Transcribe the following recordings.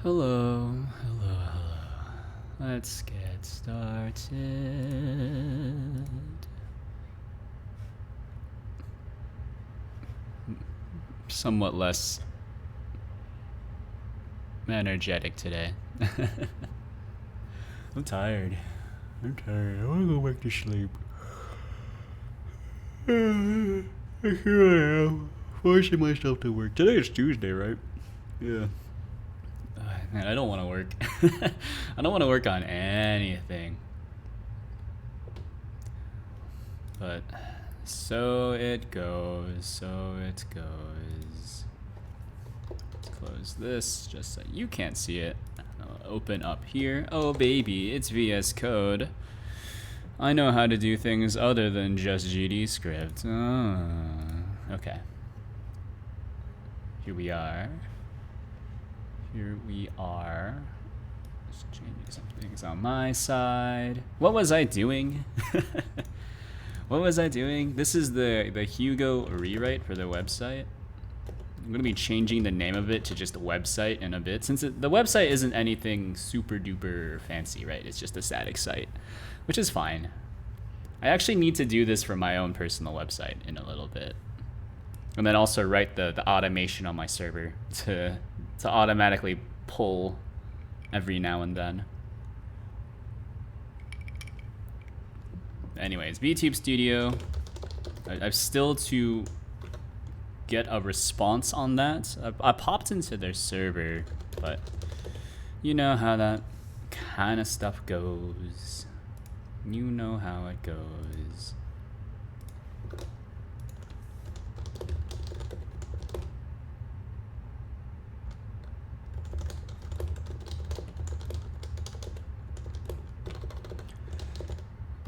Hello, hello, hello. Let's get started. Somewhat less energetic today. I'm tired. I want to go back to sleep. Here I am, forcing myself to work. Today is Tuesday, right? Yeah. Man, I don't want to work. I don't want to work on anything. But so it goes, Let's close this just so you can't see it. I'll open up here. Oh baby, it's VS Code. I know how to do things other than just GD script. Okay. Here we are. Just changing some things on my side. What was I doing? What was I doing? This is the Hugo rewrite for the website. I'm going to be changing the name of it to just a website in a bit, since the website isn't anything super duper fancy, right? It's just a static site, which is fine. I actually need to do this for my own personal website in a little bit. And then also write the automation on my server to automatically pull every now and then. Anyways, VTube Studio. I've still to get a response on that. I popped into their server, but you know how that kind of stuff goes. You know how it goes.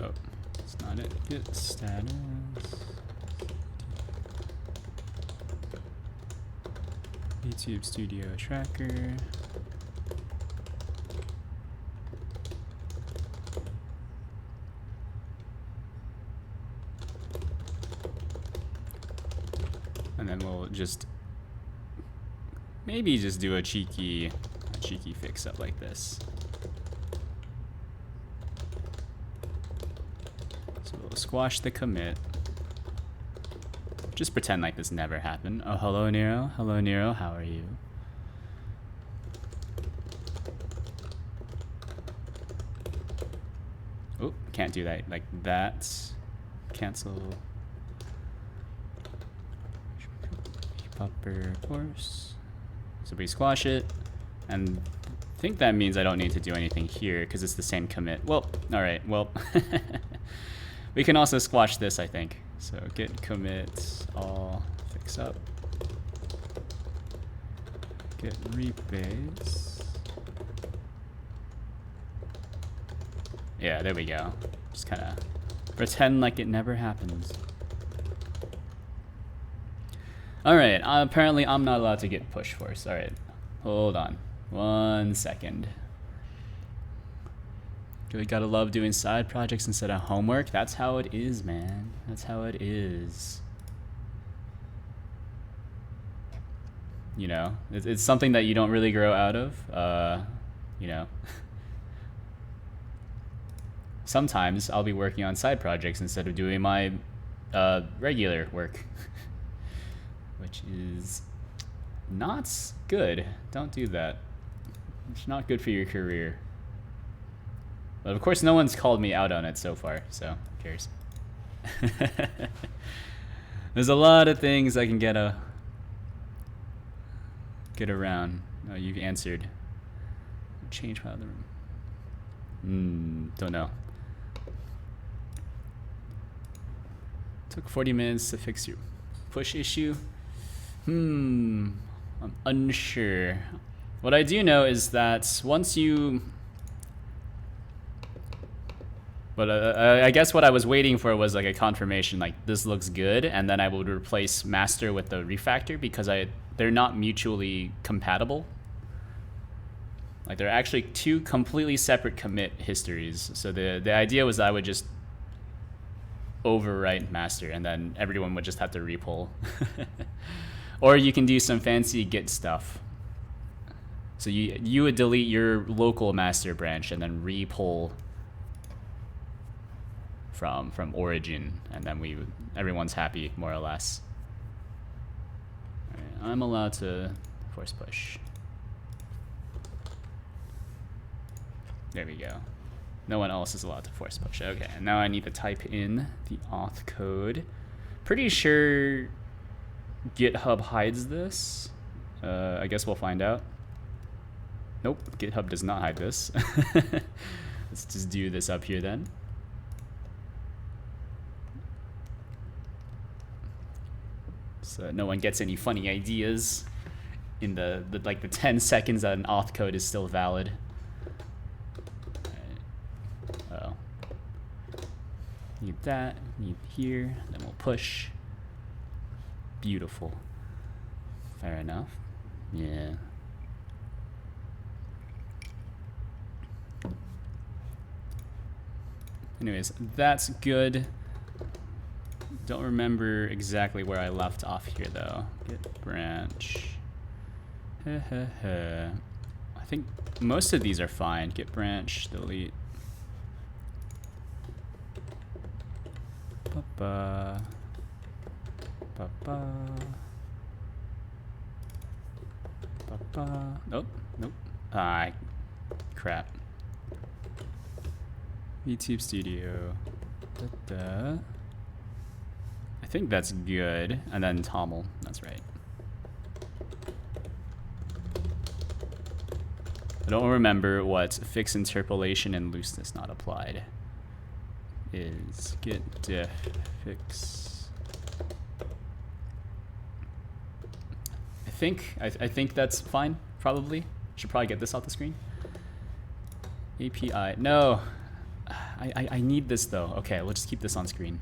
Oh, that's not it. Get status. YouTube Studio Tracker. And then we'll just maybe just do a cheeky fix up like this. So we'll squash the commit. Just pretend like this never happened. Oh, hello Nero. Hello Nero, how are you? Oh, can't do that like that. Cancel. vpuppr course. So we squash it, and I think that means I don't need to do anything here because it's the same commit. Well, all right. Well, we can also squash this, I think. So git commit all fix up. Git rebase. Yeah, there we go. Just kind of pretend like it never happens. All right. Apparently, I'm not allowed to get push force. All right. Hold on. 1 second. We gotta love doing side projects instead of homework. That's how it is, man. That's how it is. You know, it's something that you don't really grow out of. You know. Sometimes I'll be working on side projects instead of doing my regular work. Which is not good. Don't do that. It's not good for your career. But of course, no one's called me out on it so far, so who cares? There's a lot of things I can get around. Oh, you've answered. Change file of the room. Don't know. Took 40 minutes to fix your push issue. I'm unsure. What I do know is that once you... But I guess what I was waiting for was like a confirmation, like this looks good, and then I would replace master with the refactor because they're not mutually compatible. Like they're actually two completely separate commit histories. So the idea was that I would just overwrite master, and then everyone would just have to repull. Or you can do some fancy git stuff. So you would delete your local master branch and then re-pull from origin, and then everyone's happy more or less. All right, I'm allowed to force push. There we go. No one else is allowed to force push. Okay, and now I need to type in the auth code. Pretty sure GitHub hides this. I guess we'll find out. Nope, GitHub does not hide this. Let's just do this up here then. So no one gets any funny ideas in the 10 seconds that an auth code is still valid. Oh. Need that, need here, then we'll push. Beautiful. Fair enough. Yeah. Anyways, that's good. Don't remember exactly where I left off here though. Git branch. I think most of these are fine. Git branch, delete. Ba-ba. Ba-ba. Ba-ba. Nope, nope. Ah, crap. YouTube Studio. Da-da. I think that's good. And then Toml, that's right. I don't remember what fix interpolation and looseness not applied is. Git diff fix. I think that's fine, probably. Should probably get this off the screen. API, no. I need this though. Okay, we'll just keep this on screen.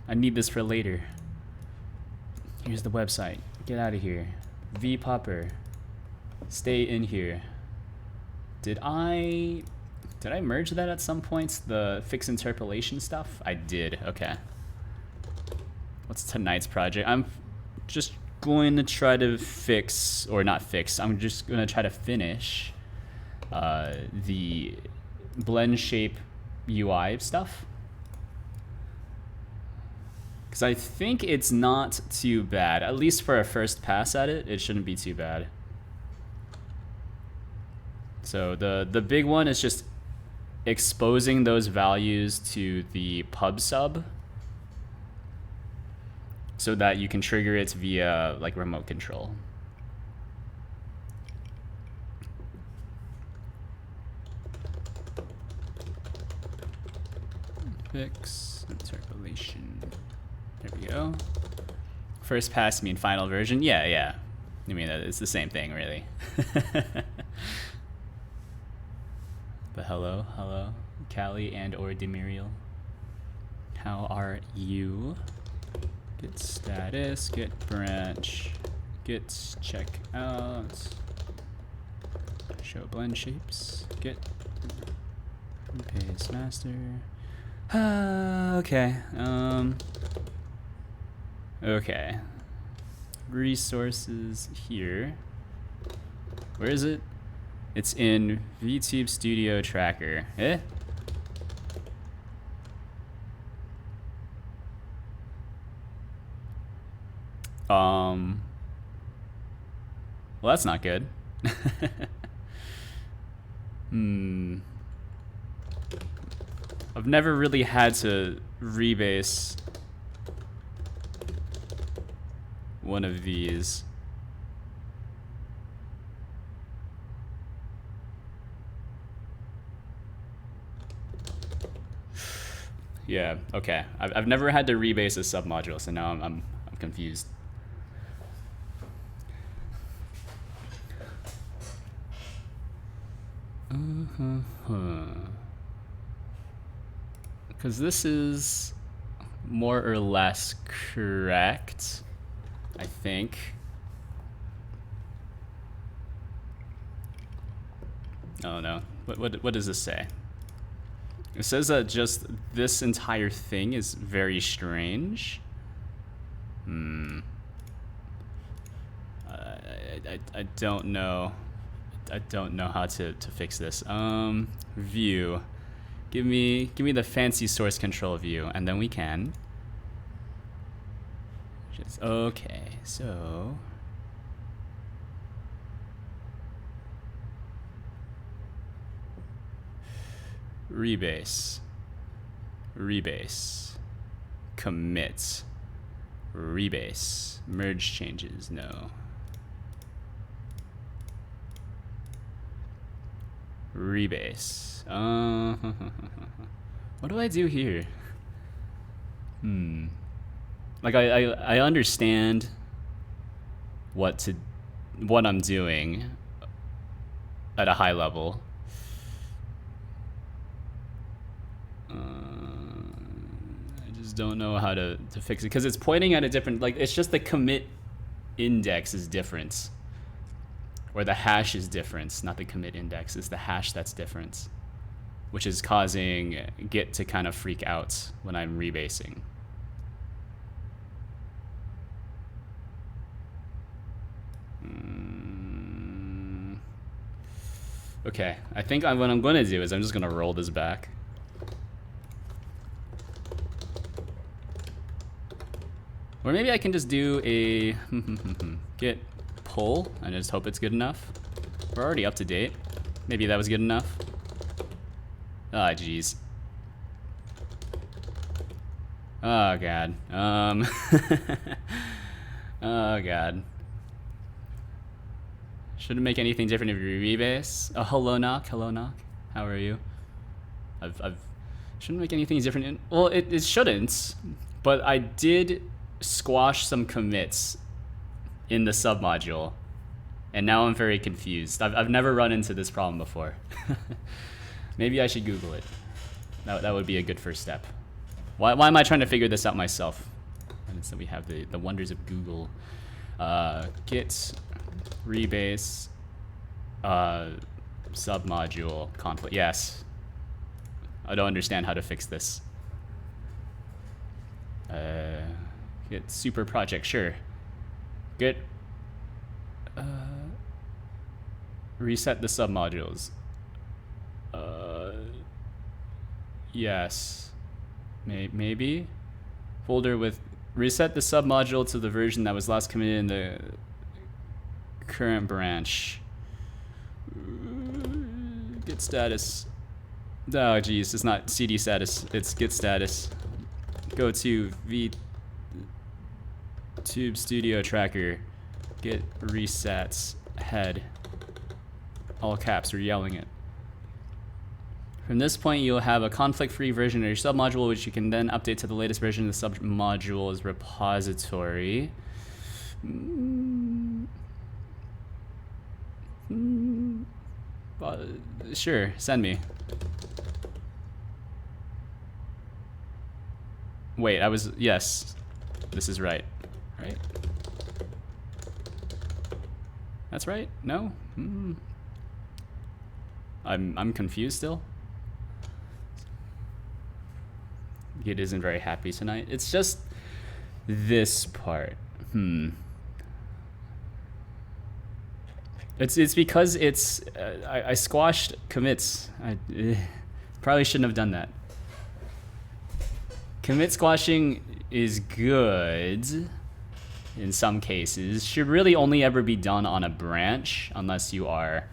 I need this for later. Here's the website. Get out of here. vpuppr. Stay in here. Did I merge that at some points? The fix interpolation stuff? I did. Okay. What's tonight's project? I'm just going to try to fix, or not fix, I'm just going to try to finish the blend shape UI stuff. Because I think it's not too bad. At least for a first pass at it, it shouldn't be too bad. So the big one is just exposing those values to the pub sub so that you can trigger it via like remote control. Fix interpolation. There we go. First pass, you mean final version? Yeah, yeah. I mean, it's the same thing, really. But hello, Callie and or Demiriel. How are you? Git status, git branch, git check out, show blend shapes, git paste master. Okay. Okay. Resources here. Where is it? It's in VTube Studio Tracker. Eh? Well, that's not good. I've never really had to rebase one of these. Yeah, okay. I've never had to rebase a submodule, so now I'm confused. Because this is more or less correct, I think. Oh no, what does this say? It says that just this entire thing is very strange. I don't know. I don't know how to fix this. View. Give me the fancy source control view, and then we can. Okay, so rebase, commit, rebase, merge changes, no. Rebase. What do I do here? Like I understand what I'm doing at a high level. I just don't know how to fix it because it's pointing at a different, like, it's just the commit index is different, or the hash is different, not the commit index, it's the hash that's different, which is causing Git to kind of freak out when I'm rebasing. Okay, I think what I'm going to do is I'm just going to roll this back. Or maybe I can just do a git pull and just hope it's good enough. We're already up to date. Maybe that was good enough. Ah, jeez. Oh, God. Oh, God. Shouldn't make anything different if you rebase. Oh, hello, knock. Hello, knock. How are you? Shouldn't make anything different. Well, it shouldn't, but I did squash some commits in the submodule, and now I'm very confused. I've never run into this problem before. Maybe I should Google it. That would be a good first step. Why am I trying to figure this out myself? And so we have the wonders of Google. Git rebase submodule conflict. Yes. I don't understand how to fix this. Git super project, sure. Git reset the submodules. Yes. Maybe. Folder with reset the submodule to the version that was last committed in the current branch. Git status. Oh geez, it's not CD status, it's git status. Go to vtube studio tracker. Git resets head. All caps, we're yelling it. From this point, you'll have a conflict-free version of your submodule, which you can then update to the latest version of the submodule's repository. Sure, send me. Wait, yes, this is right, right? That's right? No? I'm confused still. Git isn't very happy tonight. It's just this part. It's because it's I squashed commits. I probably shouldn't have done that. Commit squashing is good in some cases. Should really only ever be done on a branch unless you are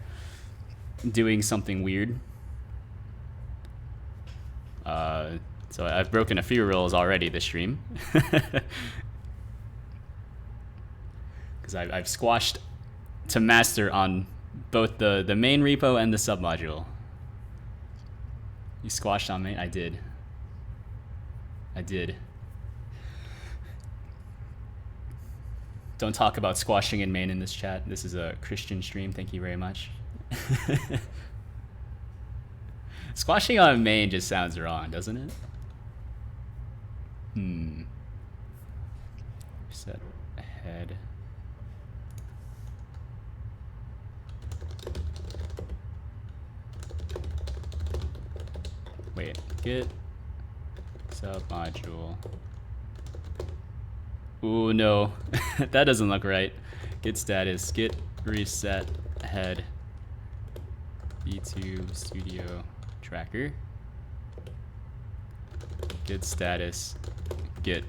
doing something weird. So I've broken a few rules already this stream. Because I've squashed to master on both the main repo and the submodule. You squashed on main? I did. Don't talk about squashing in main in this chat. This is a Christian stream. Thank you very much. Squashing on main just sounds wrong, doesn't it? Set head. Wait, git submodule. Ooh, no. That doesn't look right. Git status, git reset head B2 studio tracker. Git status, git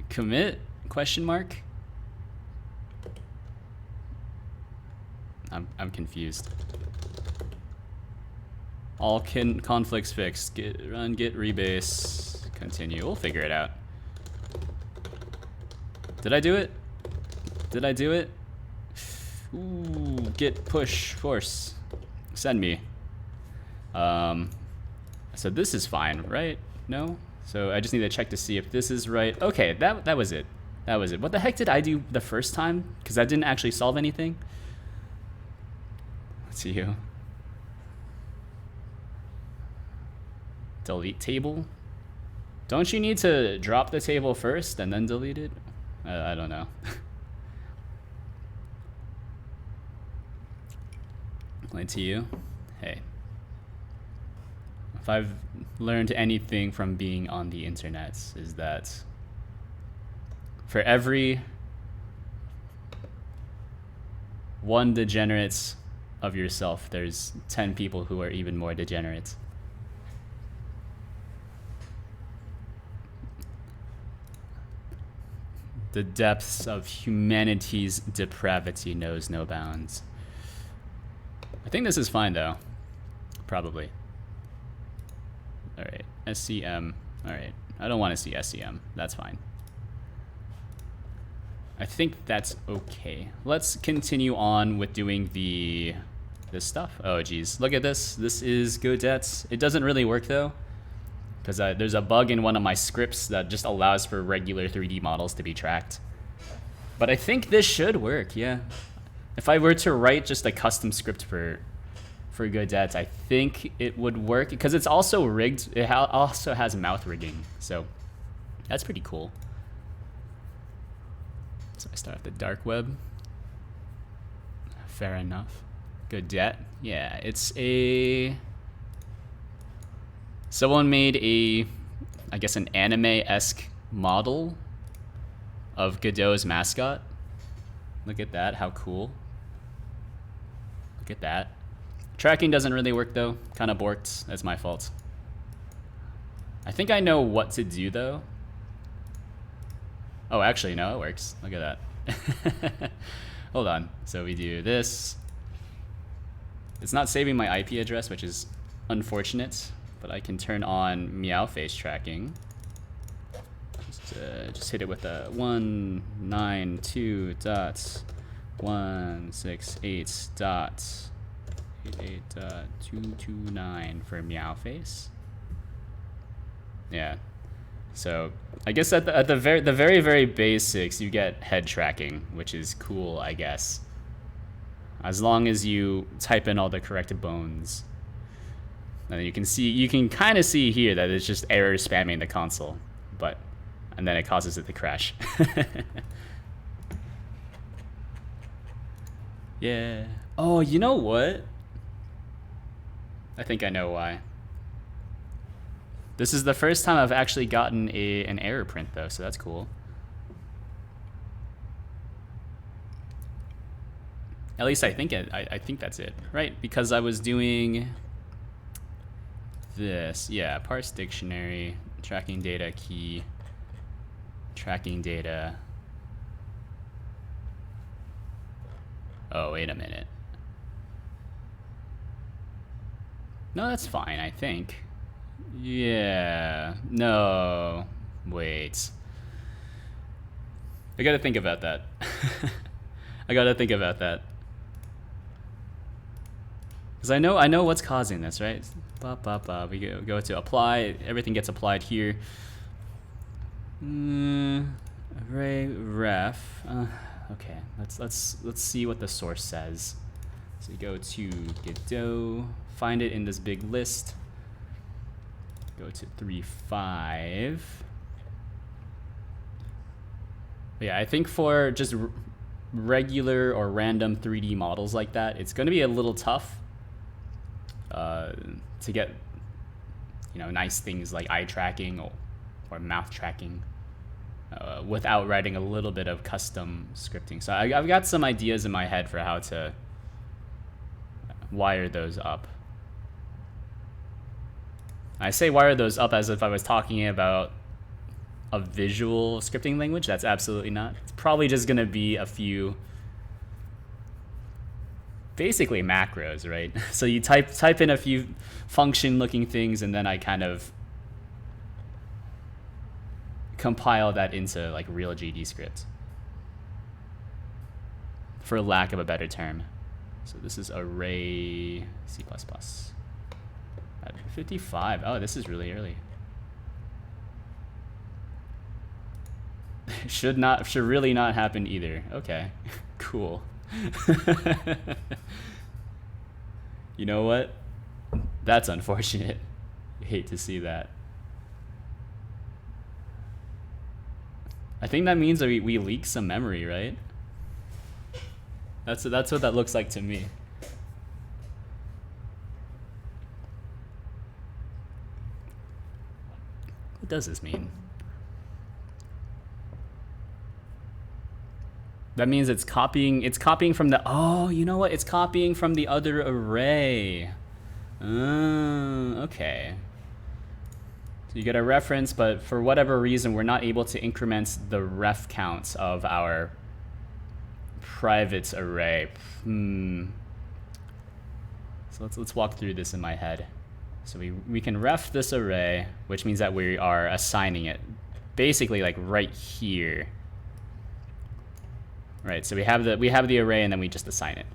commit, question mark? I'm confused. All conflicts fixed. Git run, git rebase, continue. We'll figure it out. Did I do it? Did I do it? Ooh, git push force. Send me. So this is fine, right? No? So I just need to check to see if this is right. Okay, that was it. That was it. What the heck did I do the first time? Because that didn't actually solve anything. Let's see you. Delete table. Don't you need to drop the table first and then delete it? I don't know. Like to you. Hey. If I've learned anything from being on the internet, is that for every one degenerate of yourself, there's 10 people who are even more degenerate. The depths of humanity's depravity knows no bounds. I think this is fine though. Probably. Alright, SCM. Alright, I don't want to see SCM. That's fine. I think that's okay. Let's continue on with doing this stuff. Oh geez, look at this. This is Godot. It doesn't really work though, because there's a bug in one of my scripts that just allows for regular 3D models to be tracked. But I think this should work, yeah. If I were to write just a custom script for Godot, I think it would work, because it's also rigged. It also has mouth rigging, so that's pretty cool. So I start at the dark web. Fair enough. Godot, yeah, it's a... Someone made I guess an anime-esque model of Godot's mascot. Look at that, how cool. Look at that. Tracking doesn't really work though, kind of borked, that's my fault. I think I know what to do though. Oh, actually, no, it works. Look at that. Hold on, so we do this. It's not saving my IP address, which is unfortunate, but I can turn on meow face tracking. Just hit it with a 192.168.88.229 for meow face. Yeah. So I guess at the very basics, you get head tracking, which is cool, I guess. As long as you type in all the correct bones. And you can kind of see here that it's just error spamming the console, and then it causes it to crash. Yeah. Oh, you know what? I think I know why. This is the first time I've actually gotten an error print though, so that's cool. At least I think that's it, right? Because I was doing this, yeah, parse dictionary, tracking data key, tracking data. Oh, wait a minute. No, that's fine, I think. Yeah, no, wait. I gotta think about that. I gotta think about that. Because I know what's causing this, right? We go to apply, everything gets applied here. Array ref. Okay, let's see what the source says. So you go to Godot, find it in this big list. Go to 3.5. Yeah, I think for just regular or random 3D models like that, it's going to be a little tough to get, nice things like eye tracking or mouth tracking. without writing a little bit of custom scripting. So I've got some ideas in my head for how to wire those up. I say wire those up as if I was talking about a visual scripting language. That's absolutely not. It's probably just gonna be a few basically macros, right? So you type in a few function looking things, and then I kind of compile that into like real GD script, for lack of a better term. So this is array C++. At 55. Oh, this is really early. should really not happen either. Okay, cool. You know what? That's unfortunate. Hate to see that. I think that means that we leak some memory, right? That's what that looks like to me. What does this mean? That means it's copying from the, oh, you know what? It's copying from the other array. Okay. So you get a reference, but for whatever reason, we're not able to increment the ref counts of our private array. So let's walk through this in my head. So we can ref this array, which means that we are assigning it basically like right here. Right, so we have the array, and then we just assign it.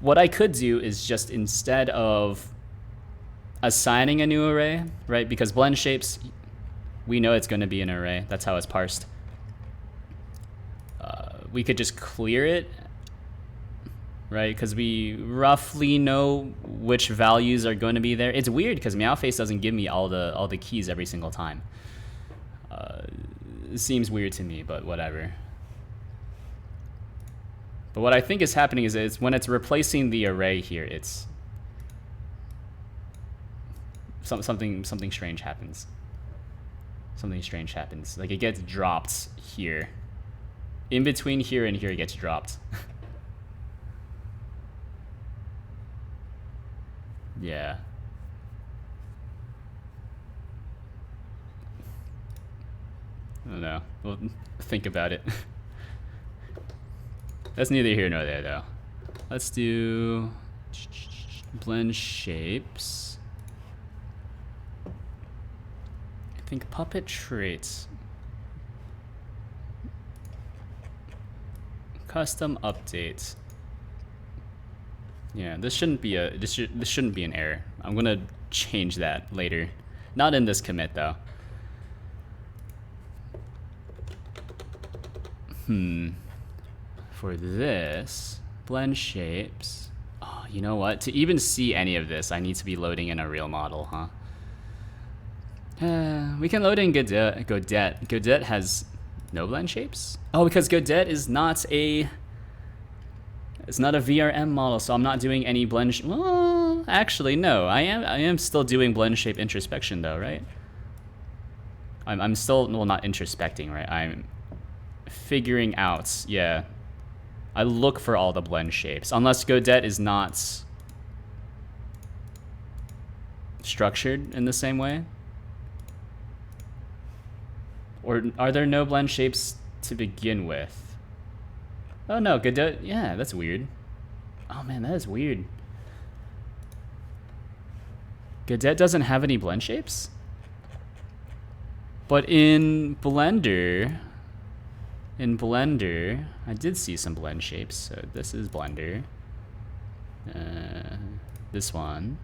What I could do is just, instead of assigning a new array, right, because blend shapes, we know it's going to be an array. That's how it's parsed. We could just clear it, right, because we roughly know which values are going to be there. It's weird because Meowface doesn't give me all the keys every single time. It seems weird to me, but whatever. But what I think is happening is it's when it's replacing the array here, it's something strange happens. Something strange happens. Like it gets dropped here. In between here and here, it gets dropped. Yeah. I don't know. We'll think about it. That's neither here nor there, though. Let's do blend shapes. I think puppet traits. Custom updates. Yeah, this shouldn't be an error. I'm gonna change that later. Not in this commit though. For this, blend shapes. Oh, you know what? To even see any of this, I need to be loading in a real model, huh? We can load in Godot. Godot has no blend shapes? Oh, because Godot is not a... It's not a VRM model, so I'm not doing any blend... Well, actually, no. I am still doing blend shape introspection, though, right? I'm still... Well, not introspecting, right? I'm figuring out, yeah. I look for all the blend shapes, unless Godot is not structured in the same way. Or are there no blend shapes to begin with? Oh no, Godot, yeah, that's weird. Oh man, that is weird. Godot doesn't have any blend shapes? But in Blender, I did see some blend shapes. So this is Blender. This one.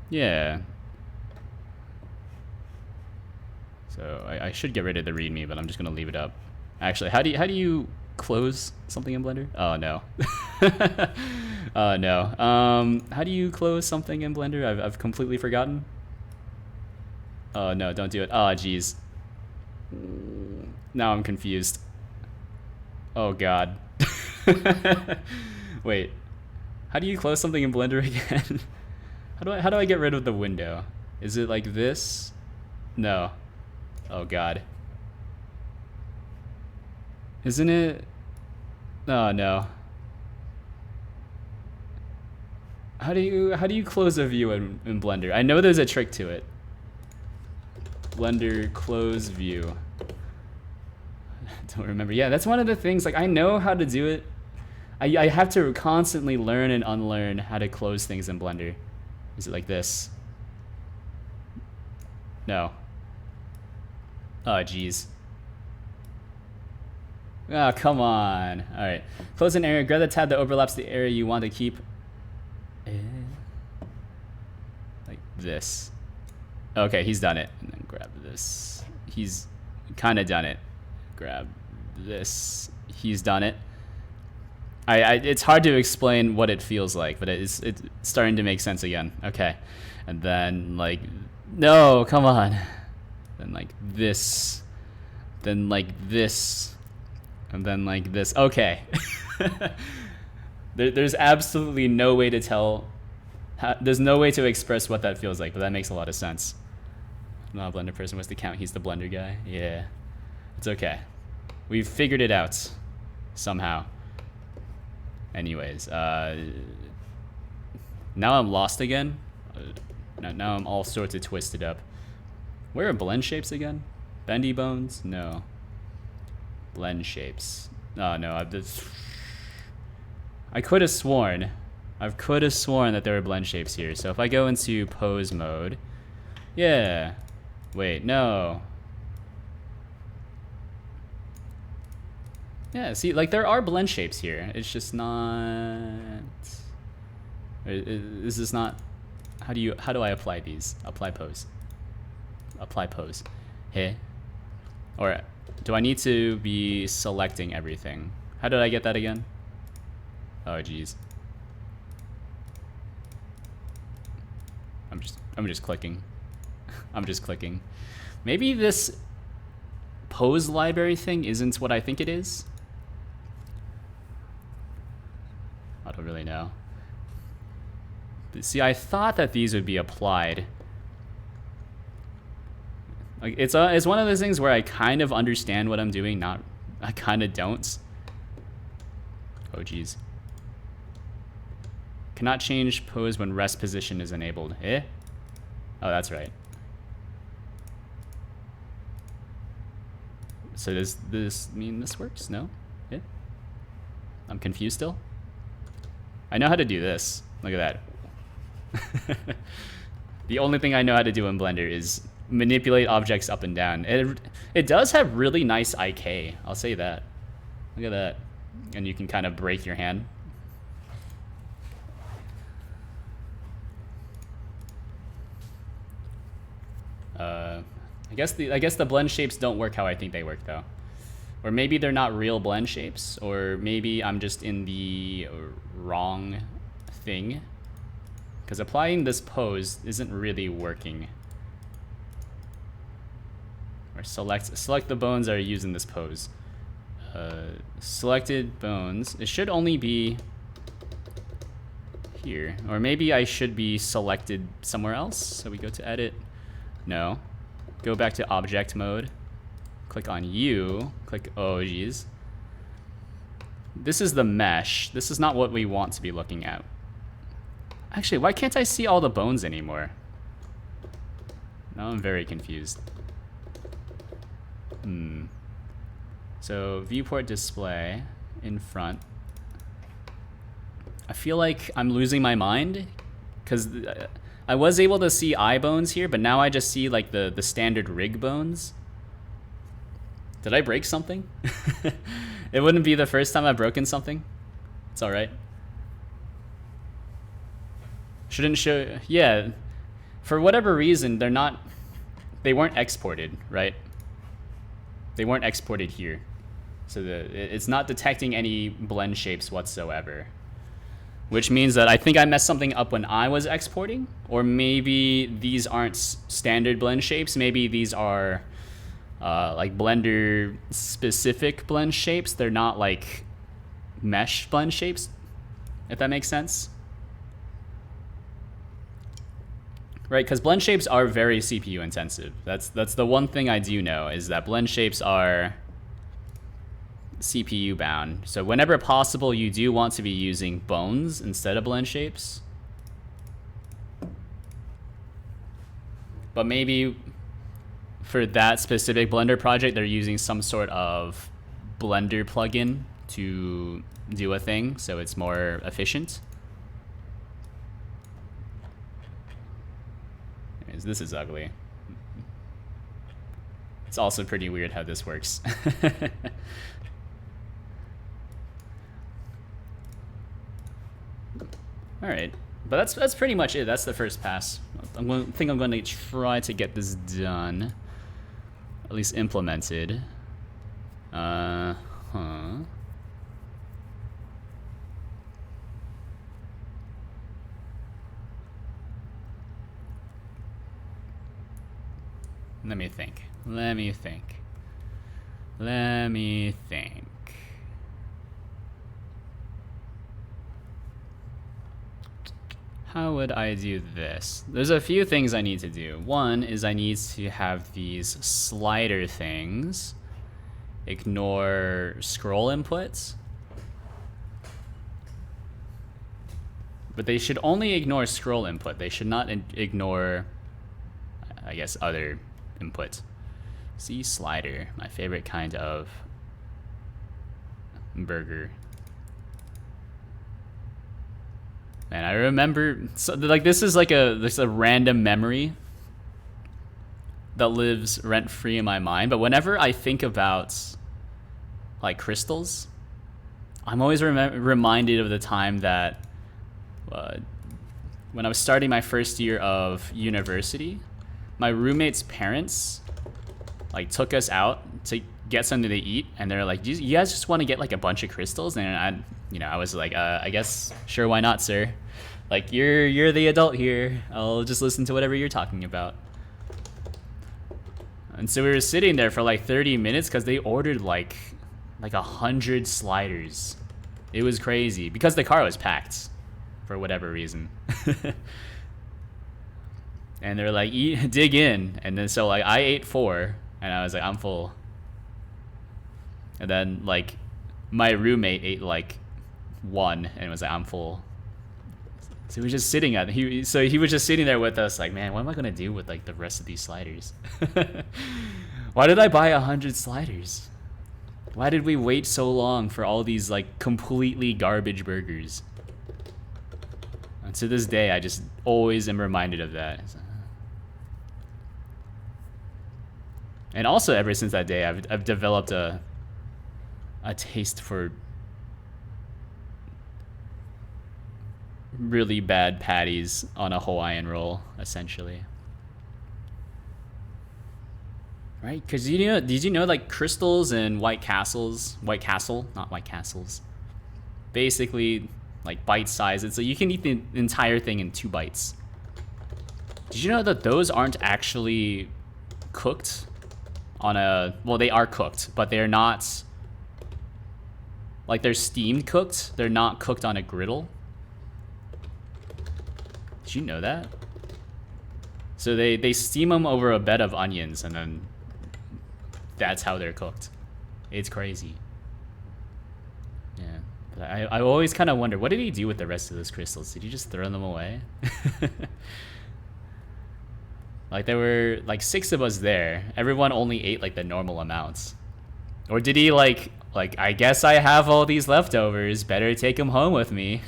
Yeah. So I should get rid of the README, but I'm just gonna leave it up. Actually, how do you close something in Blender? Oh no. No. How do you close something in Blender? I've completely forgotten. Oh no, don't do it. Oh geez. Now I'm confused. Oh god. Wait. How do you close something in Blender again? How do I get rid of the window? Is it like this? No. Oh god. Isn't it? Oh no. How do you close a view in Blender? I know there's a trick to it. Blender close view. Don't remember. Yeah, that's one of the things. Like I know how to do it. I have to constantly learn and unlearn how to close things in Blender. Is it like this? No. Oh jeez. Oh, come on. All right. Close an area. Grab the tab that overlaps the area you want to keep. Like this. Okay, he's done it. And then grab this. He's kind of done it. Grab this. He's done it. It's hard to explain what it feels like, but it's starting to make sense again. Okay. And then, like, no, come on. Then, like, this. Then, like, this. And then, like, this. Okay. There's absolutely no way to tell. There's no way to express what that feels like, but that makes a lot of sense. Not a Blender person was to count. He's the Blender guy. Yeah. It's okay. We've figured it out. Somehow. Anyways. Now I'm lost again. Now I'm all sorts of twisted up. Where are blend shapes again? Bendy bones? No. Blend shapes. Oh no, I could have sworn. I could have sworn that there were blend shapes here. So if I go into pose mode. Yeah. Wait, no. Yeah, see, like there are blend shapes here. It's just not. Is this not? How do I apply these? Apply pose. Apply pose. Hey. Or do I need to be selecting everything? How did I get that again? Oh geez. I'm just clicking. I'm just clicking. Maybe this pose library thing isn't what I think it is. I don't really know. But see, I thought that these would be applied. Like it's one of those things where I kind of understand what I'm doing, I kind of don't. Oh geez. Cannot change pose when rest position is enabled. Eh? Oh, that's right. So does this mean this works? No? Eh? I'm confused still. I know how to do this. Look at that. The only thing I know how to do in Blender is manipulate objects up and down. It does have really nice IK. I'll say that. Look at that. And you can kind of break your hand. I guess the blend shapes don't work how I think they work though. Or maybe they're not real blend shapes, or maybe I'm just in the wrong thing. Because applying this pose isn't really working. Or select the bones that are used in this pose. Selected bones. It should only be here. Or maybe I should be selected somewhere else. So we go to edit. No. Go back to object mode. Click on you. Click, oh geez. This is the mesh. This is not what we want to be looking at. Actually, why can't I see all the bones anymore? Now I'm very confused. So viewport display in front. I feel like I'm losing my mind because I was able to see eye bones here, but now I just see like the standard rig bones. Did I break something? It wouldn't be the first time I've broken something. It's all right. Shouldn't show. Yeah, for whatever reason they weren't exported, right? They weren't exported here, so it's not detecting any blend shapes whatsoever. Which means that I think I messed something up when I was exporting, or maybe these aren't standard blend shapes. Maybe these are like Blender specific blend shapes. They're not like mesh blend shapes, if that makes sense. Right, because blend shapes are very CPU intensive. That's the one thing I do know, is that blend shapes are CPU bound. So whenever possible, you do want to be using bones instead of blend shapes. But maybe for that specific Blender project, they're using some sort of Blender plugin to do a thing, so it's more efficient. Anyways, this is ugly. It's also pretty weird how this works. All right, but that's pretty much it. That's the first pass. I think I'm going to try to get this done, at least implemented. Let me think. Let me think. Let me think. How would I do this? There's a few things I need to do. One is I need to have these slider things ignore scroll inputs. But they should only ignore scroll input. They should not ignore, I guess, other inputs. See, slider, my favorite kind of burger. And I remember, so like this is a random memory that lives rent-free in my mind. But whenever I think about like crystals, I'm always reminded of the time that when I was starting my first year of university, my roommate's parents like took us out to get something to eat, and they're like, "You guys just want to get like a bunch of crystals?" And I was like, I guess, sure, why not, sir? Like, you're the adult here. I'll just listen to whatever you're talking about. And so we were sitting there for like 30 minutes because they ordered like 100 sliders. It was crazy because the car was packed for whatever reason. And they're like, dig in. And then so like I ate 4 and I was like, I'm full. And then like my roommate ate like 1 and was like, I'm full. So he was just sitting he was just sitting there with us like, man, what am I gonna do with like the rest of these sliders? Why did I buy 100 sliders? Why did we wait so long for all these like completely garbage burgers? And to this day, I just always am reminded of that. And also, ever since that day, I've developed a taste for really bad patties on a Hawaiian roll, essentially. Right? Because did you know like crystals and White Castle, not White Castles, basically like bite sizes, so you can eat the entire thing in 2 bites. Did you know that those aren't actually cooked on well, they are cooked, but they're not, like, they're steamed cooked. They're not cooked on a griddle. Did you know that? So they steam them over a bed of onions, and then that's how they're cooked. It's crazy. Yeah. But I always kind of wonder, what did he do with the rest of those crystals? Did he just throw them away? Like, there were like 6 of us there. Everyone only ate like the normal amounts. Or did he like, I guess I have all these leftovers, better take them home with me.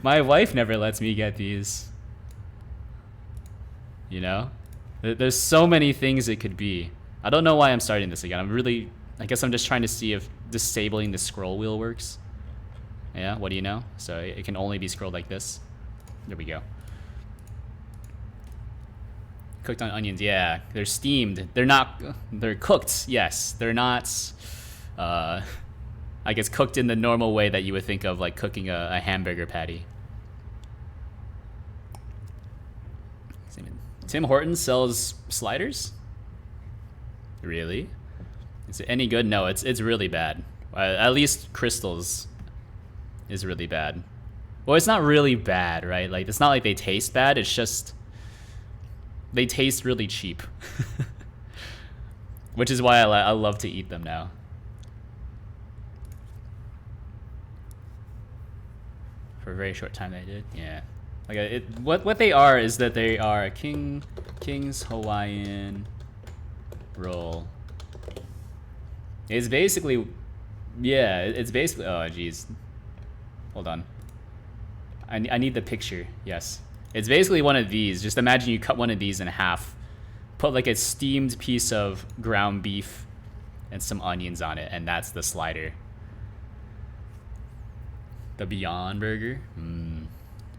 My wife never lets me get these. You know? There's so many things it could be. I don't know why I'm starting this again. I guess I'm just trying to see if disabling the scroll wheel works. Yeah, what do you know? So it can only be scrolled like this. There we go. Cooked on onions, yeah. They're steamed. They're cooked, yes. They're not, I guess, cooked in the normal way that you would think of, like cooking a hamburger patty. Tim Hortons sells sliders? Really? Is it any good? No, it's really bad. At least crystals is really bad. Well, it's not really bad, right? Like, it's not like they taste bad. It's just they taste really cheap. Which is why I love to eat them now. For a very short time they did. Yeah. Like what they are is that they are a King's Hawaiian roll. It's basically, yeah, it's basically, oh geez. Hold on. I need the picture, yes. It's basically one of these. Just imagine you cut one of these in half, put like a steamed piece of ground beef and some onions on it, and that's the slider. The Beyond Burger.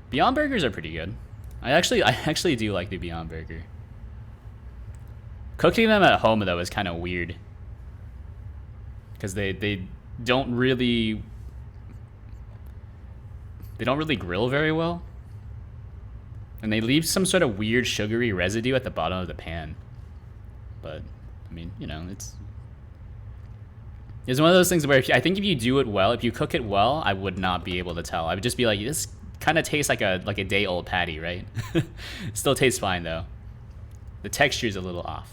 Beyond Burgers are pretty good. I actually do like the Beyond Burger. Cooking them at home though is kind of weird, because they don't really grill very well, and they leave some sort of weird sugary residue at the bottom of the pan. But I mean, you know, it's one of those things where I think if you do it well, if you cook it well, I would not be able to tell. I would just be like, this kind of tastes like a day-old patty, right? Still tastes fine though. The texture is a little off.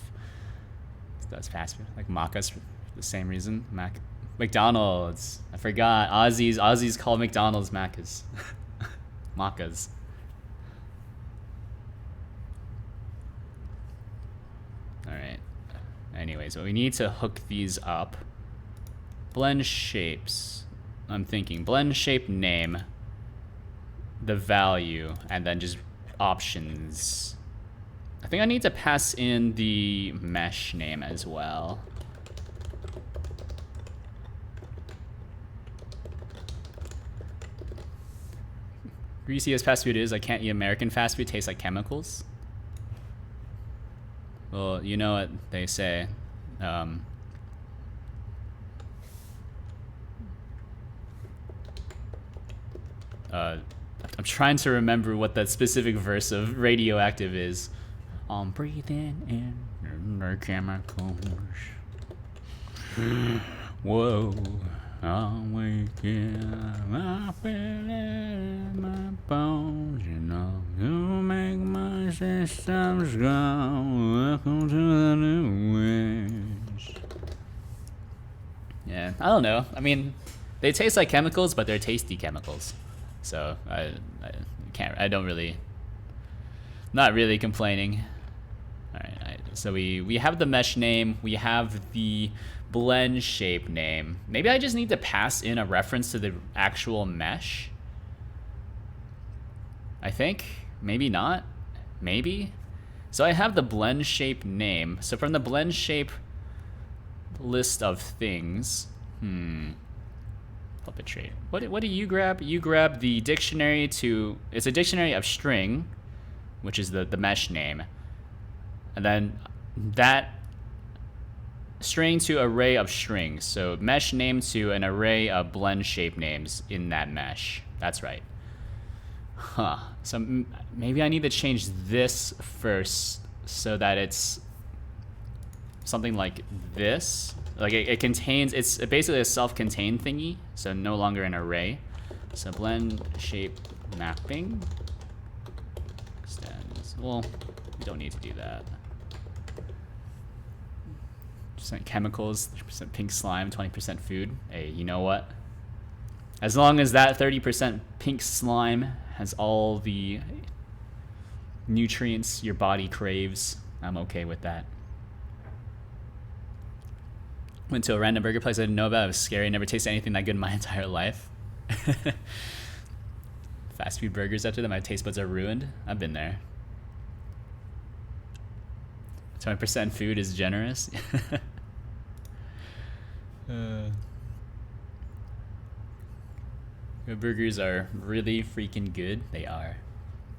That's fast food, like Macca's for the same reason. McDonald's. I forgot. Aussies call McDonald's Macca's. Macca's. All right. Anyways, we need to hook these up. Blend shapes. I'm thinking blend shape name, the value, and then just options. I think I need to pass in the mesh name as well. Greasy as fast food is, I can't eat American fast food, tastes like chemicals. Well, you know what they say. I'm trying to remember what that specific verse of Radioactive is. I'm breathing in the chemicals. Whoa, I'm waking, I feel it in my bones. You know, you make my systems go. Welcome to the new age. Yeah, I don't know. I mean, they taste like chemicals, but they're tasty chemicals. So I don't really, not really complaining. All right, so we have the mesh name, we have the blend shape name. Maybe I just need to pass in a reference to the actual mesh. I think, maybe not, maybe. So I have the blend shape name. So from the blend shape list of things, puppet trait. What do you grab? You grab the dictionary to, it's a dictionary of string, which is the mesh name. And then that string to array of strings. So mesh name to an array of blend shape names in that mesh. That's right. Huh. So maybe I need to change this first so that it's something like this. Like it contains, it's basically a self-contained thingy, so no longer an array. So blend shape mapping extends. Well, we don't need to do that. Percent chemicals, 30% pink slime, 20% food. Hey, you know what? As long as that 30% pink slime has all the nutrients your body craves, I'm okay with that. Went to a random burger place I didn't know about. It was scary. I never tasted anything that good in my entire life. Fast food burgers after that, my taste buds are ruined. I've been there. 20% food is generous. Your burgers are really freaking good. They are.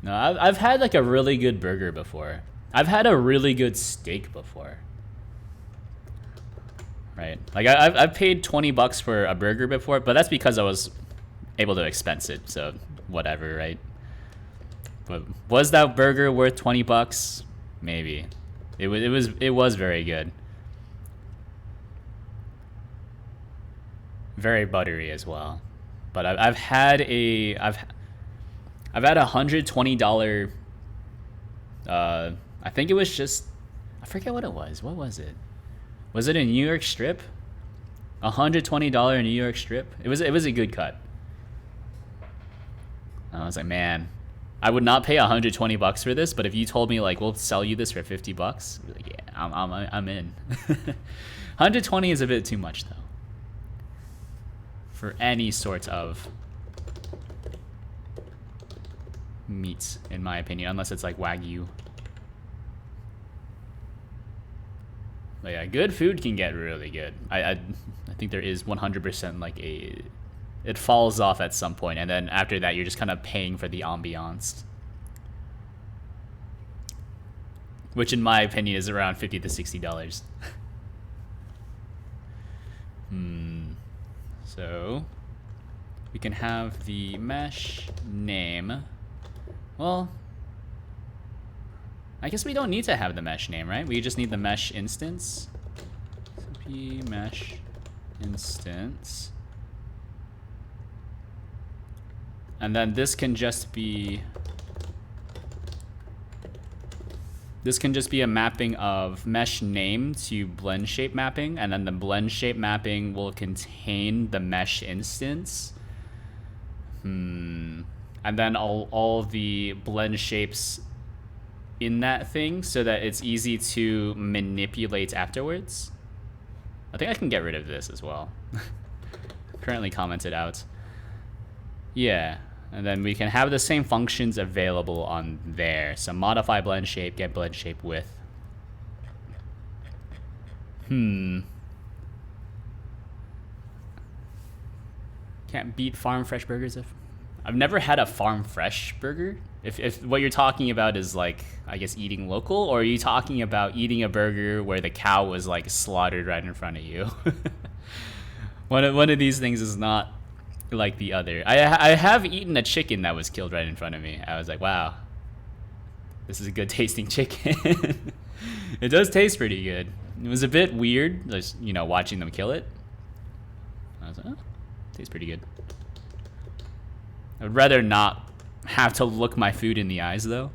No, I've had like a really good burger before. I've had a really good steak before. Right, like I've paid $20 for a burger before, but that's because I was able to expense it. So whatever, right? But was that burger worth $20? Maybe. It was very good. Very buttery as well. But I've had a $120. I think it was just, I forget what it was. What was it? Was it a New York strip? $120 New York strip. It was a good cut. I was like, man, I would not pay 120 bucks for this, but if you told me like we'll sell you this for 50 bucks, I'd be like, yeah, I'm in. 120 is a bit too much though for any sort of meat, in my opinion, unless it's like Wagyu. But yeah, good food can get really good. I think there is 100% like it falls off at some point, and then after that you're just kind of paying for the ambiance, which in my opinion is around $50 to $60. So we can have the mesh name. Well, I guess we don't need to have the mesh name, right? We just need the mesh instance. CP mesh instance. And then this can just be a mapping of mesh name to blend shape mapping, and then the blend shape mapping will contain the mesh instance. And then all the blend shapes in that thing so that it's easy to manipulate afterwards. I think I can get rid of this as well. Currently commented out. Yeah, and then we can have the same functions available on there. So modify blend shape, get blend shape width. Can't beat farm fresh burgers. I've never had a farm fresh burger. If what you're talking about is like, I guess, eating local, or are you talking about eating a burger where the cow was like slaughtered right in front of you? One of these things is not like the other. I have eaten a chicken that was killed right in front of me. I was like, wow, this is a good tasting chicken. It does taste pretty good. It was a bit weird, just, you know, watching them kill it. I was like, oh, tastes pretty good. I would rather not have to look my food in the eyes though.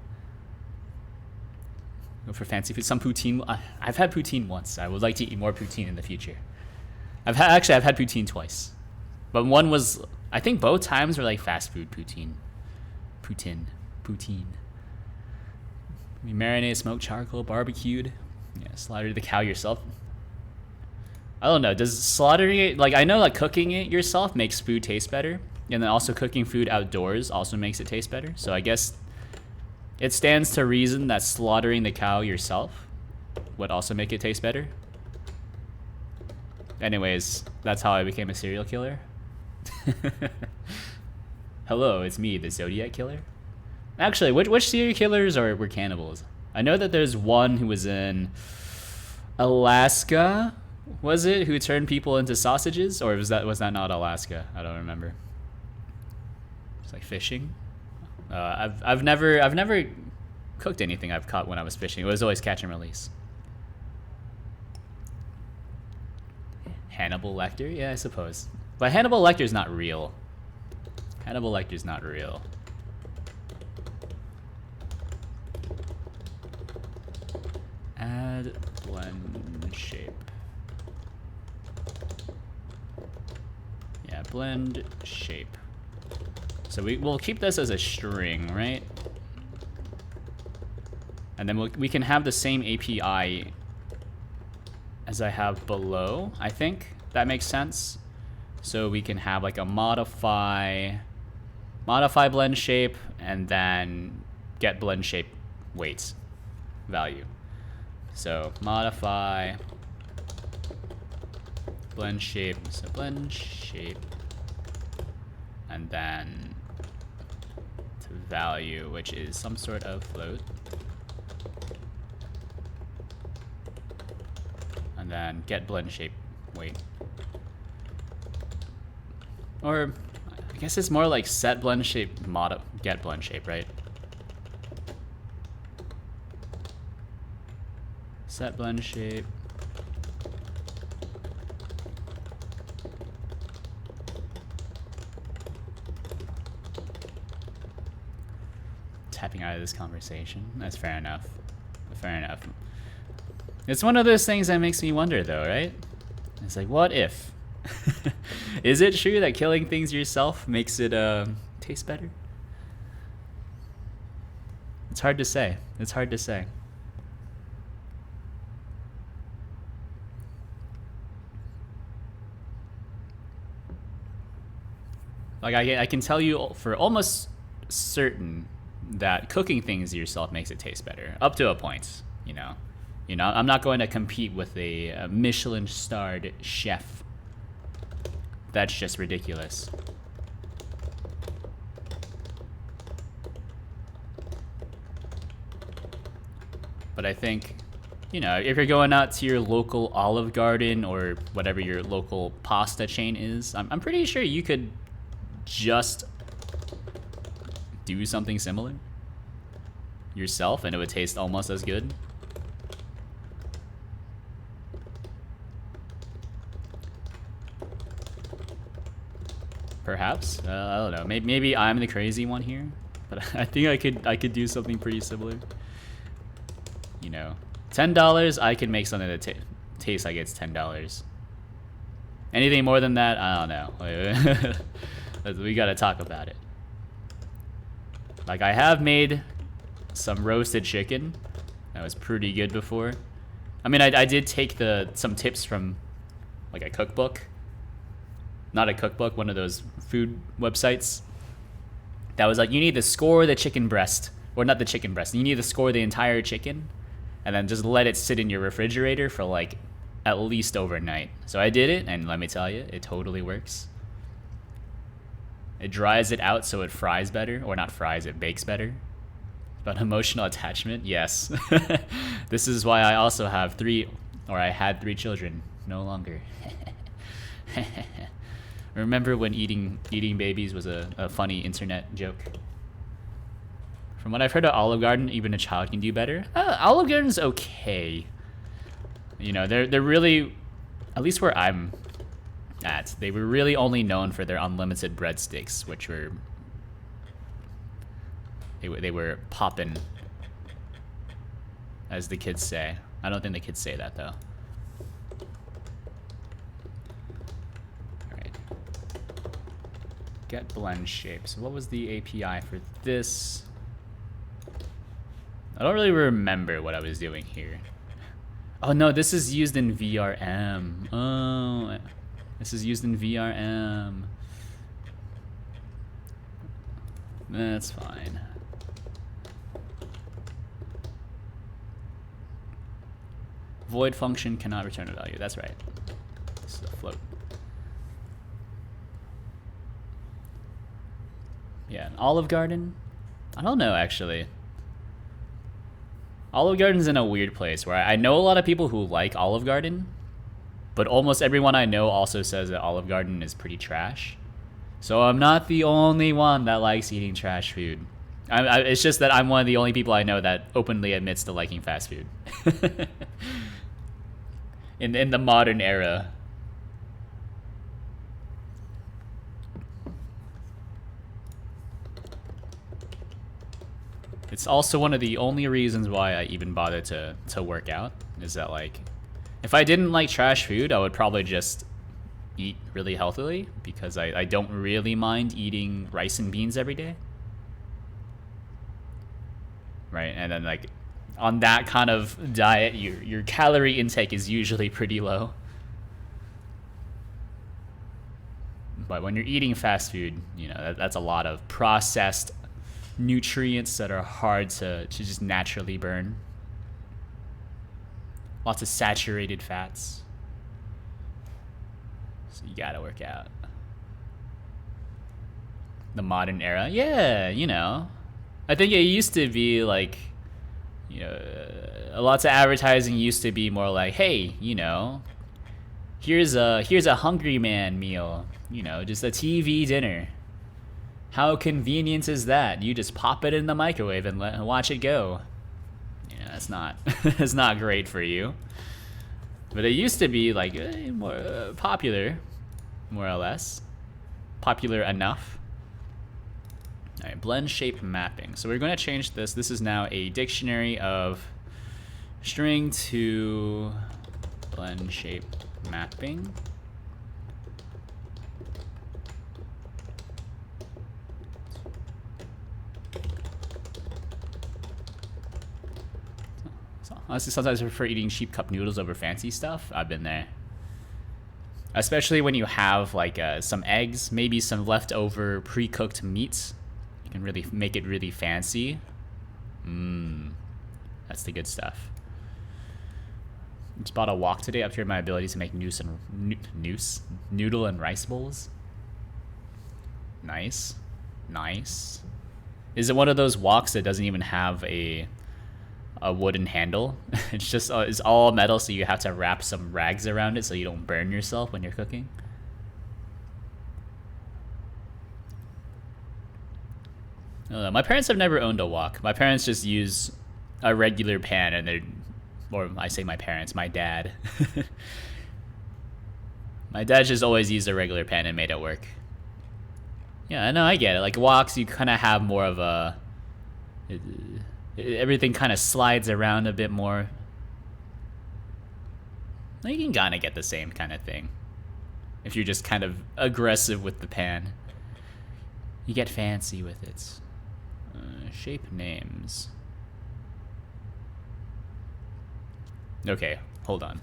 Go for fancy food. Some poutine. I've had poutine once. I would like to eat more poutine in the future. I've had poutine twice, but one was, I think both times were like fast food poutine. We marinate, smoked charcoal, barbecued. Yeah, slaughter the cow yourself. I don't know. Does slaughtering it, like, I know like cooking it yourself makes food taste better, and then also cooking food outdoors also makes it taste better. So I guess it stands to reason that slaughtering the cow yourself would also make it taste better. Anyways, that's how I became a serial killer. Hello, it's me, the Zodiac Killer. Actually, which serial killers were cannibals? I know that there's one who was in Alaska, was it, who turned people into sausages, or was that not Alaska? I don't remember. It's like fishing. I've never cooked anything I've caught when I was fishing. It was always catch and release. Hannibal Lecter? Yeah, I suppose. But Hannibal Lecter's not real. Hannibal Lecter's not real. Add blend shape. Yeah, blend shape. So we'll keep this as a string, right? And then we can have the same API as I have below, I think. That makes sense. So we can have like a modify blend shape, and then get blend shape weight value. So modify blend shape, so blend shape, and then to value, which is some sort of float. And then get blend shape weight. Or I guess it's more like set blend shape get blend shape, right? Set blend shape. Tapping out of this conversation. That's fair enough. Fair enough. It's one of those things that makes me wonder though, right? It's like, what if? Is it true that killing things yourself makes it taste better? It's hard to say. It's hard to say. Like I can tell you for almost certain that cooking things yourself makes it taste better, up to a point. You know, I'm not going to compete with a Michelin-starred chef. That's just ridiculous. But I think, you know, if you're going out to your local Olive Garden or whatever your local pasta chain is, I'm pretty sure you could just do something similar yourself and it would taste almost as good. Perhaps. I don't know. Maybe I'm the crazy one here, but I think I could do something pretty similar. You know, $10, I can make something that tastes like it's $10. Anything more than that, I don't know. We gotta talk about it. Like, I have made some roasted chicken that was pretty good before. I mean, I did take some tips from like a cookbook. Not a cookbook, one of those food websites that was like, you need to score the chicken breast, or not the chicken breast, you need to score the entire chicken and then just let it sit in your refrigerator for like at least overnight. So I did it, and let me tell you, it totally works. It dries it out so it fries better, or not fries, it bakes better. But emotional attachment, yes. This is why I also have I had 3 children, no longer. Remember when eating babies was a funny internet joke? From what I've heard of Olive Garden, even a child can do better. Olive Garden's okay. You know, they're really, at least where I'm at, they were really only known for their unlimited breadsticks, which were they were poppin', as the kids say. I don't think the kids say that though. Alright. Get blend shape. So what was the API for this? I don't really remember what I was doing here. Oh no, this is used in VRM. Oh, this is used in VRM. That's fine. Void function cannot return a value. That's right. This is a float. Yeah, an Olive Garden? I don't know, actually. Olive Garden's in a weird place where I know a lot of people who like Olive Garden, but almost everyone I know also says that Olive Garden is pretty trash. So I'm not the only one that likes eating trash food. It's just that I'm one of the only people I know that openly admits to liking fast food. in the modern era. It's also one of the only reasons why I even bother to work out, is that, like, if I didn't like trash food, I would probably just eat really healthily, because I don't really mind eating rice and beans every day. Right, and then, like, on that kind of diet, your calorie intake is usually pretty low. But when you're eating fast food, you know, that's a lot of processed nutrients that are hard to just naturally burn. Lots of saturated fats. So you gotta work out. The modern era, yeah, you know. I think it used to be like, you know, lots of advertising used to be more like, hey, you know, here's a hungry man meal, you know, just a TV dinner. How convenient is that? You just pop it in the microwave and watch it go. Yeah, that's not that's not great for you. But it used to be like more popular, more or less. Popular enough. All right, blend shape mapping. So we're going to change this. This is now a dictionary of string to blend shape mapping. Honestly, sometimes I prefer eating cheap cup noodles over fancy stuff. I've been there. Especially when you have like some eggs, maybe some leftover pre-cooked meats. You can really make it really fancy. That's the good stuff. Just bought a wok today, upgraded my ability to make noodle and rice bowls. Nice. Nice. Is it one of those woks that doesn't even have a wooden handle? It's just it's all metal, so you have to wrap some rags around it so you don't burn yourself when you're cooking. My parents have never owned a wok. My parents just use a regular pan, and they're, or I say my parents, my dad. My dad just always used a regular pan and made it work. Yeah, I know, I get it. Like woks, you kind of have more of a... everything kind of slides around a bit more. You can kind of get the same kind of thing. If you're just kind of aggressive with the pan. You get fancy with it. Shape names. Okay, hold on.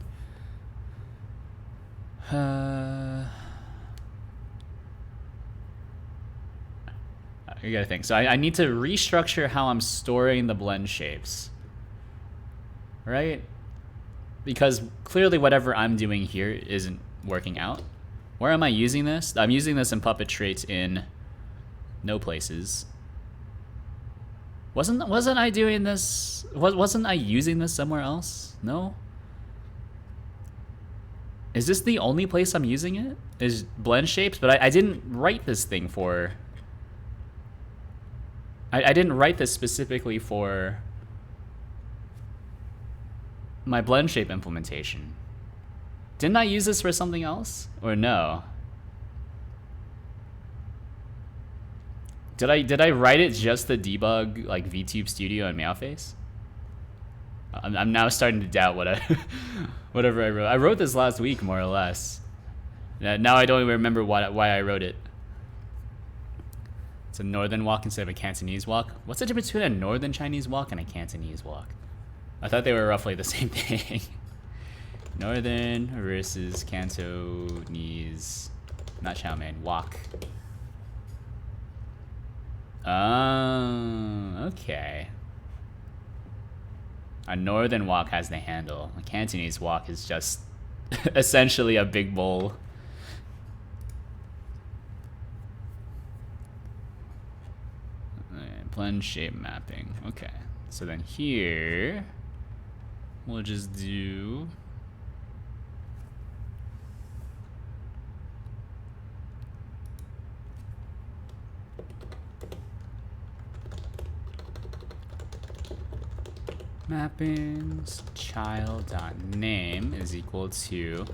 You gotta think. So I need to restructure how I'm storing the blend shapes. Right? Because clearly whatever I'm doing here isn't working out. Where am I using this? I'm using this in Puppet Traits in no places. Wasn't I doing this? Wasn't I using this somewhere else? No? Is this the only place I'm using it? Is blend shapes? But I didn't write this thing for... I didn't write this specifically for my blend shape implementation. Didn't I use this for something else? Or no? Did I write it just to debug like VTube Studio and Meowface? I'm now starting to doubt what whatever I wrote. I wrote this last week, more or less. Now I don't even remember why I wrote it. It's a northern wok instead of a Cantonese wok. What's the difference between a northern Chinese wok and a Cantonese wok? I thought they were roughly the same thing. Northern versus Cantonese, not chow mein, wok. Oh, okay. A northern wok has the handle. A Cantonese wok is just essentially a big bowl. Blend shape mapping. Okay. So then here, we'll just do... mappings child.name is equal to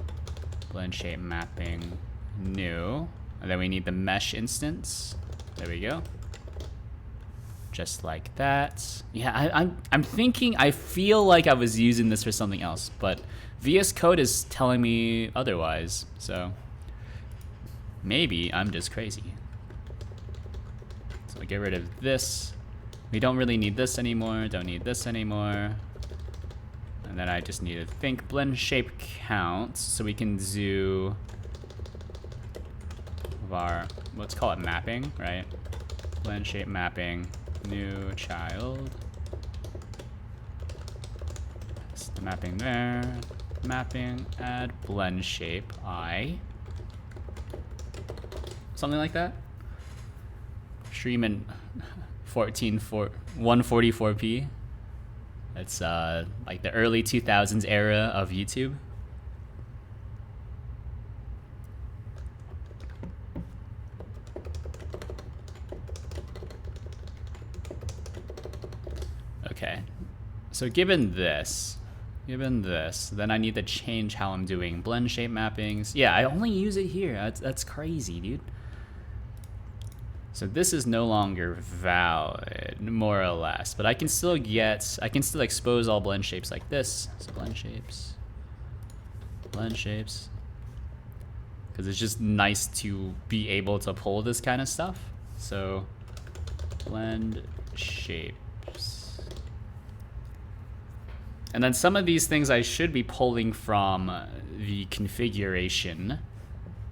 blend shape mapping new, and then we need the mesh instance. There we go. Just like that. Yeah, I'm thinking, I feel like I was using this for something else, but VS Code is telling me otherwise, so maybe I'm just crazy. So I'll get rid of this. We don't really need this anymore, don't need this anymore. And then I just need to think blend shape count, so we can do our, let's call it mapping, right? Blend shape mapping, new child. That's the mapping there. Mapping, add blend shape, I. Something like that. Stream in 144p. That's like the early 2000s era of YouTube. Okay, so given this, then I need to change how I'm doing blend shape mappings. Yeah, I only use it here. That's crazy, dude. So this is no longer valid, more or less, but I can still expose all blend shapes like this. So blend shapes, because it's just nice to be able to pull this kind of stuff. So blend shapes. And then some of these things I should be pulling from the configuration.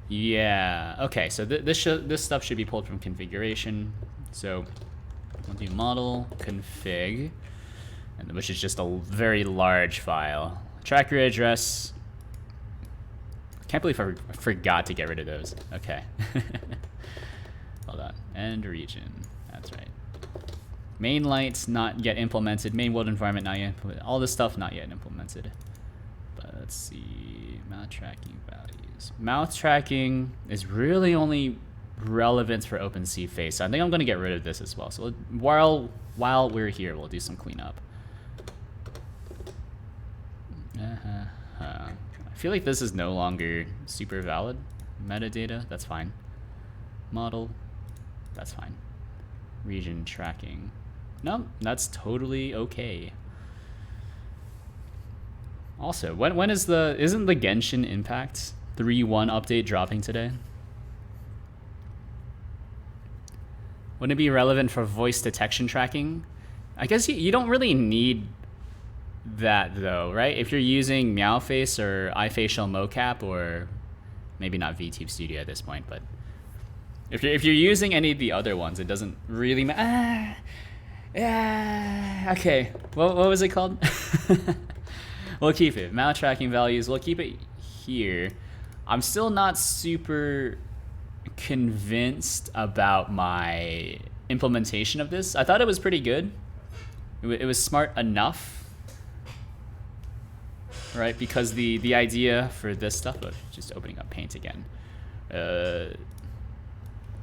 Yeah, okay, so this stuff should be pulled from configuration. So we'll do model config, and which is just a very large file. Tracker address. Can't believe I forgot to get rid of those. Okay. Hold on. End region. That's right. Main lights not yet implemented. Main world environment not yet implemented. All this stuff not yet implemented. But let's see. Mouth tracking values. Mouth tracking is really only relevant for OpenCFace. So I think I'm going to get rid of this as well. So while we're here, we'll do some cleanup. I feel like this is no longer super valid. Metadata, that's fine. Model, that's fine. Region tracking. No, that's totally okay. Also, when is isn't the Genshin Impact 3.1 update dropping today? Wouldn't it be relevant for voice detection tracking? I guess you don't really need that though, right? If you're using Meowface or iFacial mocap, or maybe not VTube Studio at this point, but if you're using any of the other ones, it doesn't really matter. Okay, what was it called? We'll keep it. Mouth tracking values, we'll keep it here. I'm still not super convinced about my implementation of this. I thought it was pretty good. It was smart enough. Right, because the idea for this stuff, just opening up Paint again,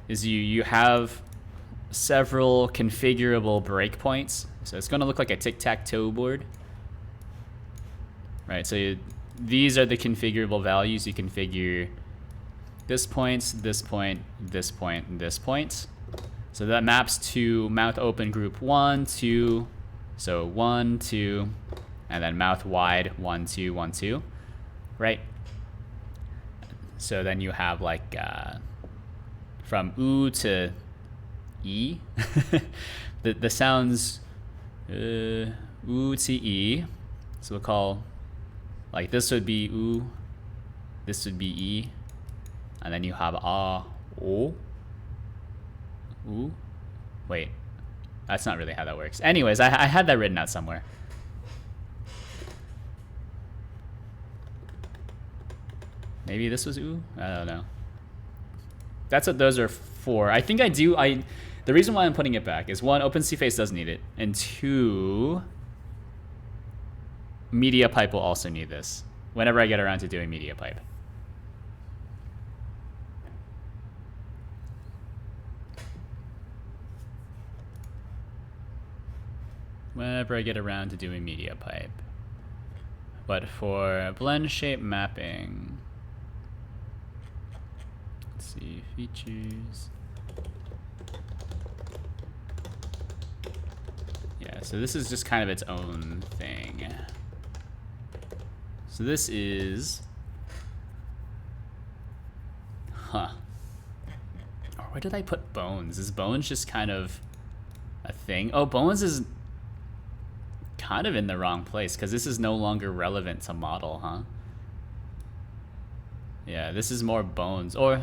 is you have several configurable breakpoints. So it's going to look like a tic-tac-toe board. Right, so these are the configurable values. You configure this point, this point, this point, and this point. So that maps to mouth open group 1, 2, so 1, 2, and then mouth wide 1, 2, 1, 2, right? So then you have like from oo to e. the sounds oo to e. So we'll call like this would be oo, this would be e, and then you have ah, o, oo. Wait, that's not really how that works. Anyways, I had that written out somewhere. Maybe this was ooh? I don't know. That's what those are for. I think the reason why I'm putting it back is 1, OpenCFace does need it, and 2, MediaPipe will also need this whenever I get around to doing MediaPipe. Whenever I get around to doing MediaPipe. But for blend shape mapping, let's see, features. Yeah, so this is just kind of its own thing. So this is, or where did I put bones? Is bones just kind of a thing? Oh, bones is kind of in the wrong place because this is no longer relevant to model, huh? Yeah, this is more bones, or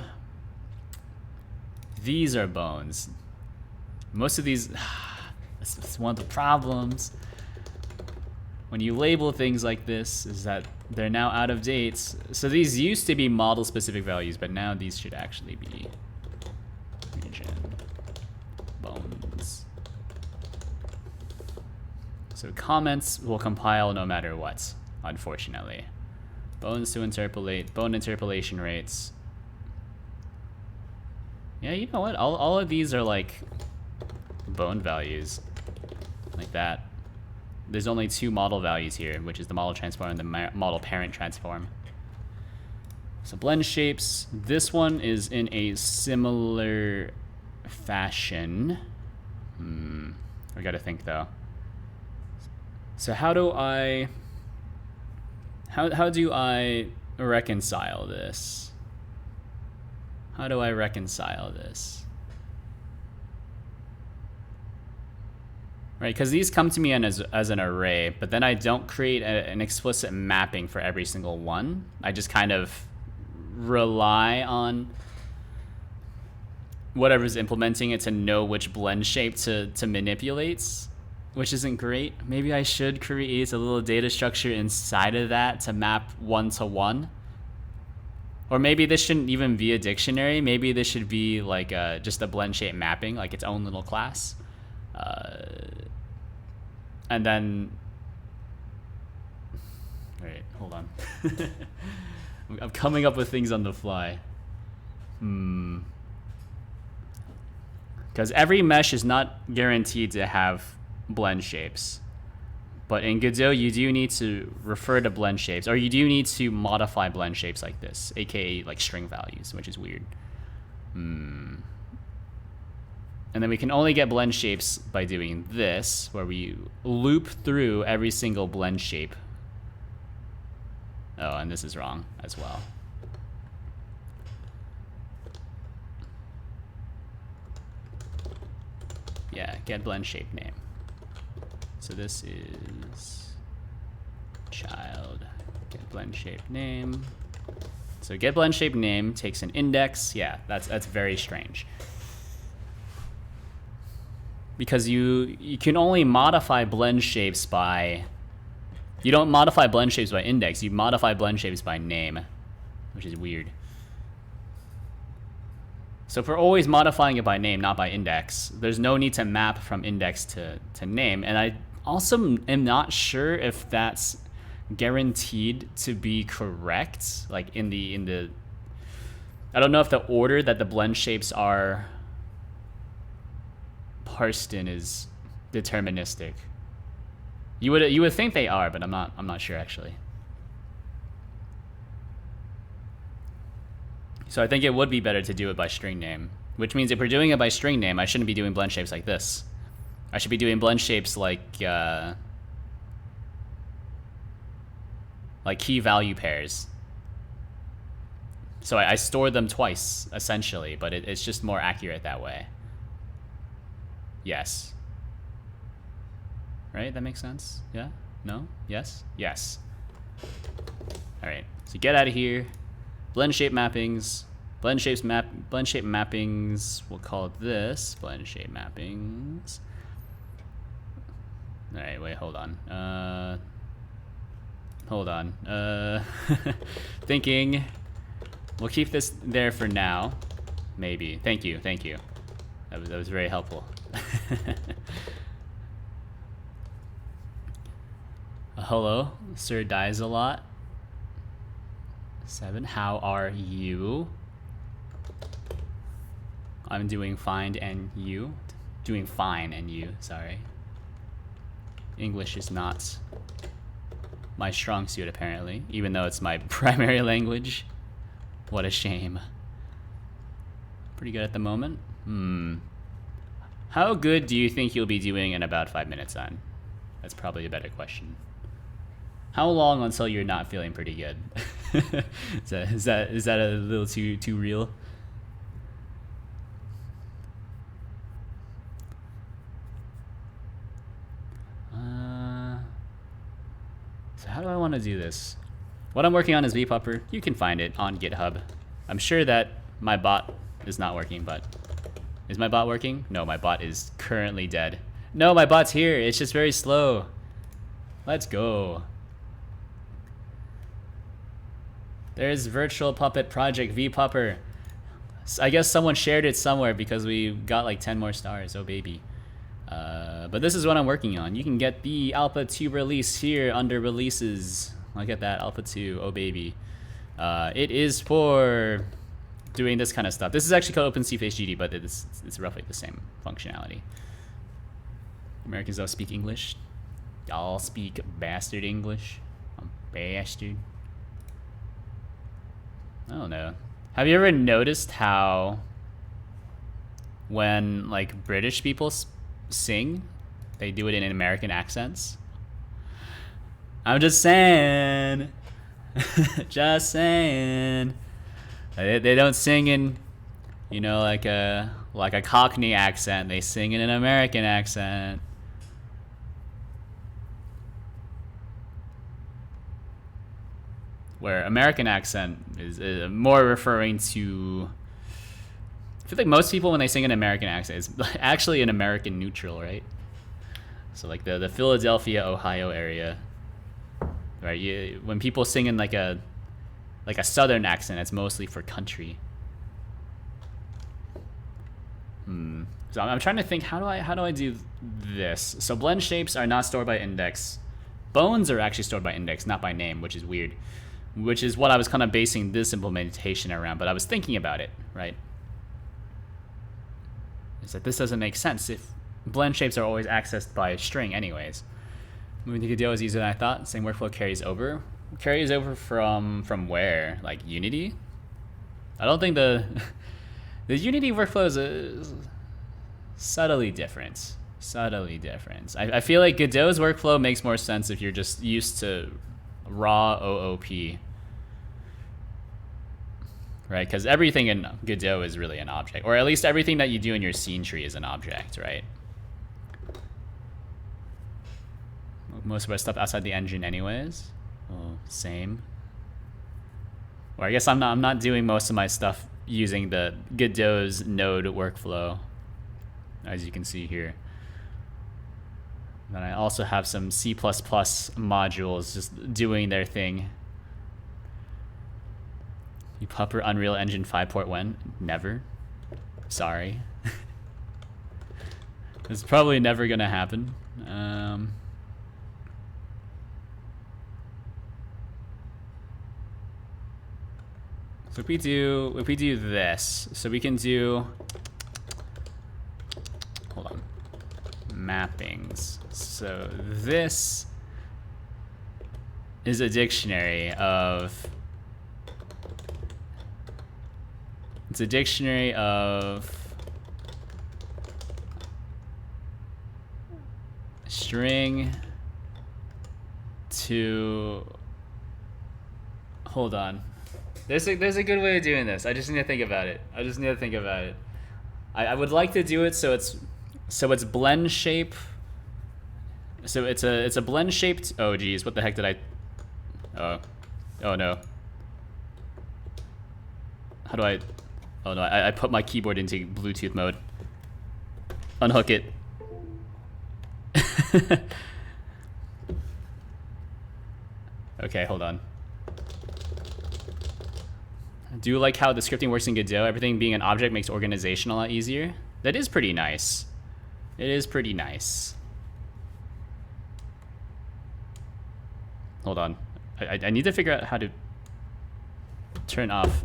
these are bones. Most of these, that's one of the problems when you label things like this, is that they're now out of date. So these used to be model specific values, but now these should actually be region bones. So comments will compile no matter what, unfortunately. Bones to interpolate, bone interpolation rates. Yeah, you know what? All of these are like bone values, like that. There's only 2 model values here, which is the model transform and the model parent transform. So blend shapes, this one is in a similar fashion. I gotta think though. So how do I reconcile this? How do I reconcile this? right? Because these come to me as an array, but then I don't create an explicit mapping for every single one. I just kind of rely on whatever's implementing it to know which blend shape to manipulate, which isn't great. Maybe I should create a little data structure inside of that to map one-to-one. Or maybe this shouldn't even be a dictionary. Maybe this should be like just a blend shape mapping, like its own little class. And then, all right, hold on. I'm coming up with things on the fly. Because every mesh is not guaranteed to have blend shapes. But in Godot, you do need to refer to blend shapes, or you do need to modify blend shapes like this, aka like string values, which is weird. And then we can only get blend shapes by doing this, where we loop through every single blend shape. Oh, and this is wrong as well. Yeah, get blend shape name. So this is child get blend shape name. So get blend shape name takes an index. Yeah, that's very strange. Because you can only modify blend shapes by, you don't modify blend shapes by index, you modify blend shapes by name, which is weird. So if we're always modifying it by name, not by index, there's no need to map from index to name. And I also am not sure if that's guaranteed to be correct. Like in the I don't know if the order that the blend shapes are parsed in is deterministic. You would think they are, but I'm not sure actually. So I think it would be better to do it by string name, which means if we're doing it by string name, I shouldn't be doing blend shapes like this. I should be doing blend shapes like key value pairs. So I store them twice, essentially, but it's just more accurate that way. Yes. Right? That makes sense? Yeah? No? Yes? Yes. All right. So get out of here. Blend shape mappings. Blend shape mappings. We'll call this blend shape mappings. All right. Wait. Hold on. Hold on. Thinking. We'll keep this there for now. Maybe. Thank you. Thank you. That was very helpful. Hello, Sir Dies a Lot. 7. How are you? I'm doing fine, and you? Doing fine, and you? Sorry. English is not my strong suit, apparently, even though it's my primary language. What a shame. Pretty good at the moment. How good do you think you'll be doing in about 5 minutes on? That's probably a better question. How long until you're not feeling pretty good? is that a little too real? So how do I want to do this? What I'm working on is vpuppr. You can find it on GitHub. I'm sure that my bot is not working, but is my bot working? No, my bot is currently dead. No, my bot's here. It's just very slow. Let's go. There's virtual puppet project vpuppr. I guess someone shared it somewhere because we got like 10 more stars. Oh baby. But this is what I'm working on. You can get the Alpha 2 release here under releases. Look at that, Alpha 2. Oh baby. It is for doing this kind of stuff. This is actually called OpenCFaceGD, but it's roughly the same functionality. Americans don't speak English. Y'all speak bastard English. I'm bastard. I don't know. Have you ever noticed how when like British people sing, they do it in American accents? I'm just saying. Just saying. They don't sing in, like a Cockney accent. They sing in an American accent. where American accent is more referring to. I feel like most people when they sing an American accent, it's actually an American neutral, right? So like the Philadelphia, Ohio area, right? When people sing in like a Southern accent, it's mostly for country. So I'm trying to think, how do I do this? So blend shapes are not stored by index. Bones are actually stored by index, not by name, which is weird. Which is what I was kind of basing this implementation around, but I was thinking about it, right? It's that this doesn't make sense if blend shapes are always accessed by a string anyways. Moving to Godot is easier than I thought. Same workflow carries over. Carries over from where? Like Unity? I don't think the Unity workflow is subtly different. Subtly different. I feel like Godot's workflow makes more sense if you're just used to raw OOP. Right? Because everything in Godot is really an object. Or at least everything that you do in your scene tree is an object, right? Most of our stuff outside the engine anyways. Oh, same. Or I guess I'm not doing most of my stuff using the Godot's node workflow, as you can see here. Then I also have some C++ modules just doing their thing. vpuppr Unreal Engine 5 port when? Never. Sorry. It's probably never gonna happen. So if we do this, so we can do, hold on, mappings. So this is a dictionary of, it's a dictionary of string to, hold on. There's a good way of doing this. I just need to think about it. I would like to do it so it's blend shape. So it's a blend shaped. Oh geez, what the heck did I? Oh no. How do I? Oh no, I put my keyboard into Bluetooth mode. Unhook it. Okay, hold on. Do you like how the scripting works in Godot? Everything being an object makes organization a lot easier. That is pretty nice. It is pretty nice. Hold on. I need to figure out how to turn off.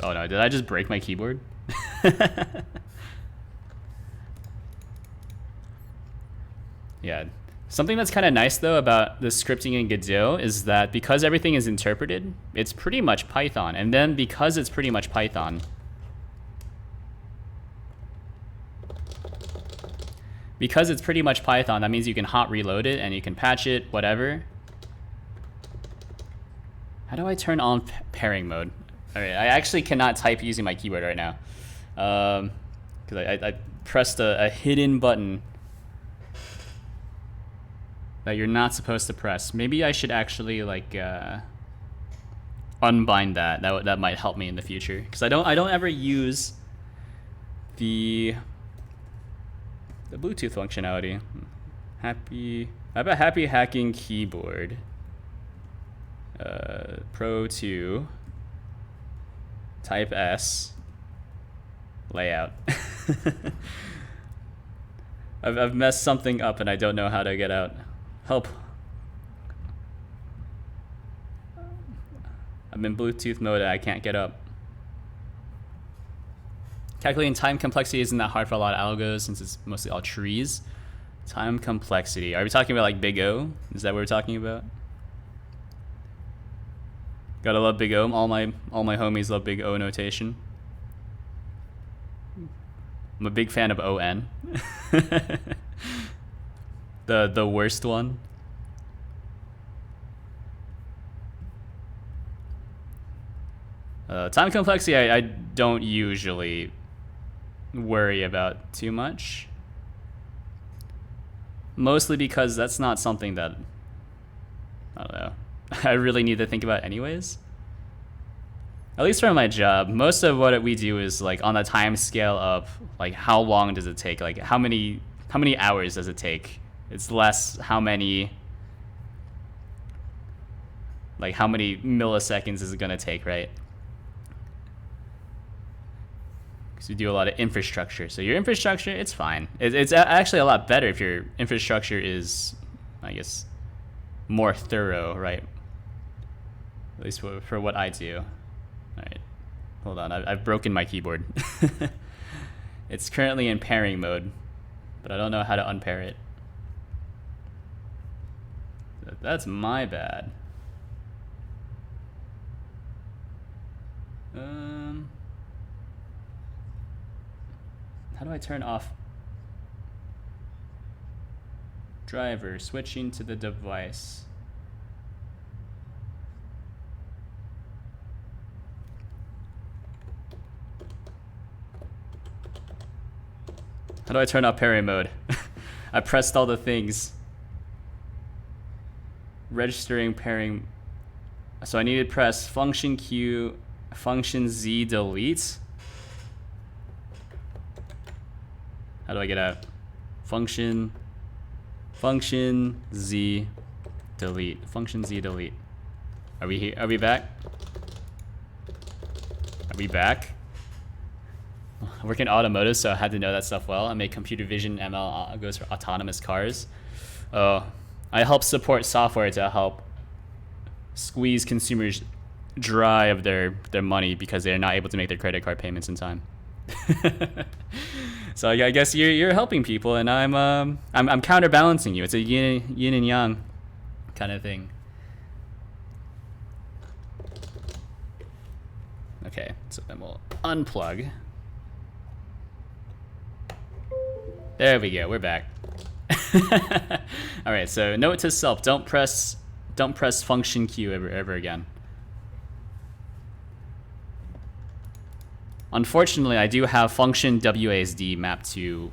Oh no, did I just break my keyboard? Yeah. Something that's kind of nice though about the scripting in Godot is that because everything is interpreted, it's pretty much Python. And then because it's pretty much Python, that means you can hot reload it and you can patch it, whatever. How do I turn on pairing mode? All right, I actually cannot type using my keyboard right now. Because I pressed a hidden button that you're not supposed to press. Maybe I should actually like unbind that. That might help me in the future because I don't ever use the Bluetooth functionality. I have a happy hacking keyboard. Pro 2. Type S. Layout. I've messed something up and I don't know how to get out. Help. I'm in Bluetooth mode and I can't get up. Calculating time complexity isn't that hard for a lot of algos since it's mostly all trees. Time complexity. Are we talking about like Big O? Is that what we're talking about? Gotta love Big O. All my homies love Big O notation. I'm a big fan of ON. The worst one. Time complexity I don't usually worry about too much. Mostly because that's not something that, I don't know, I really need to think about anyways. At least for my job, most of what we do is like on a time scale of like how long does it take, like how many hours does it take. It's less how many milliseconds is it gonna take, right? Because we do a lot of infrastructure. So your infrastructure, it's fine. It's actually a lot better if your infrastructure is, I guess, more thorough, right? At least for what I do. All right, hold on. I've broken my keyboard. It's currently in pairing mode, but I don't know how to unpair it. That's my bad. How do I turn off driver? Switching to the device. How do I turn off pairing mode? I pressed all the things. Registering pairing. So I need to press function Q, function Z delete. How do I get out? Function Z delete. Function Z delete. Are we here? Are we back? Are we back? I work in automotive, so I had to know that stuff well. I make computer vision ML goes for autonomous cars. I help support software to help squeeze consumers dry of their money because they're not able to make their credit card payments in time. So I guess you're helping people, and I'm counterbalancing you. It's a yin and yang kind of thing. Okay, so then we'll unplug. There we go. We're back. All right. So note to self: don't press function Q ever again. Unfortunately, I do have function WASD mapped to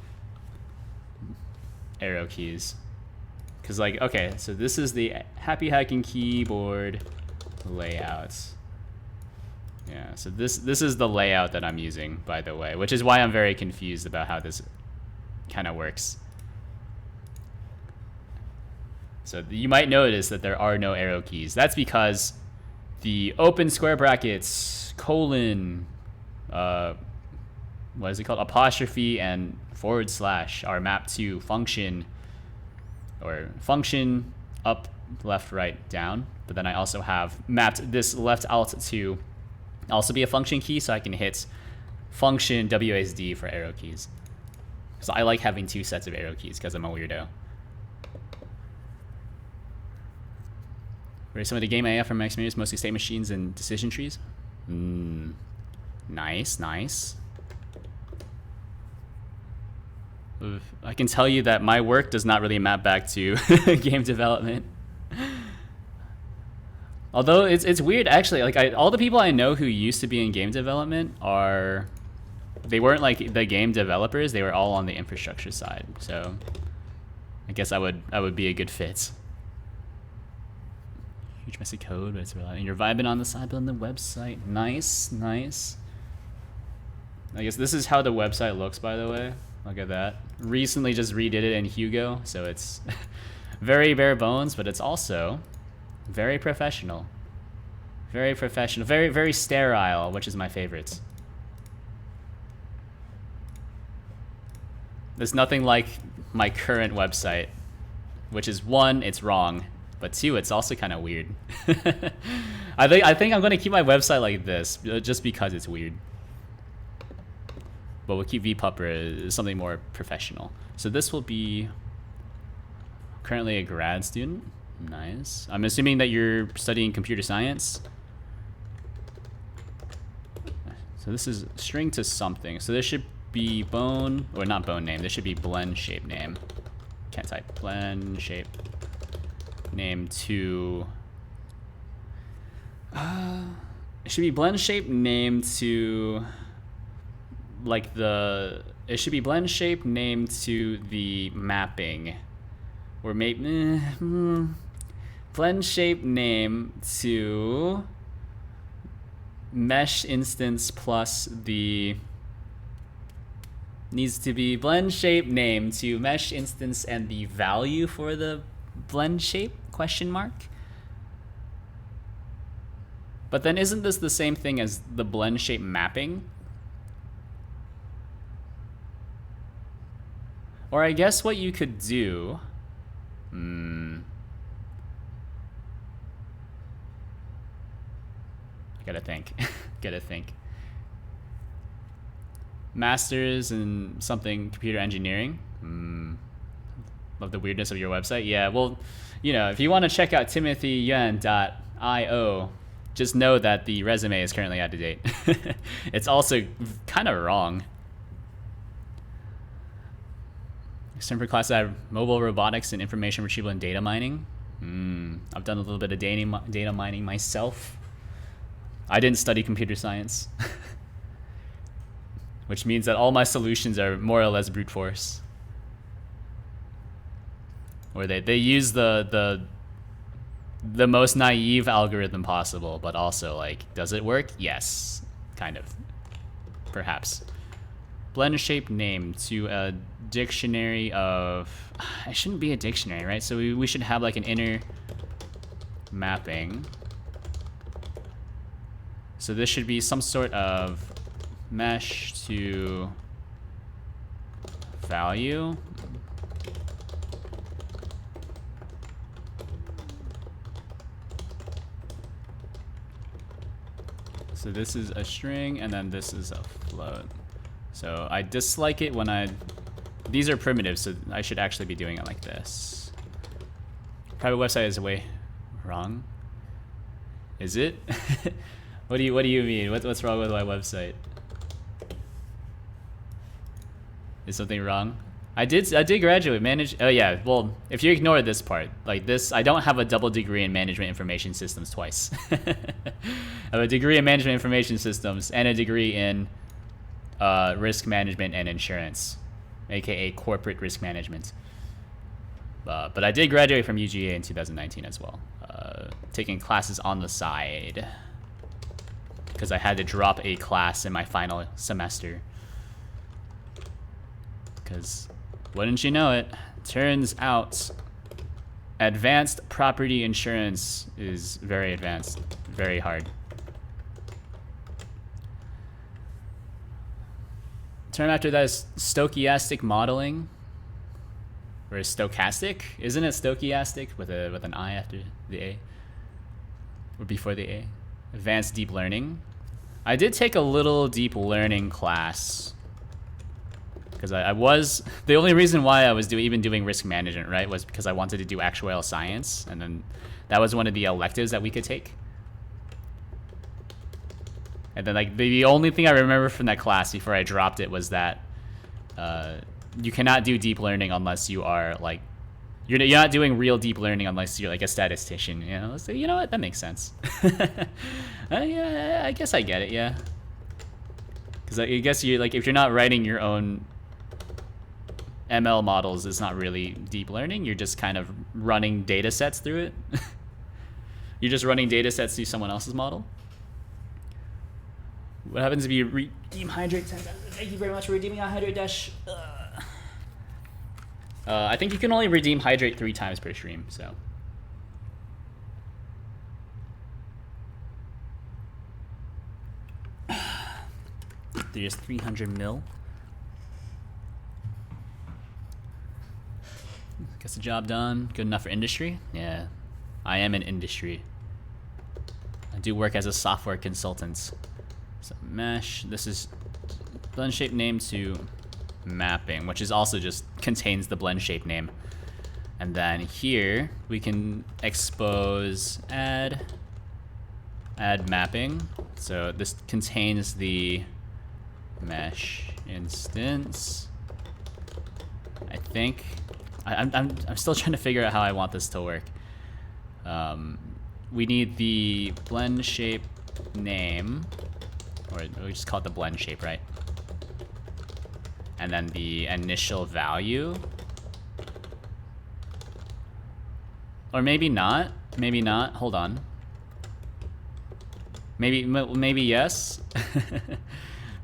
arrow keys. Cause like, okay, so this is the Happy Hacking keyboard layout. Yeah. So this is the layout that I'm using, by the way, which is why I'm very confused about how this kind of works. So you might notice that there are no arrow keys. That's because the open square brackets, colon, what is it called? Apostrophe and / are mapped to function, or function up, left, right, down. But then I also have mapped this left alt to also be a function key, so I can hit function WASD for arrow keys. So I like having two sets of arrow keys because I'm a weirdo. Very similar to game AF from my experience, mostly state machines and decision trees. Nice, nice. I can tell you that my work does not really map back to game development. Although it's weird, actually. Like all the people I know who used to be in game development they weren't like the game developers. They were all on the infrastructure side. So I guess I would be a good fit. Huge messy code, but it's real. And you're vibing on the side, building the website. Nice, nice. I guess this is how the website looks, by the way. Look at that. Recently just redid it in Hugo, so it's very bare bones, but it's also very professional. Very professional. Very, very sterile, which is my favorite. There's nothing like my current website, which is one, it's wrong, but two, it's also kind of weird. I think I'm going to keep my website like this, just because it's weird. But we'll keep vpuppr as something more professional. So this will be currently a grad student. Nice. I'm assuming that you're studying computer science. So this is string to something. So this should be bone, or not bone name. This should be blend shape name. Can't type. Blend shape name to. It should be blend shape name to. Like the. It should be blend shape name to the mapping. Or maybe blend shape name to mesh instance plus the needs to be blend shape name to mesh instance and the value for the blend shape question mark. But then isn't this the same thing as the blend shape mapping? Or I guess what you could do, I gotta think, gotta think. Masters in something computer engineering. Love the weirdness of your website. Yeah, well, you know, if you want to check out timothyyuan.io, just know that the resume is currently out of date. It's also kind of wrong. External class I have mobile robotics and information retrieval and data mining. I've done a little bit of data mining myself. I didn't study computer science, which means that all my solutions are more or less brute force, where they use the most naive algorithm possible, but also like, does it work? Yes, kind of, perhaps. Blend shape name to a dictionary of, it shouldn't be a dictionary, right? So we should have like an inner mapping. So this should be some sort of mesh to value. So this is a string and then this is a float. So I dislike it when these are primitives, so I should actually be doing it like this. Private website is way wrong. Is it? What do you mean? What's wrong with my website? Is something wrong? I did graduate oh yeah, well, if you ignore this part, like this, I don't have a double degree in management information systems twice. I have a degree in management information systems and a degree in risk management and insurance, aka corporate risk management. But I did graduate from UGA in 2019 as well, taking classes on the side because I had to drop a class in my final semester. Because, wouldn't you know it, turns out advanced property insurance is very advanced, very hard. Term after that is stochastic modeling, or is stochastic? Isn't it stochastic with an I after the A, or before the A? Advanced deep learning. I did take a little deep learning class because I was, the only reason why I was even doing risk management, right, was because I wanted to do actuarial science, and then that was one of the electives that we could take. And then like the only thing I remember from that class before I dropped it was that you cannot do deep learning unless you are like, you're not doing real deep learning unless you're like a statistician, you know? So you know what, that makes sense. Yeah, I guess I get it, yeah. Because I guess you like, if you're not writing your own ML models, it's not really deep learning. You're just kind of running data sets through it. You're just running data sets through someone else's model. What happens if you redeem hydrate 10 times? Thank you very much for redeeming a hydrate dash. I think you can only redeem hydrate 3 times per stream, so. There's 300 mil. Gets the job done. Good enough for industry? Yeah, I am in industry. I do work as a software consultant. So mesh, this is blend shape name to mapping, which is also just contains the blend shape name. And then here we can expose add mapping. So this contains the mesh instance. I think I'm still trying to figure out how I want this to work. We need the blend shape name, or we just call it the blend shape, right? And then the initial value. Or maybe not. Maybe not. Hold on. Maybe yes.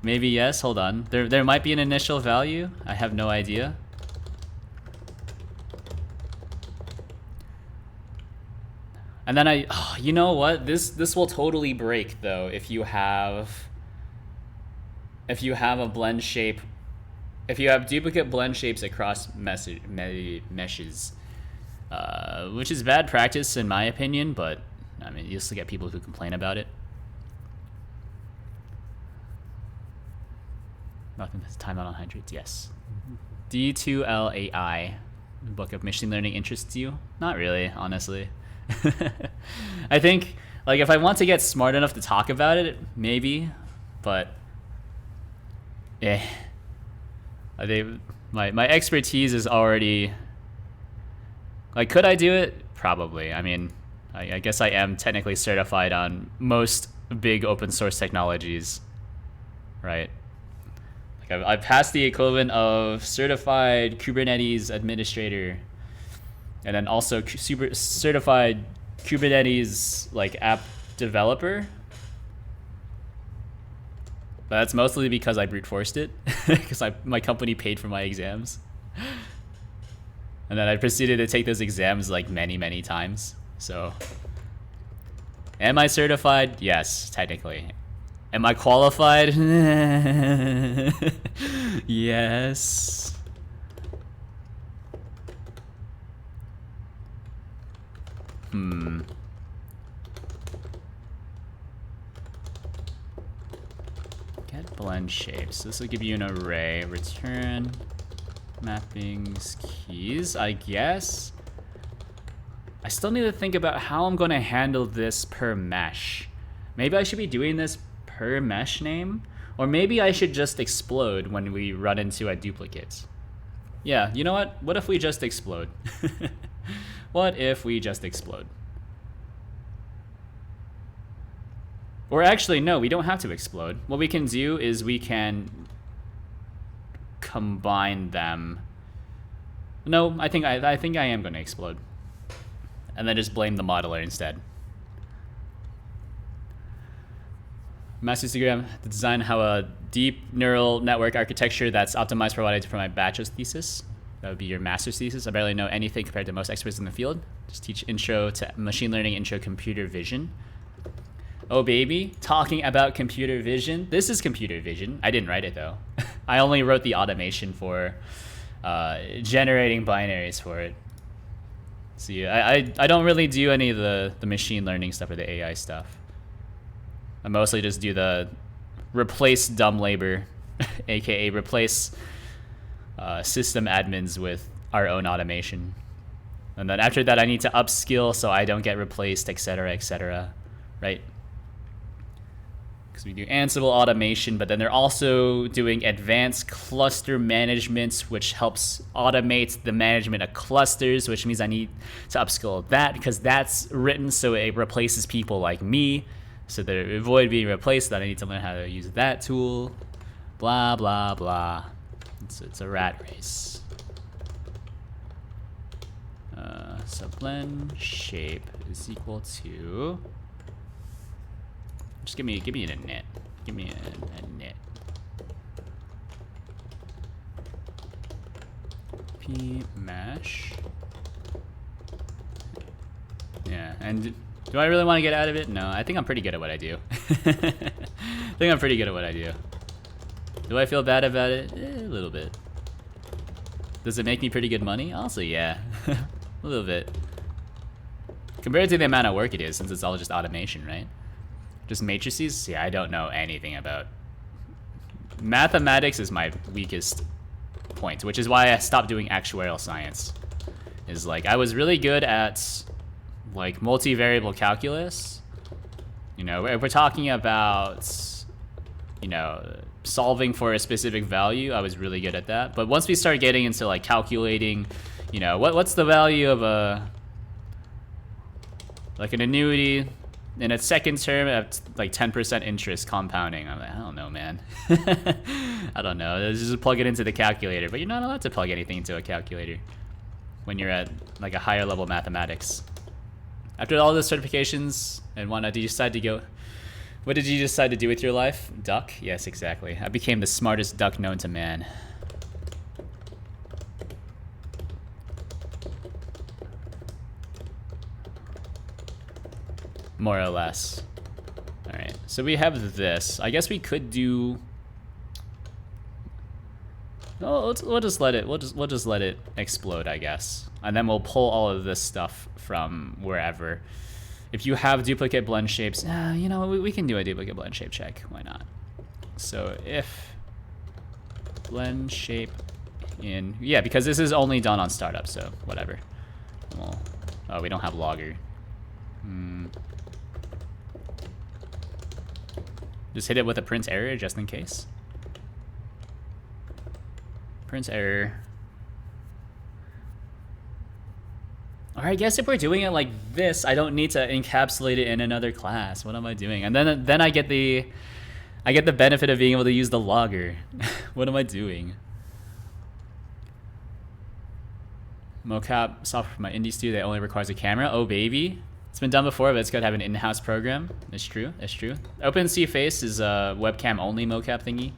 Maybe yes. Hold on. There might be an initial value. I have no idea. And then you know what? This will totally break though if you have a blend shape, if you have duplicate blend shapes across meshes, which is bad practice in my opinion. But I mean, you still get people who complain about it. Nothing. Timeout on hydrates. Yes. D2LAI, book of machine learning interests you? Not really, honestly. I think, like, if I want to get smart enough to talk about it, maybe, but I think my expertise is already, like, could I do it? Probably. I mean, I guess I am technically certified on most big open source technologies, right? Like, I've passed the equivalent of certified Kubernetes administrator, and then also certified Kubernetes like app developer. But that's mostly because I brute forced it, because my company paid for my exams, and then I proceeded to take those exams like many times. So, am I certified? Yes, technically. Am I qualified? Yes. Get blend shapes. This will give you an array. Return mappings keys, I guess. I still need to think about how I'm going to handle this per mesh. Maybe I should be doing this per mesh name, or maybe I should just explode when we run into a duplicate. Yeah, you know what? What if we just explode? What if we just explode? Or actually, no, we don't have to explode. What we can do is we can combine them. No, I think I am going to explode, and then just blame the modeler instead. Master's degree to design how a deep neural network architecture that's optimized provided for my bachelor's thesis. That would be your master's thesis. I barely know anything compared to most experts in the field. Just teach intro to machine learning, intro computer vision. Oh baby, talking about computer vision. This is computer vision. I didn't write it though. I only wrote the automation for generating binaries for it. See, I don't really do any of the machine learning stuff or the AI stuff. I mostly just do the replace dumb labor, aka replace system admins with our own automation. And then after that, I need to upskill so I don't get replaced, etc., right? Because we do Ansible automation, but then they're also doing advanced cluster management, which helps automate the management of clusters, which means I need to upskill that because that's written so it replaces people like me. So to avoid being replaced, that I need to learn how to use that tool. Blah, blah, blah. It's a rat race. So blend shape is equal to... Just give me an init. Give me an init. P mesh. Yeah, and do I really want to get out of it? No, I think I'm pretty good at what I do. Do I feel bad about it? A little bit. Does it make me pretty good money? Also, yeah. A little bit. Compared to the amount of work it is, since it's all just automation, right? Just matrices? Yeah, I don't know anything about. Mathematics is my weakest point, which is why I stopped doing actuarial science. Is like, I was really good at like multivariable calculus. You know, if we're talking about, you know, solving for a specific value, I was really good at that. But once we start getting into like calculating, you know, what's the value of a, like an annuity in its second term at like 10% interest compounding. I'm like, I don't know, man. I don't know. Just plug it into the calculator. But you're not allowed to plug anything into a calculator when you're at like a higher level mathematics. After all the certifications and whatnot, did you decide to go? What did you decide to do with your life? Duck? Yes, exactly. I became the smartest duck known to man. More or less. All right. So we have this. I guess we could do. Oh, we'll just let it. We'll just let it explode, I guess, and then we'll pull all of this stuff from wherever. If you have duplicate blend shapes, you know, we can do a duplicate blend shape check. Why not? So if blend shape in, yeah, because this is only done on startup, so whatever. Well, oh, we don't have logger. Just hit it with a print error just in case. Print error. Or I guess if we're doing it like this, I don't need to encapsulate it in another class. What am I doing? And then I get the benefit of being able to use the logger. What am I doing? Mocap software for my indie studio that only requires a camera. Oh baby. It's been done before, but it's good to have an in-house program. It's true. It's true. OpenSea Face is a webcam only mocap thingy.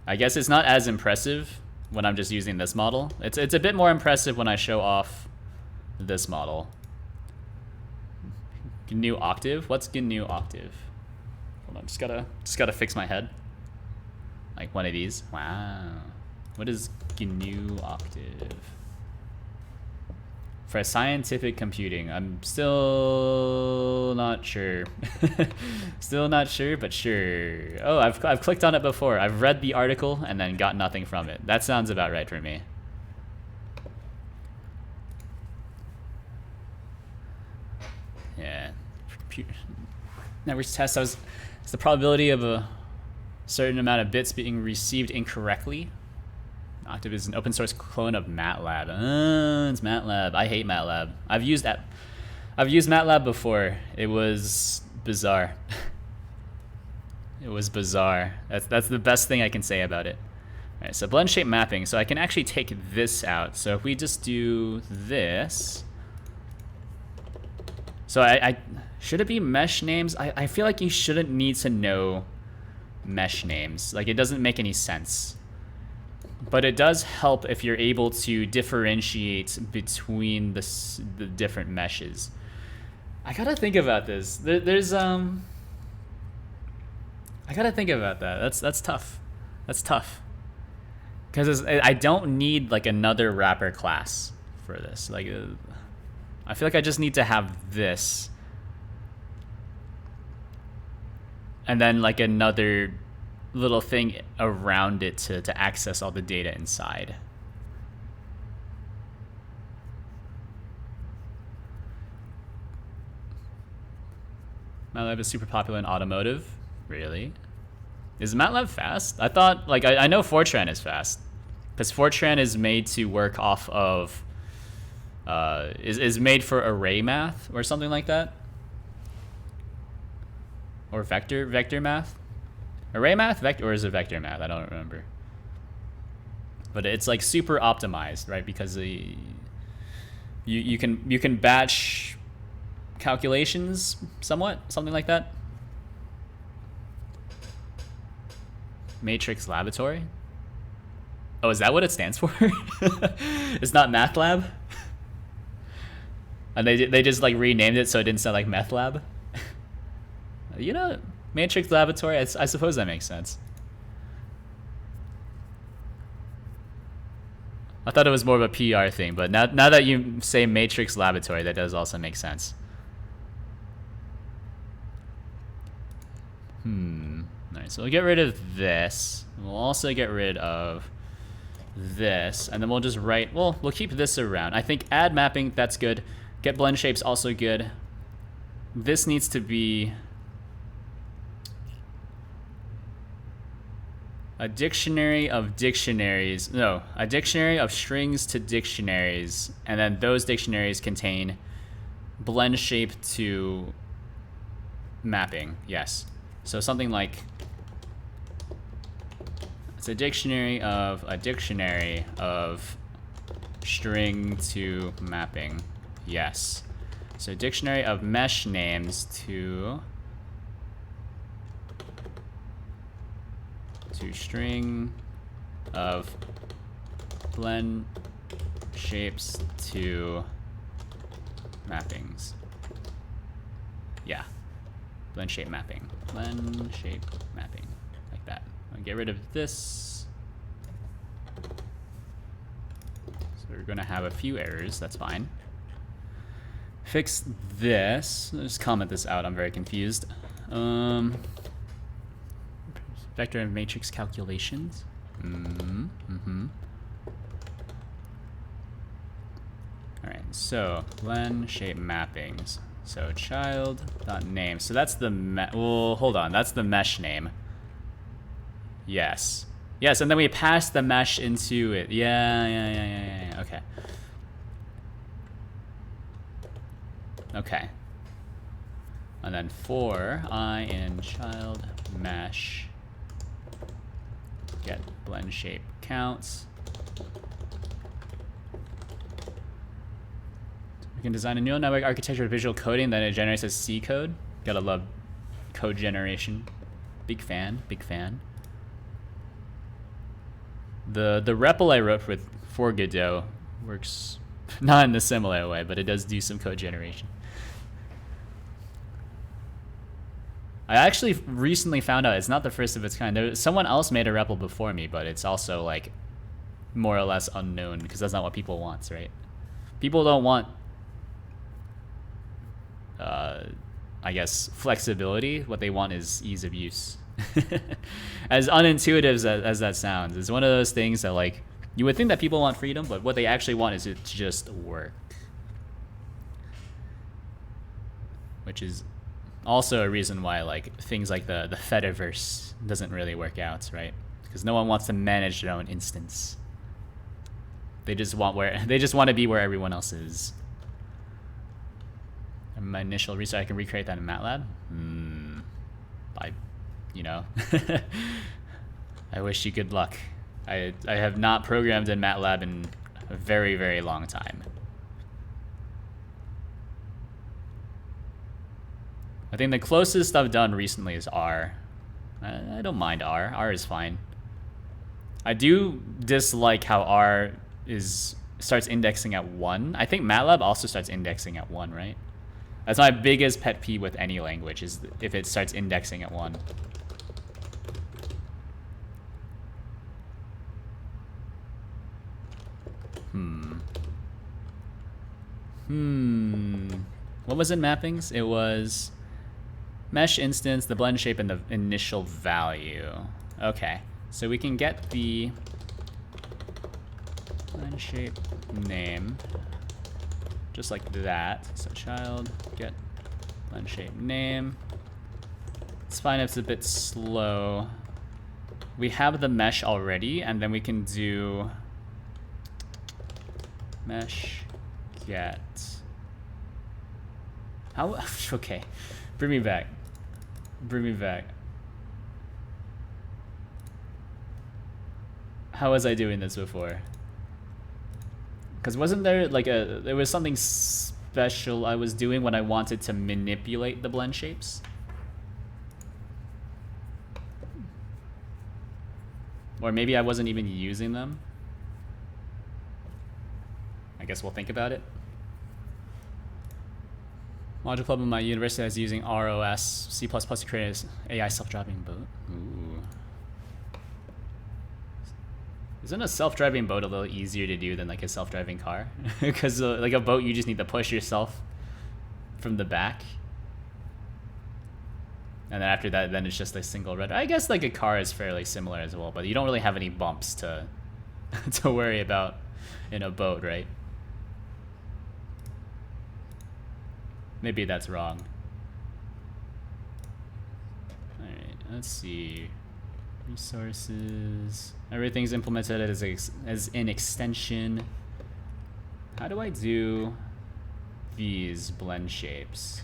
I guess it's not as impressive when I'm just using this model. It's a bit more impressive when I show off this model. GNU Octave? What's GNU Octave? Hold on, just gotta fix my head. Like one of these. Wow. What is GNU Octave? For scientific computing, I'm still not sure. Still not sure, but sure. Oh, I've clicked on it before. I've read the article and then got nothing from it. That sounds about right for me. Yeah. Network test. It's the probability of a certain amount of bits being received incorrectly. Octave is an open source clone of MATLAB. It's MATLAB. I hate MATLAB. I've used MATLAB before. It was bizarre. It was bizarre. That's the best thing I can say about it. All right, so blend shape mapping. So I can actually take this out. So if we just do this. So I should it be mesh names? I feel like you shouldn't need to know mesh names. Like it doesn't make any sense. But it does help if you're able to differentiate between the different meshes. I gotta think about this. I gotta think about that. That's tough. That's tough. Because I don't need like another wrapper class for this. Like, I feel like I just need to have this, and then like another little thing around it to access all the data inside. MATLAB is super popular in automotive. Really? Is MATLAB fast? I thought, like, I know Fortran is fast, because Fortran is made to work off of is made for array math or something like that, or vector math. Array math, or is it vector math? I don't remember. But it's like super optimized, right? Because you can batch calculations somewhat, something like that. Matrix Laboratory. Oh, is that what it stands for? It's not Math Lab, and they just like renamed it so it didn't sound like Meth Lab. You know. Matrix Laboratory, I suppose that makes sense. I thought it was more of a PR thing, but now that you say Matrix Laboratory, that does also make sense. Alright, so we'll get rid of this. We'll also get rid of this, and then we'll just write, well, we'll keep this around. I think add mapping, that's good. Get blend shapes, also good. This needs to be a dictionary of dictionaries. No, a dictionary of strings to dictionaries, and then those dictionaries contain blend shape to mapping. Yes. So something like, it's a dictionary of string to mapping. Yes. So dictionary of mesh names to string of blend shapes to mappings. Yeah, blend shape mapping. Blend shape mapping, like that. I'll get rid of this. So we're gonna have a few errors, that's fine. Fix this. Just comment this out, I'm very confused. Vector and matrix calculations. Alright, so blend shape mappings. So child.name. So that's the well, hold on, that's the mesh name. Yes. Yes, and then we pass the mesh into it. Yeah. Okay. Okay. And then for I in child mesh get blend shape counts. We can design a neural network architecture with visual coding, then it generates a C code. Gotta love code generation. Big fan, big fan. The REPL I wrote for Godot works not in a similar way, but it does do some code generation. I actually recently found out it's not the first of its kind. Someone else made a REPL before me, but it's also like more or less unknown because that's not what people want, right? People don't want, I guess, flexibility. What they want is ease of use. As unintuitive as that sounds, it's one of those things that like you would think that people want freedom, but what they actually want is it to just work, which is also a reason why like things like the Fediverse doesn't really work out, right? Because no one wants to manage their own instance. They just want to be where everyone else is. And my initial research, I can recreate that in MATLAB. I wish you good luck. I have not programmed in MATLAB in a very, very long time. I think the closest I've done recently is R. I don't mind R. R is fine. I do dislike how R starts indexing at 1. I think MATLAB also starts indexing at 1, right? That's my biggest pet peeve with any language, is if it starts indexing at 1. What was in mappings? It was mesh instance, the blend shape, and the initial value. Okay, so we can get the blend shape name just like that. So child get blend shape name. It's fine if it's a bit slow. We have the mesh already, and then we can do mesh get. How? Okay, bring me back. Bring me back. How was I doing this before? Because wasn't there like there was something special I was doing when I wanted to manipulate the blend shapes? Or maybe I wasn't even using them. I guess we'll think about it. Module Club in my university is using ROS, C++ to create an AI self-driving boat. Ooh. Isn't a self-driving boat a little easier to do than like a self-driving car? Because like a boat, you just need to push yourself from the back. And then after that, then it's just a single rudder. I guess like a car is fairly similar as well, but you don't really have any bumps to to worry about in a boat, right? Maybe that's wrong. Alright, let's see. Resources. Everything's implemented as an extension. How do I do these blend shapes?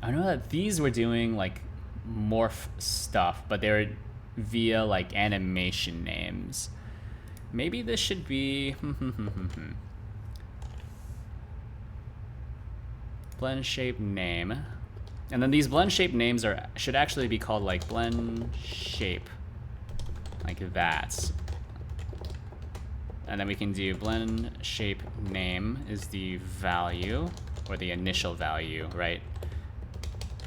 I know that these were doing like morph stuff, but they were via like animation names. Maybe this should be blend shape name. And then these blend shape names should actually be called like blend shape. Like that. And then we can do blend shape name is the value, or the initial value, right?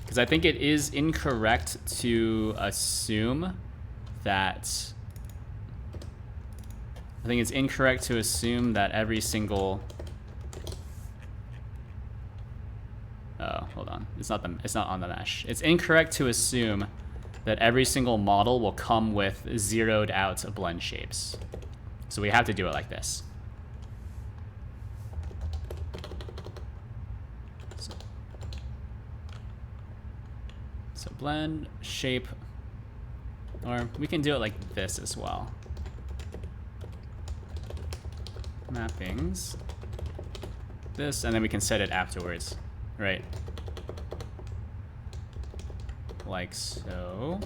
Because I think it is incorrect to assume that... I think it's incorrect to assume that every single... Oh, hold on. It's not on the mesh. It's incorrect to assume that every single model will come with zeroed out blend shapes. So we have to do it like this. So blend shape, or we can do it like this as well. Mappings, this, and then we can set it afterwards, right? Like so.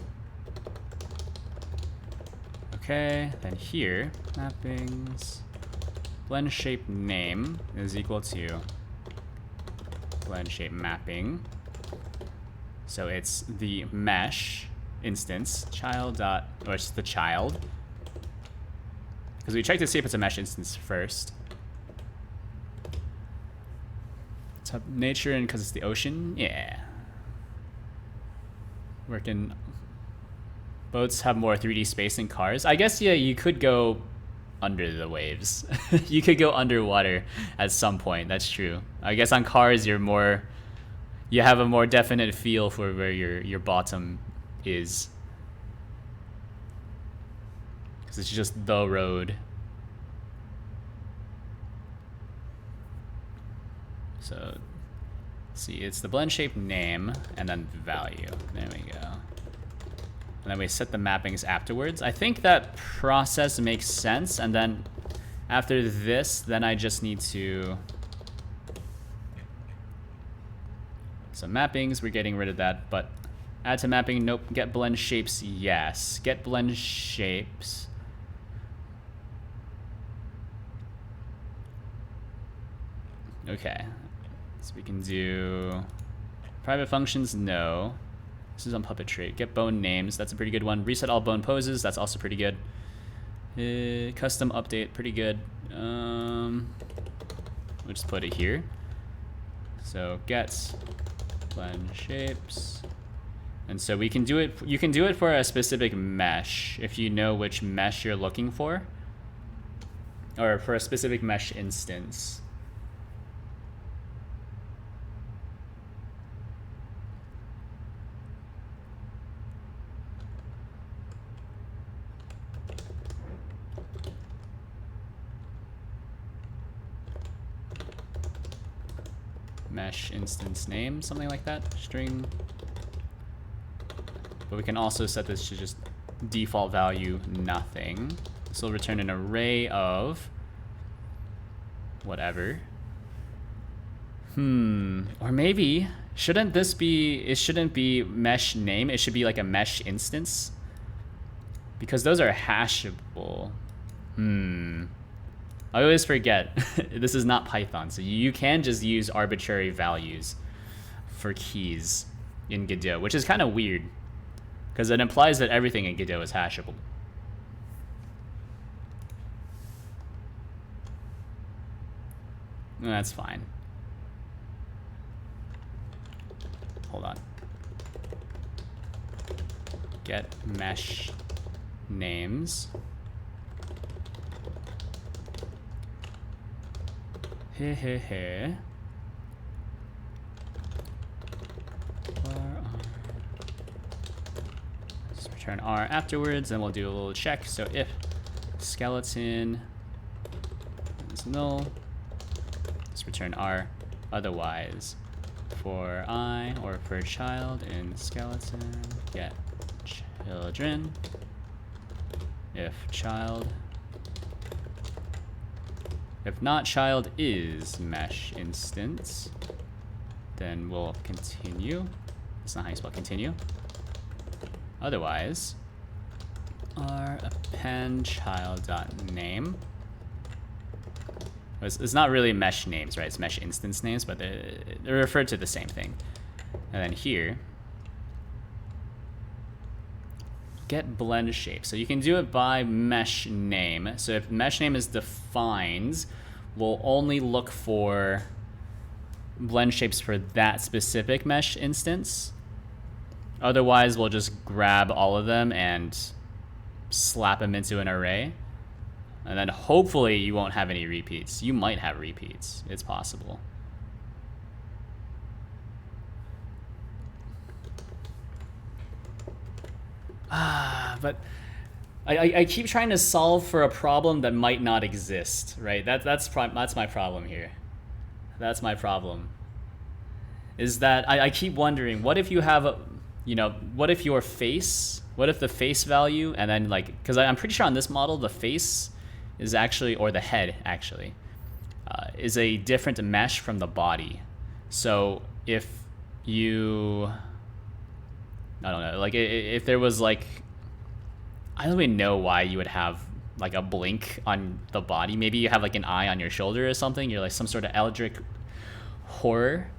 Okay, then here, mappings, blend shape name is equal to blend shape mapping. So it's the mesh instance, child dot, or it's the child. Because we check to see if it's a mesh instance first. It's nature, and because it's the ocean, yeah. Working. Boats have more 3D space than cars. I guess, yeah, you could go under the waves. You could go underwater at some point. That's true. I guess on cars, you have a more definite feel for where your bottom is. Because it's just the road. So, let's see, it's the blend shape name and then value. There we go. And then we set the mappings afterwards. I think that process makes sense. And then after this, then I just need to... So mappings, we're getting rid of that, but add to mapping, nope. Get blend shapes, yes. Get blend shapes. Okay, so we can do private functions, no. This is on puppetry. Get bone names, that's a pretty good one. Reset all bone poses, that's also pretty good. Custom update, pretty good. We'll just put it here. So get blend shapes. And so we can do it, you can do it for a specific mesh if you know which mesh you're looking for. Or for a specific mesh instance. Mesh instance name, something like that, string. But we can also set this to just default value nothing. This will return an array of whatever. Or maybe, shouldn't this be, it shouldn't be mesh name, it should be like a mesh instance. Because those are hashable. I always forget, this is not Python, so you can just use arbitrary values for keys in Godot, which is kind of weird, because it implies that everything in Godot is hashable. That's fine. Hold on. Get mesh names. Let's return R afterwards, and we'll do a little check. So if skeleton is null, let's return R. Otherwise, for I or for child in skeleton, get children. If child. If not child is mesh instance, then we'll continue. That's not how you spell continue. Otherwise, append child.name. It's not really mesh names, right? It's mesh instance names, but they're referred to the same thing. And then here, get blend shape. So you can do it by mesh name. So if mesh name is defined, we'll only look for blend shapes for that specific mesh instance. Otherwise, we'll just grab all of them and slap them into an array. And then hopefully you won't have any repeats. You might have repeats. It's possible. But I keep trying to solve for a problem that might not exist, right? That's my problem here. That's my problem. Is that I keep wondering, what if you have what if your face, what if the face value, and then like, because I'm pretty sure on this model, the face is actually, or the head actually, is a different mesh from the body. So if you, I don't know, like if there was like, I don't even know why you would have like a blink on the body. Maybe you have like an eye on your shoulder or something. You're like some sort of eldritch horror.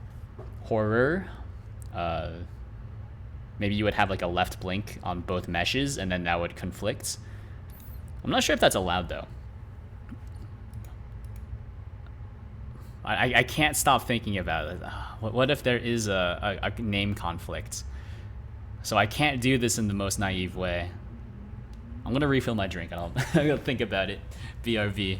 Maybe you would have like a left blink on both meshes, and then that would conflict. I'm not sure if that's allowed though. I can't stop thinking about it. What if there is a name conflict? So I can't do this in the most naive way. I'm gonna refill my drink. I'm gonna think about it. BRB.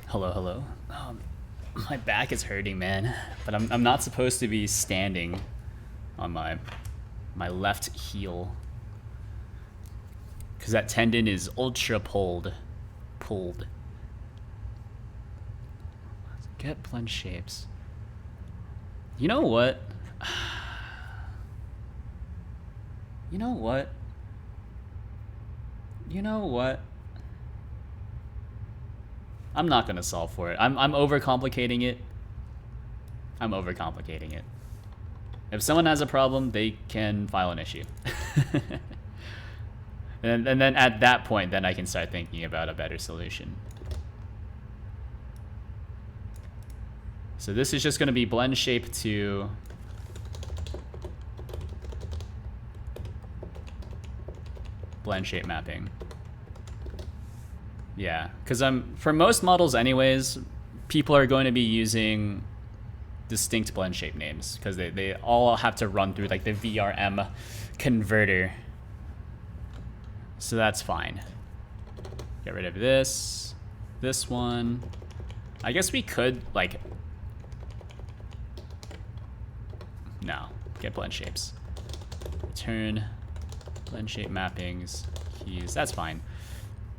Hello. My back is hurting, man. But I'm not supposed to be standing on my left heel, because that tendon is ultra pulled. Get blend shapes. You know what? You know what? I'm not gonna solve for it. I'm overcomplicating it. If someone has a problem, they can file an issue. and then at that point, then I can start thinking about a better solution. So this is just gonna be blend shape to blend shape mapping. Yeah, because for most models anyways, people are going to be using distinct blend shape names, because they all have to run through like the VRM converter. So that's fine. Get rid of this one. I guess we could like, no, get blend shapes. Return blend shape mappings, keys, that's fine.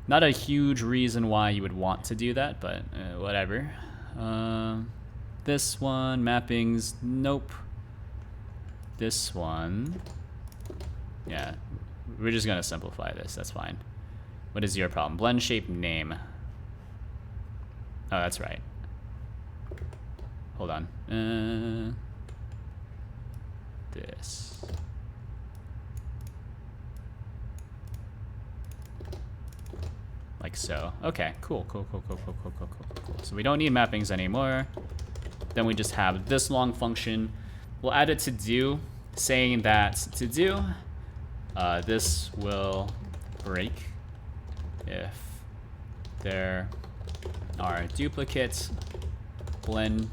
Not a huge reason why you would want to do that, but whatever. This one, mappings, nope. This one, yeah, we're just gonna simplify this, that's fine. What is your problem? Blend shape name. Oh, that's right. Hold on. This. Like so. Okay, cool. So we don't need mappings anymore. Then we just have this long function. We'll add it to do, saying that to do, this will break if there are duplicate blend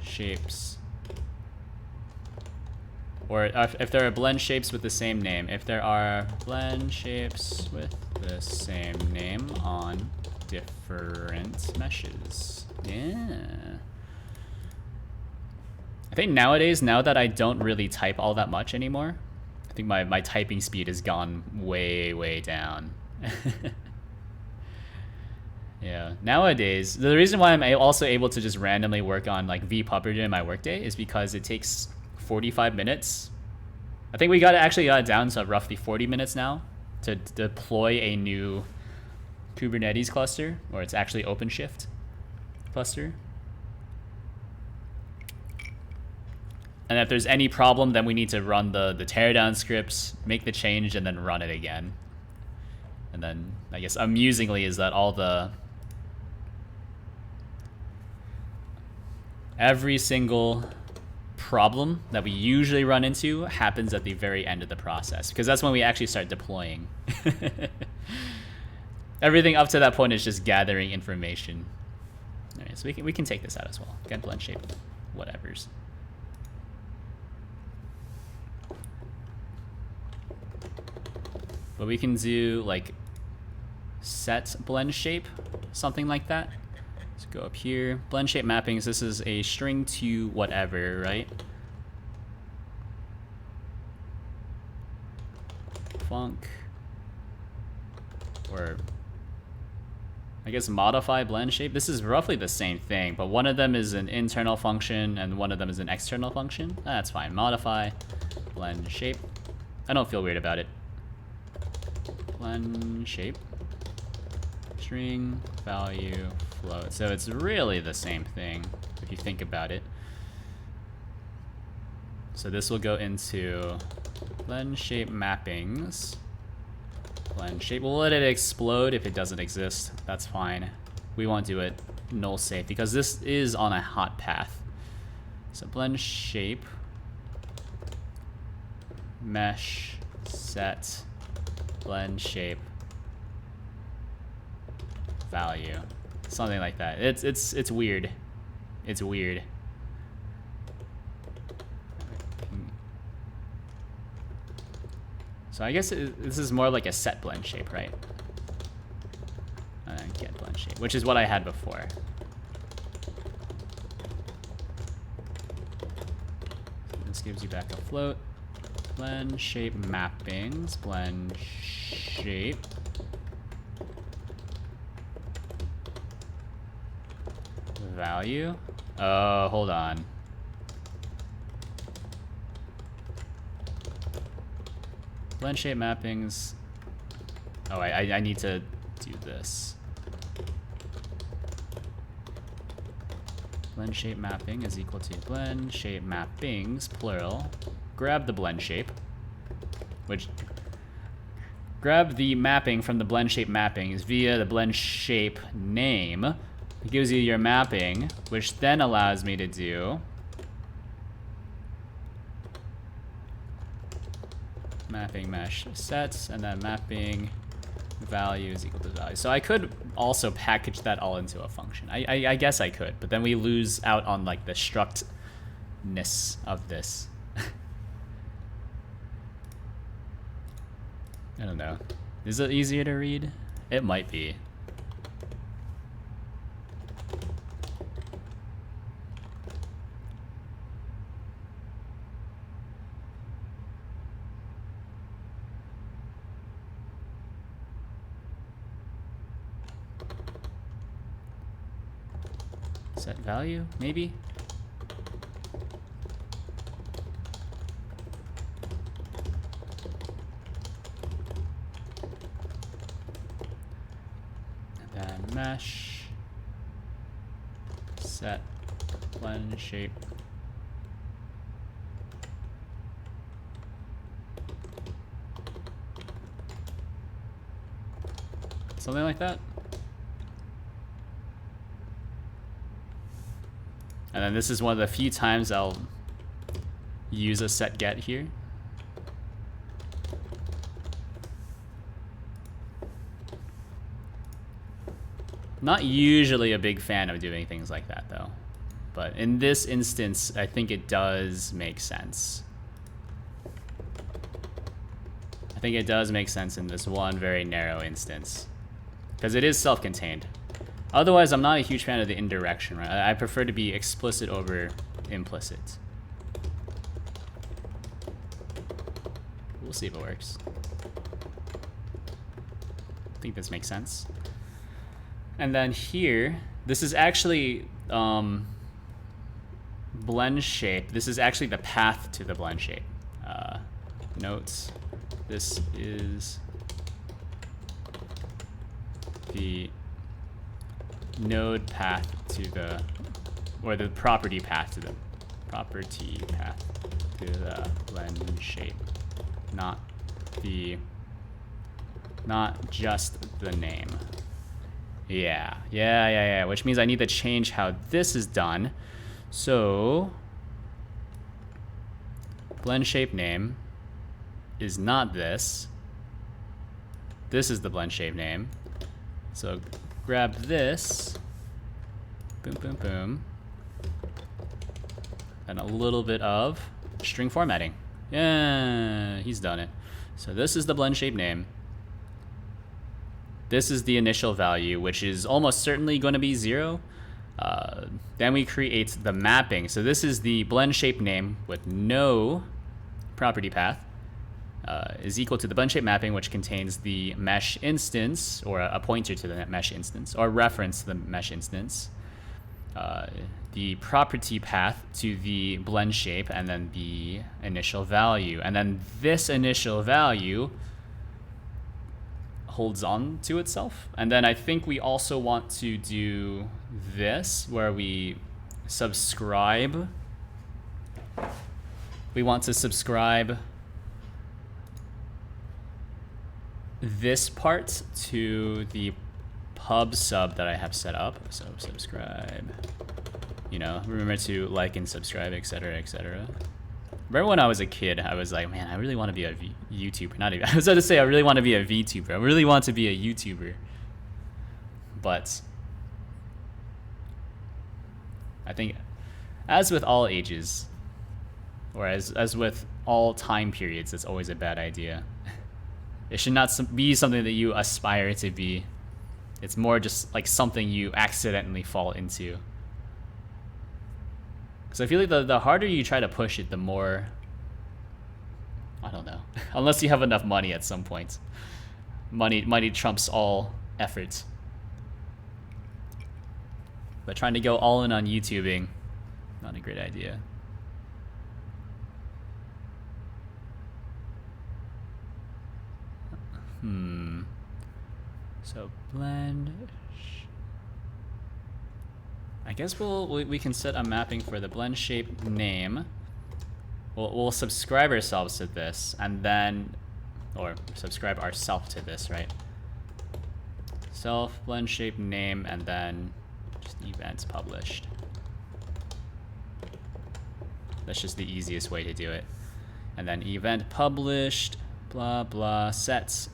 shapes, or if there are blend shapes with the same name. If there are blend shapes with the same name on different meshes. Yeah. I think nowadays, now that I don't really type all that much anymore, I think my typing speed has gone way down. Yeah, nowadays, the reason why I'm also able to just randomly work on like vpuppr in my workday is because it takes 45 minutes. I think we actually got it down to roughly 40 minutes now to deploy a new Kubernetes cluster, or it's actually OpenShift cluster. And if there's any problem, then we need to run the teardown scripts, make the change, and then run it again. And then, I guess, amusingly is that every single problem that we usually run into happens at the very end of the process, because that's when we actually start deploying. Everything up to that point is just gathering information. All right, so we can take this out as well. Again, blend shape, whatevers. But we can do like set blend shape, something like that. Let's go up here. Blend shape mappings. This is a string to whatever, right? Func. Or I guess modify blend shape. This is roughly the same thing, but one of them is an internal function and one of them is an external function. That's fine. Modify blend shape. I don't feel weird about it. Blend shape. String value float. So it's really the same thing if you think about it. So this will go into blend shape mappings. Blend shape. We'll let it explode if it doesn't exist. That's fine. We won't do it null safe because this is on a hot path. So blend shape mesh set blend shape value, something like that. It's weird. It's weird. So I guess this is more like a set blend shape, right? Get blend shape, which is what I had before. So this gives you back a float. Blend shape mappings, blend shape. Value. Oh, hold on. Blend shape mappings. Oh, I need to do this. Blend shape mapping is equal to blend shape mappings, plural. Grab the blend shape, which grab the mapping from the blend shape mappings via the blend shape name. It gives you your mapping, which then allows me to do mapping mesh sets, and then mapping value is equal to value. So I could also package that all into a function. I guess I could, but then we lose out on like the struct-ness of this. I don't know. Is it easier to read? It might be. Set value, maybe? And then mesh, set blend shape. Something like that. And then this is one of the few times I'll use a set get here. Not usually a big fan of doing things like that though. But in this instance, I think it does make sense. I think it does make sense in this one very narrow instance. Because it is self-contained. Otherwise, I'm not a huge fan of the indirection, right? I prefer to be explicit over implicit. We'll see if it works. I think this makes sense. And then here, this is actually blend shape. This is actually the path to the blend shape. Notes. This is the node path to the, or the property path to the blend shape, not just the name. Yeah, which means I need to change how this is done. So blend shape name is not this. This is the blend shape name. So grab this, boom, boom, boom, and a little bit of string formatting. Yeah, he's done it. So this is the blend shape name. This is the initial value, which is almost certainly going to be 0. Then we create the mapping. So this is the blend shape name with no property path. Is equal to the blend shape mapping, which contains the mesh instance, or a pointer to the mesh instance, or reference to the mesh instance, the property path to the blend shape, and then the initial value. And then this initial value holds on to itself. And then I think we also want to do this, where we subscribe. We want to subscribe this part to the pub sub that I have set up. So subscribe, you know, remember to like and subscribe, etc., etc. Remember when I was a kid, I was like, man, I really want to be a YouTuber. Not even, I was about to say I really want to be a VTuber. I really want to be a YouTuber. But I think, as with all ages, or as with all time periods, it's always a bad idea. It should not be something that you aspire to be. It's more just like something you accidentally fall into. Because I feel like the harder you try to push it, the more, I don't know. Unless you have enough money at some point. Money trumps all effort. But trying to go all in on YouTubing, not a great idea. So blend. I guess we can set a mapping for the blend shape name. We'll subscribe ourselves to this, and then, or subscribe ourselves to this, right? Self blend shape name, and then just events published. That's just the easiest way to do it. And then event published, blah blah, sets.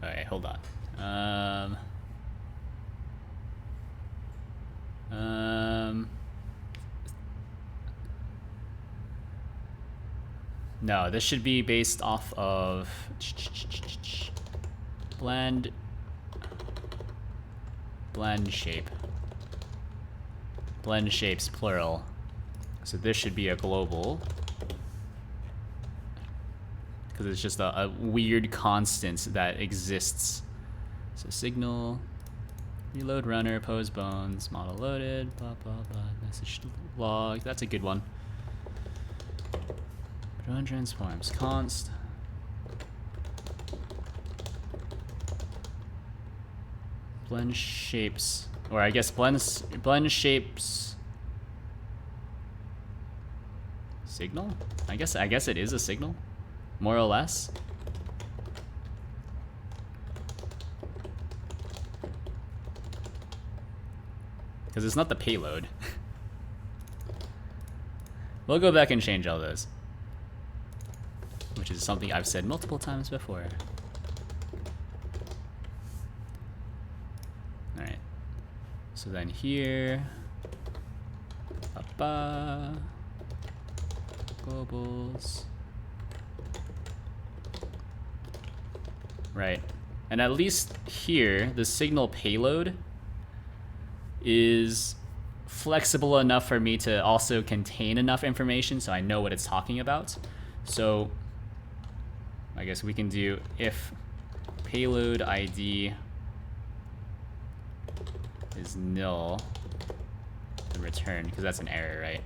Okay, hold on. No, this should be based off of blend shape. Blend shapes plural. So this should be a global, because it's just a weird constant that exists So signal, reload runner, pose bones, model loaded, blah, blah, blah, message log. That's a good one. Run transforms, const. Blend shapes, or I guess blend shapes. Signal? I guess it is a signal, more or less. Because it's not the payload. We'll go back and change all those, which is something I've said multiple times before. All right. So then here, globals. Right. And at least here, the signal payload is flexible enough for me to also contain enough information so I know what it's talking about. So I guess we can do if payload ID is nil, then return, because that's an error, right?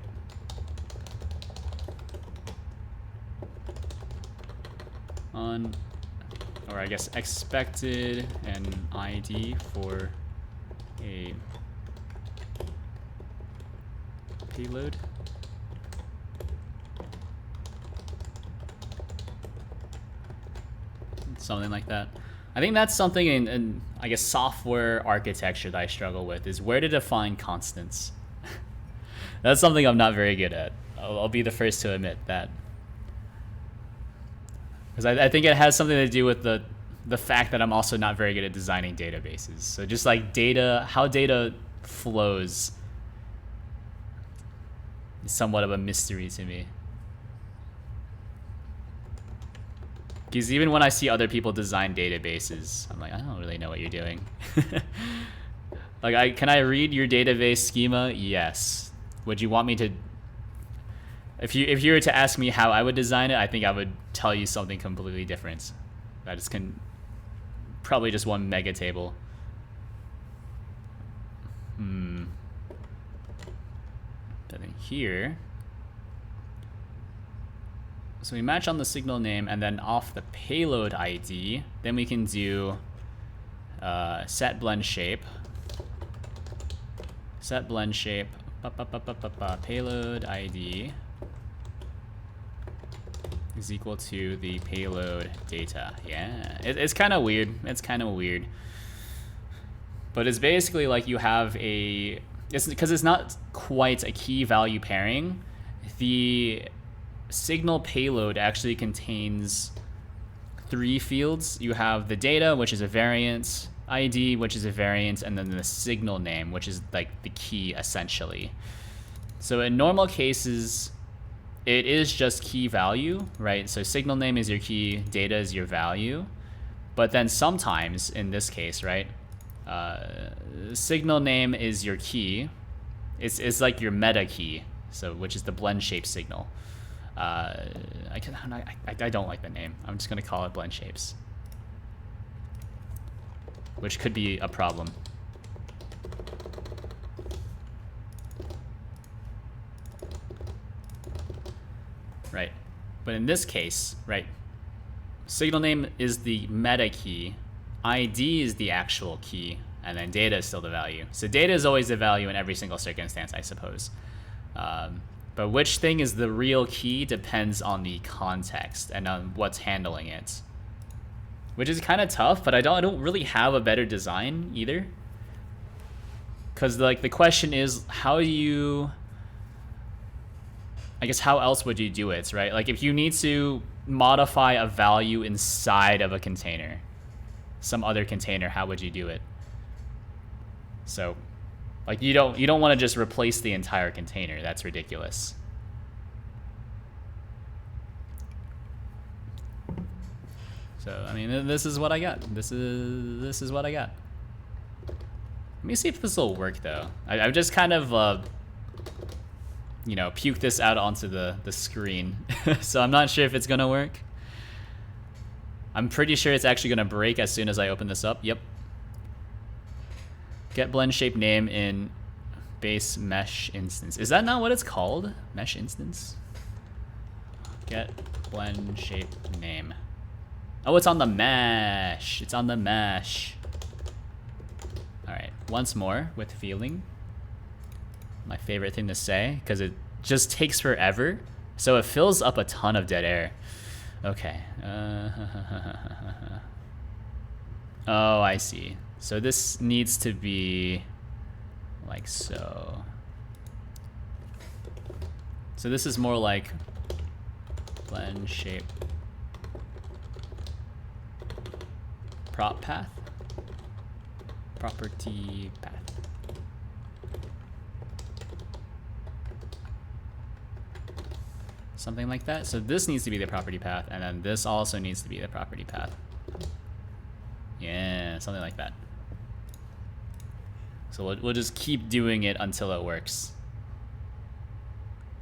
On, or I guess expected an ID for a payload. Something like that. I think that's something in I guess software architecture that I struggle with, is where to define constants. That's something I'm not very good at. I'll be the first to admit that. Because I think it has something to do with the fact that I'm also not very good at designing databases. So just like data, how data flows is somewhat of a mystery to me. Because even when I see other people design databases, I'm like, I don't really know what you're doing. Like, can I read your database schema? Yes. Would you want me to? If you were to ask me how I would design it, I think I would tell you something completely different. That is probably just one mega table. But then here. So we match on the signal name, and then off the payload ID, then we can do set blend shape. Set blend shape, payload ID is equal to the payload data. Yeah, it's kind of weird. It's kind of weird. But it's basically like you have because it's not quite a key value pairing. The signal payload actually contains 3 fields. You have the data, which is a variant, ID, which is a variant, and then the signal name, which is like the key essentially. So in normal cases, it is just key value, right? So signal name is your key, data is your value. But then sometimes, in this case, right, signal name is your key. It's like your meta key, so which is the blend shape signal. I don't like the name. I'm just gonna call it blend shapes, which could be a problem. Right, but in this case, right, signal name is the meta key, ID is the actual key, and then data is still the value. So data is always the value in every single circumstance, I suppose. But which thing is the real key depends on the context and on what's handling it, which is kind of tough. But I don't really have a better design either, because like the question is, how do you? I guess how else would you do it, right? Like if you need to modify a value inside of a container, some other container, how would you do it? So. Like you don't want to just replace the entire container. That's ridiculous. So I mean, this is what I got. This is what I got. Let me see if this will work though. I've just kind of you know, puked this out onto the screen, so I'm not sure if it's gonna work. I'm pretty sure it's actually gonna break as soon as I open this up. Yep. Get blend shape name in base mesh instance. Is that not what it's called? Mesh instance? Get blend shape name. Oh, it's on the mesh. It's on the mesh. All right, once more with feeling. My favorite thing to say, because it just takes forever. So it fills up a ton of dead air. Okay. Oh, I see. So this needs to be like so. So this is more like blend shape prop path, property path. Something like that. So this needs to be the property path, and then this also needs to be the property path. Yeah, something like that. So we'll just keep doing it until it works.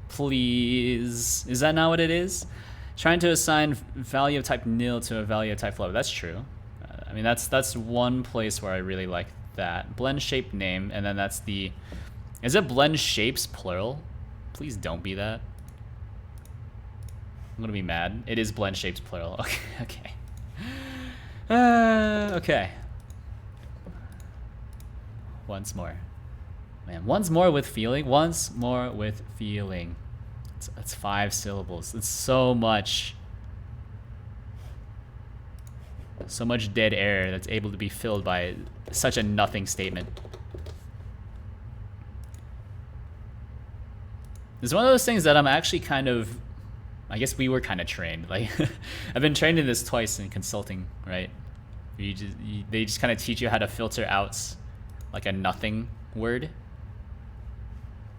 Please. Is that not what it is? Trying to assign value of type nil to a value of type float. That's true. I mean, that's one place where I really like that. Blend shape name, and then that's the... Is it blend shapes plural? Please don't be that. I'm gonna be mad. It is blend shapes plural. Okay, okay. Okay. Once more. Man, once more with feeling. Once more with feeling. It's 5 syllables. It's so much. So much dead air that's able to be filled by such a nothing statement. It's one of those things that I'm actually kind of... I guess we were kind of trained. Like, I've been trained in this twice in consulting, right? They just kind of teach you how to filter out like a nothing word.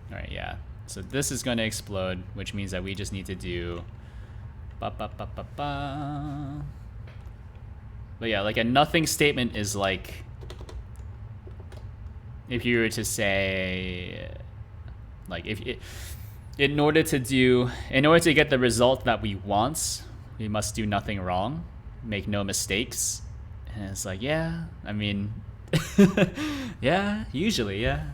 All right, yeah. So this is going to explode, which means that we just need to do ba ba ba ba ba. But yeah, like a nothing statement is like if you were to say, like in order to get the result that we want, we must do nothing wrong, make no mistakes. And it's like, yeah, I mean, yeah, usually, yeah.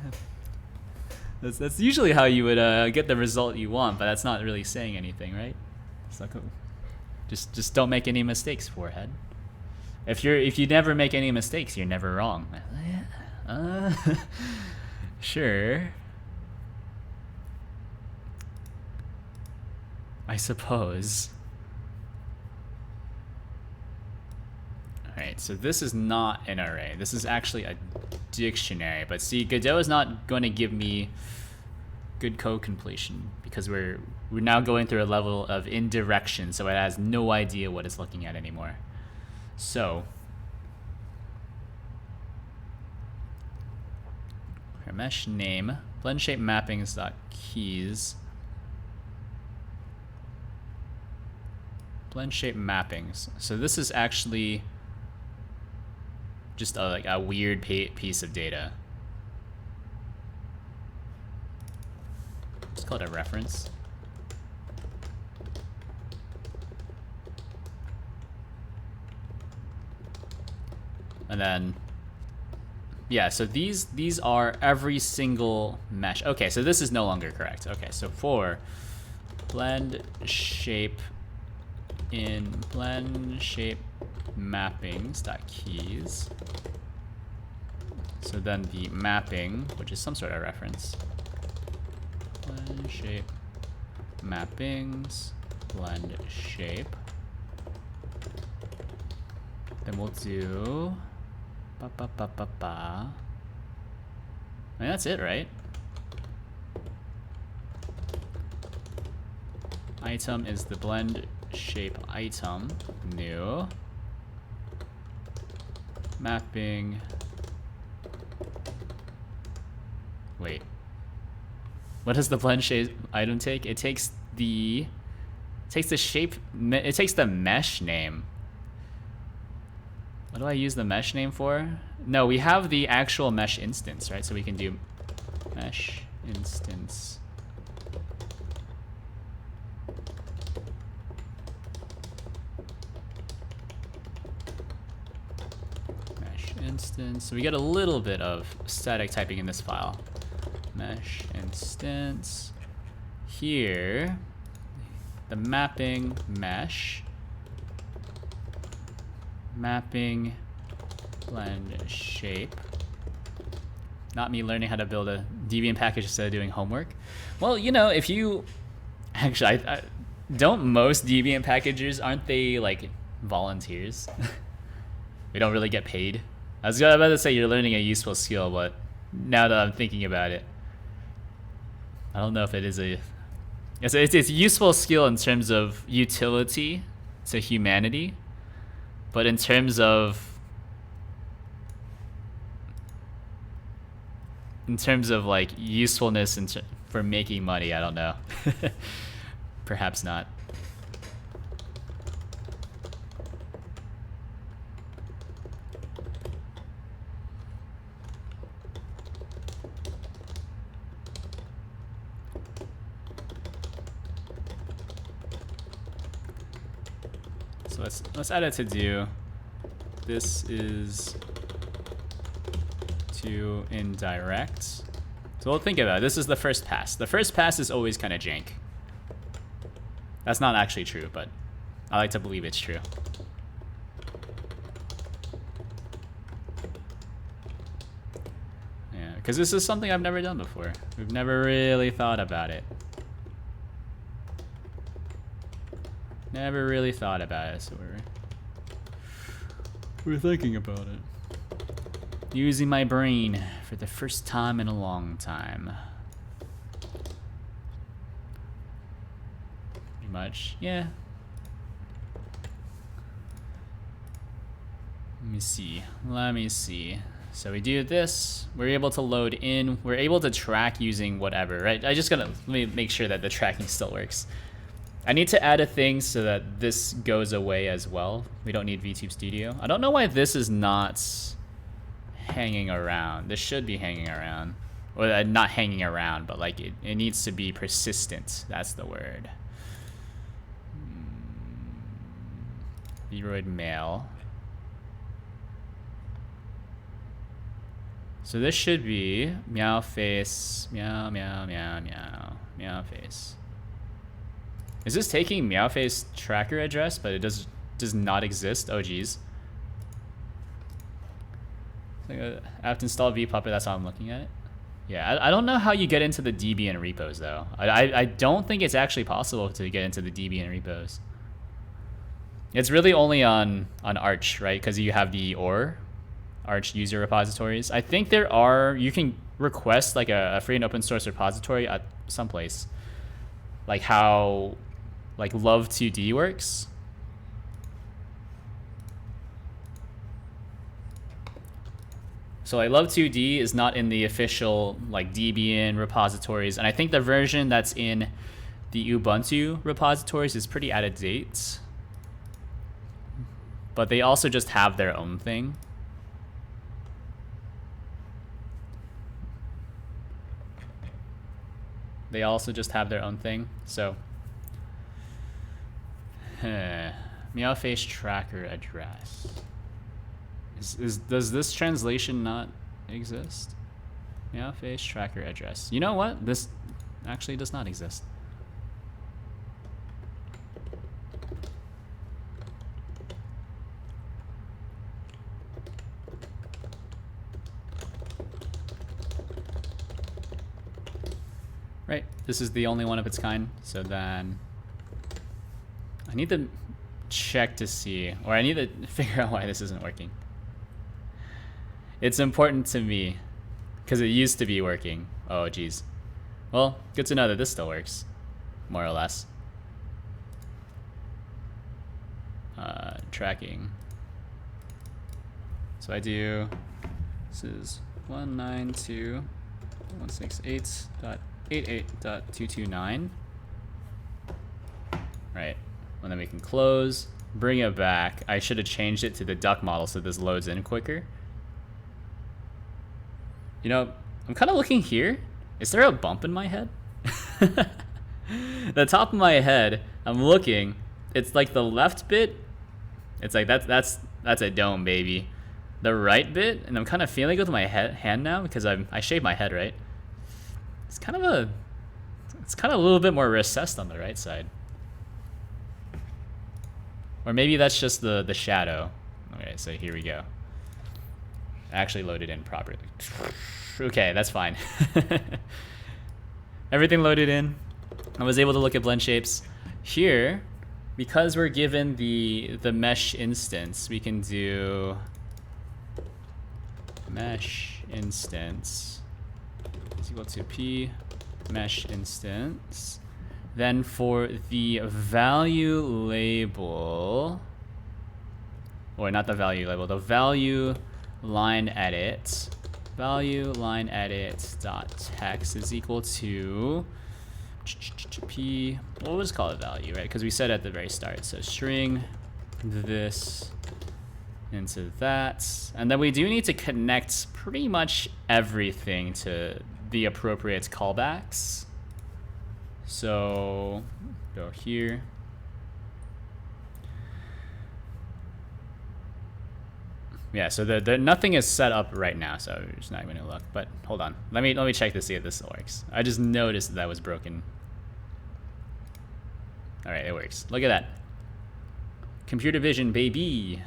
That's usually how you would get the result you want, but that's not really saying anything, right? It's like, just don't make any mistakes, forehead. If you never make any mistakes, you're never wrong. Sure. I suppose. Alright, so this is not an array. This is actually a dictionary. But see, Godot is not going to give me good code completion because we're now going through a level of indirection, so it has no idea what it's looking at anymore. So mesh name blend shape mappings dot keys blend shape mappings. So this is actually just like a weird piece of data. Let's call it a reference. And then, yeah, so these are every single mesh. Okay, so this is no longer correct. Okay, so for blend shape in blend shape mappings.keys. So then the mapping, which is some sort of reference. Blend shape mappings, blend shape. Then we'll do ba ba ba ba ba. I mean, that's it, right? Item is the blend shape item, new. Mapping. Wait. What does the blend shape item take? It takes the shape, it takes the mesh name. What do I use the mesh name for? No, we have the actual mesh instance, right? So we can do mesh instance. Mesh instance. So we get a little bit of static typing in this file. Mesh instance. Here, the mapping mesh. Mapping blend shape. Not me learning how to build a Debian package instead of doing homework. Well, you know, if you... Actually, don't most Debian packages, aren't they like volunteers? We don't really get paid. I was about to say you're learning a useful skill, but now that I'm thinking about it, I don't know if it is a... It's a useful skill in terms of utility to humanity, but in terms of like usefulness for making money, I don't know. Perhaps not. So let's add a to do. This is to indirect. So we'll think about it. This is the first pass. The first pass is always kind of jank. That's not actually true, but I like to believe it's true. Yeah, because this is something I've never done before. We've never really thought about it. Never really thought about it, so we're thinking about it. Using my brain for the first time in a long time. Pretty much, yeah. Let me see. So we do this, we're able to load in, we're able to track using whatever, right? I just gotta let me make sure that the tracking still works. I need to add a thing so that this goes away as well. We don't need VTube Studio. I don't know why this is not hanging around. This should be hanging around. Or not hanging around, but like it needs to be persistent. That's the word. Vroid mail. So this should be meow face, meow, meow, meow, meow, meow face. Is this taking Meowface tracker address, but it does not exist? Oh geez. I have to install vpuppr, that's how I'm looking at it. Yeah, I don't know how you get into the Debian repos though. I don't think it's actually possible to get into the Debian repos. It's really only on Arch, right? Because you have the Arch user repositories. I think you can request like a free and open source repository at some place. Like how like Love2D works. So like Love2D is not in the official like Debian repositories, and I think the version that's in the Ubuntu repositories is pretty out of date. But they also just have their own thing. They also just have their own thing. So Meowface tracker address. Does this translation not exist? Meowface tracker address. You know what? This actually does not exist. Right, this is the only one of its kind, so then I need to check to see, or I need to figure out why this isn't working. It's important to me, because it used to be working. Oh, geez. Well, good to know that this still works, more or less. Tracking. So I do, this is 192.168.88.229. Right, and then we can close, bring it back. I should have changed it to the duck model so this loads in quicker. You know, I'm kind of looking here. Is there a bump in my head? The top of my head, I'm looking. It's like the left bit. It's like that's a dome, baby. the right bit, and I'm kind of feeling it with my hand now because I shaved my head, right? It's kind of a little bit more recessed on the right side. Or maybe that's just the shadow. Okay, so here we go. Actually loaded in properly. Okay, that's fine. Everything loaded in. I was able to look at blend shapes. Here, because we're given the mesh instance, we can do mesh instance is equal to p mesh instance. Then for the value label, or not the value label, the value line edit, value line edit dot text is equal to p, we'll just call it value, right? Because we said at the very start, so string this into that, and then we do need to connect pretty much everything to the appropriate callbacks. So go here. Yeah, so the nothing is set up right now, so we're just not even gonna look. But hold on, let me check to see if this works. I just noticed that was broken. All right, it works. Look at that. Computer vision, baby.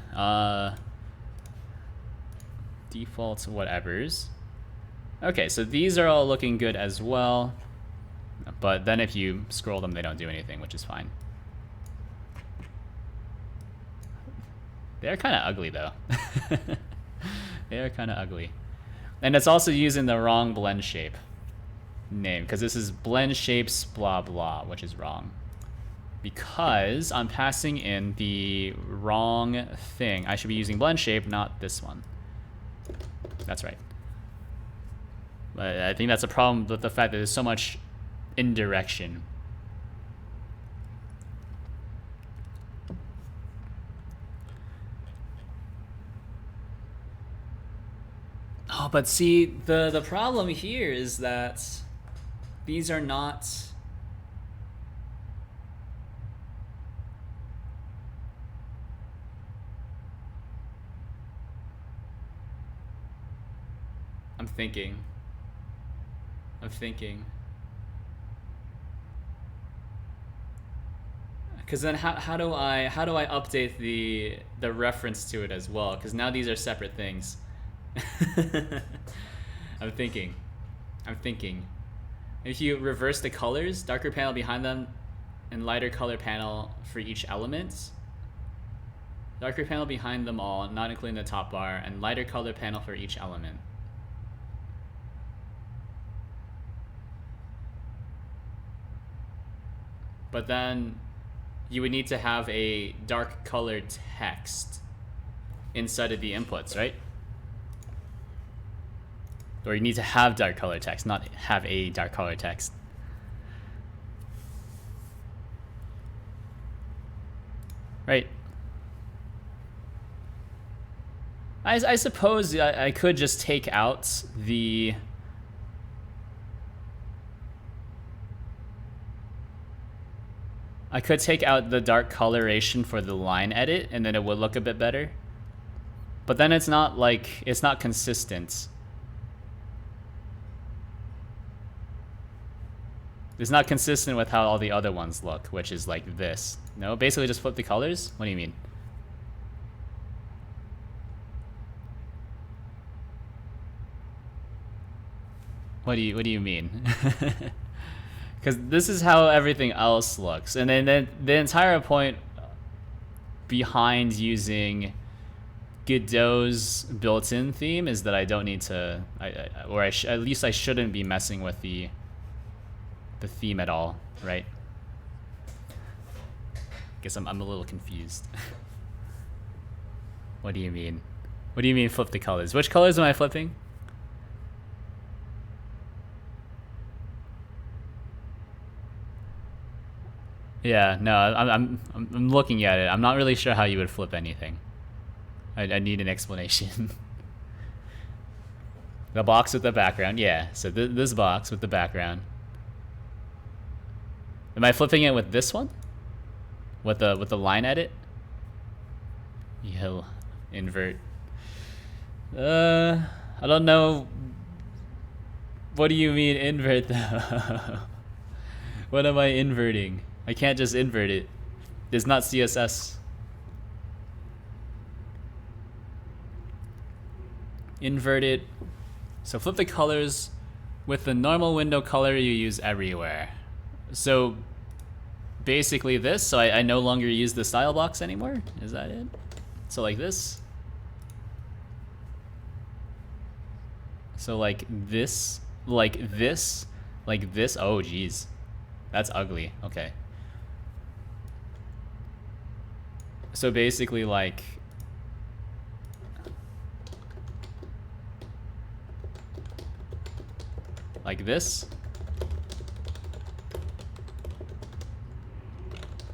Default whatevers. Okay, so these are all looking good as well. But then if you scroll them, they don't do anything, which is fine. They're kind of ugly, though. They are kind of ugly. And it's also using the wrong blend shape name, because this is blend shapes blah blah, which is wrong. Because I'm passing in the wrong thing. I should be using blend shape, not this one. That's right. But I think that's a problem with the fact that there's so much indirection. Oh, but see, the problem here is that these are not... I'm thinking. Because then how do I update the reference to it as well? Because now these are separate things. I'm thinking. If you reverse the colors, darker panel behind them and lighter color panel for each element. Darker panel behind them all, not including the top bar, and lighter color panel for each element. But then you would need to have a dark colored text inside of the inputs, right? Or you need to have dark color text, not have a dark color text. Right. I suppose I could just take out the... I could take out the dark coloration for the line edit, and then it would look a bit better. But then it's not like, it's not consistent. It's not consistent with how all the other ones look, which is like this. No, basically just flip the colors? What do you mean? What do you mean? Because this is how everything else looks. And then the entire point behind using Godot's built-in theme is that I don't need to, at least I shouldn't be messing with the theme at all, right? Guess I'm a little confused. What do you mean? What do you mean flip the colors? Which colors am I flipping? Yeah, no, I'm looking at it. I'm not really sure how you would flip anything. I need an explanation. The box with the background, yeah. So this box with the background. Am I flipping it with this one? With the line edit? Yo, invert. I don't know. What do you mean invert though? What am I inverting? I can't just invert it. It's not CSS. Invert it. So flip the colors with the normal window color you use everywhere. So basically this, so I no longer use the style box anymore? Is that it? So like this. So like this, like this, like this. Oh geez, that's ugly. Okay. So basically like this.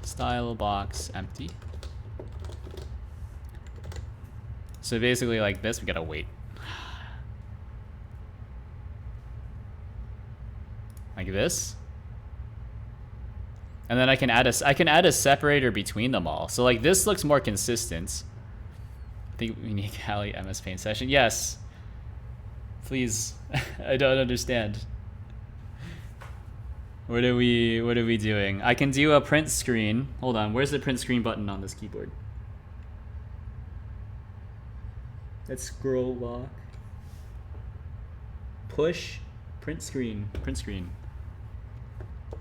Style box empty. So basically like this, we gotta wait. Like this. And then I can add a separator between them all. So like this looks more consistent. I think we need Kali MS Paint session. Yes. Please. I don't understand. What are we doing? I can do a print screen. Hold on, where's the print screen button on this keyboard? Let's scroll lock. Push print screen. Print screen.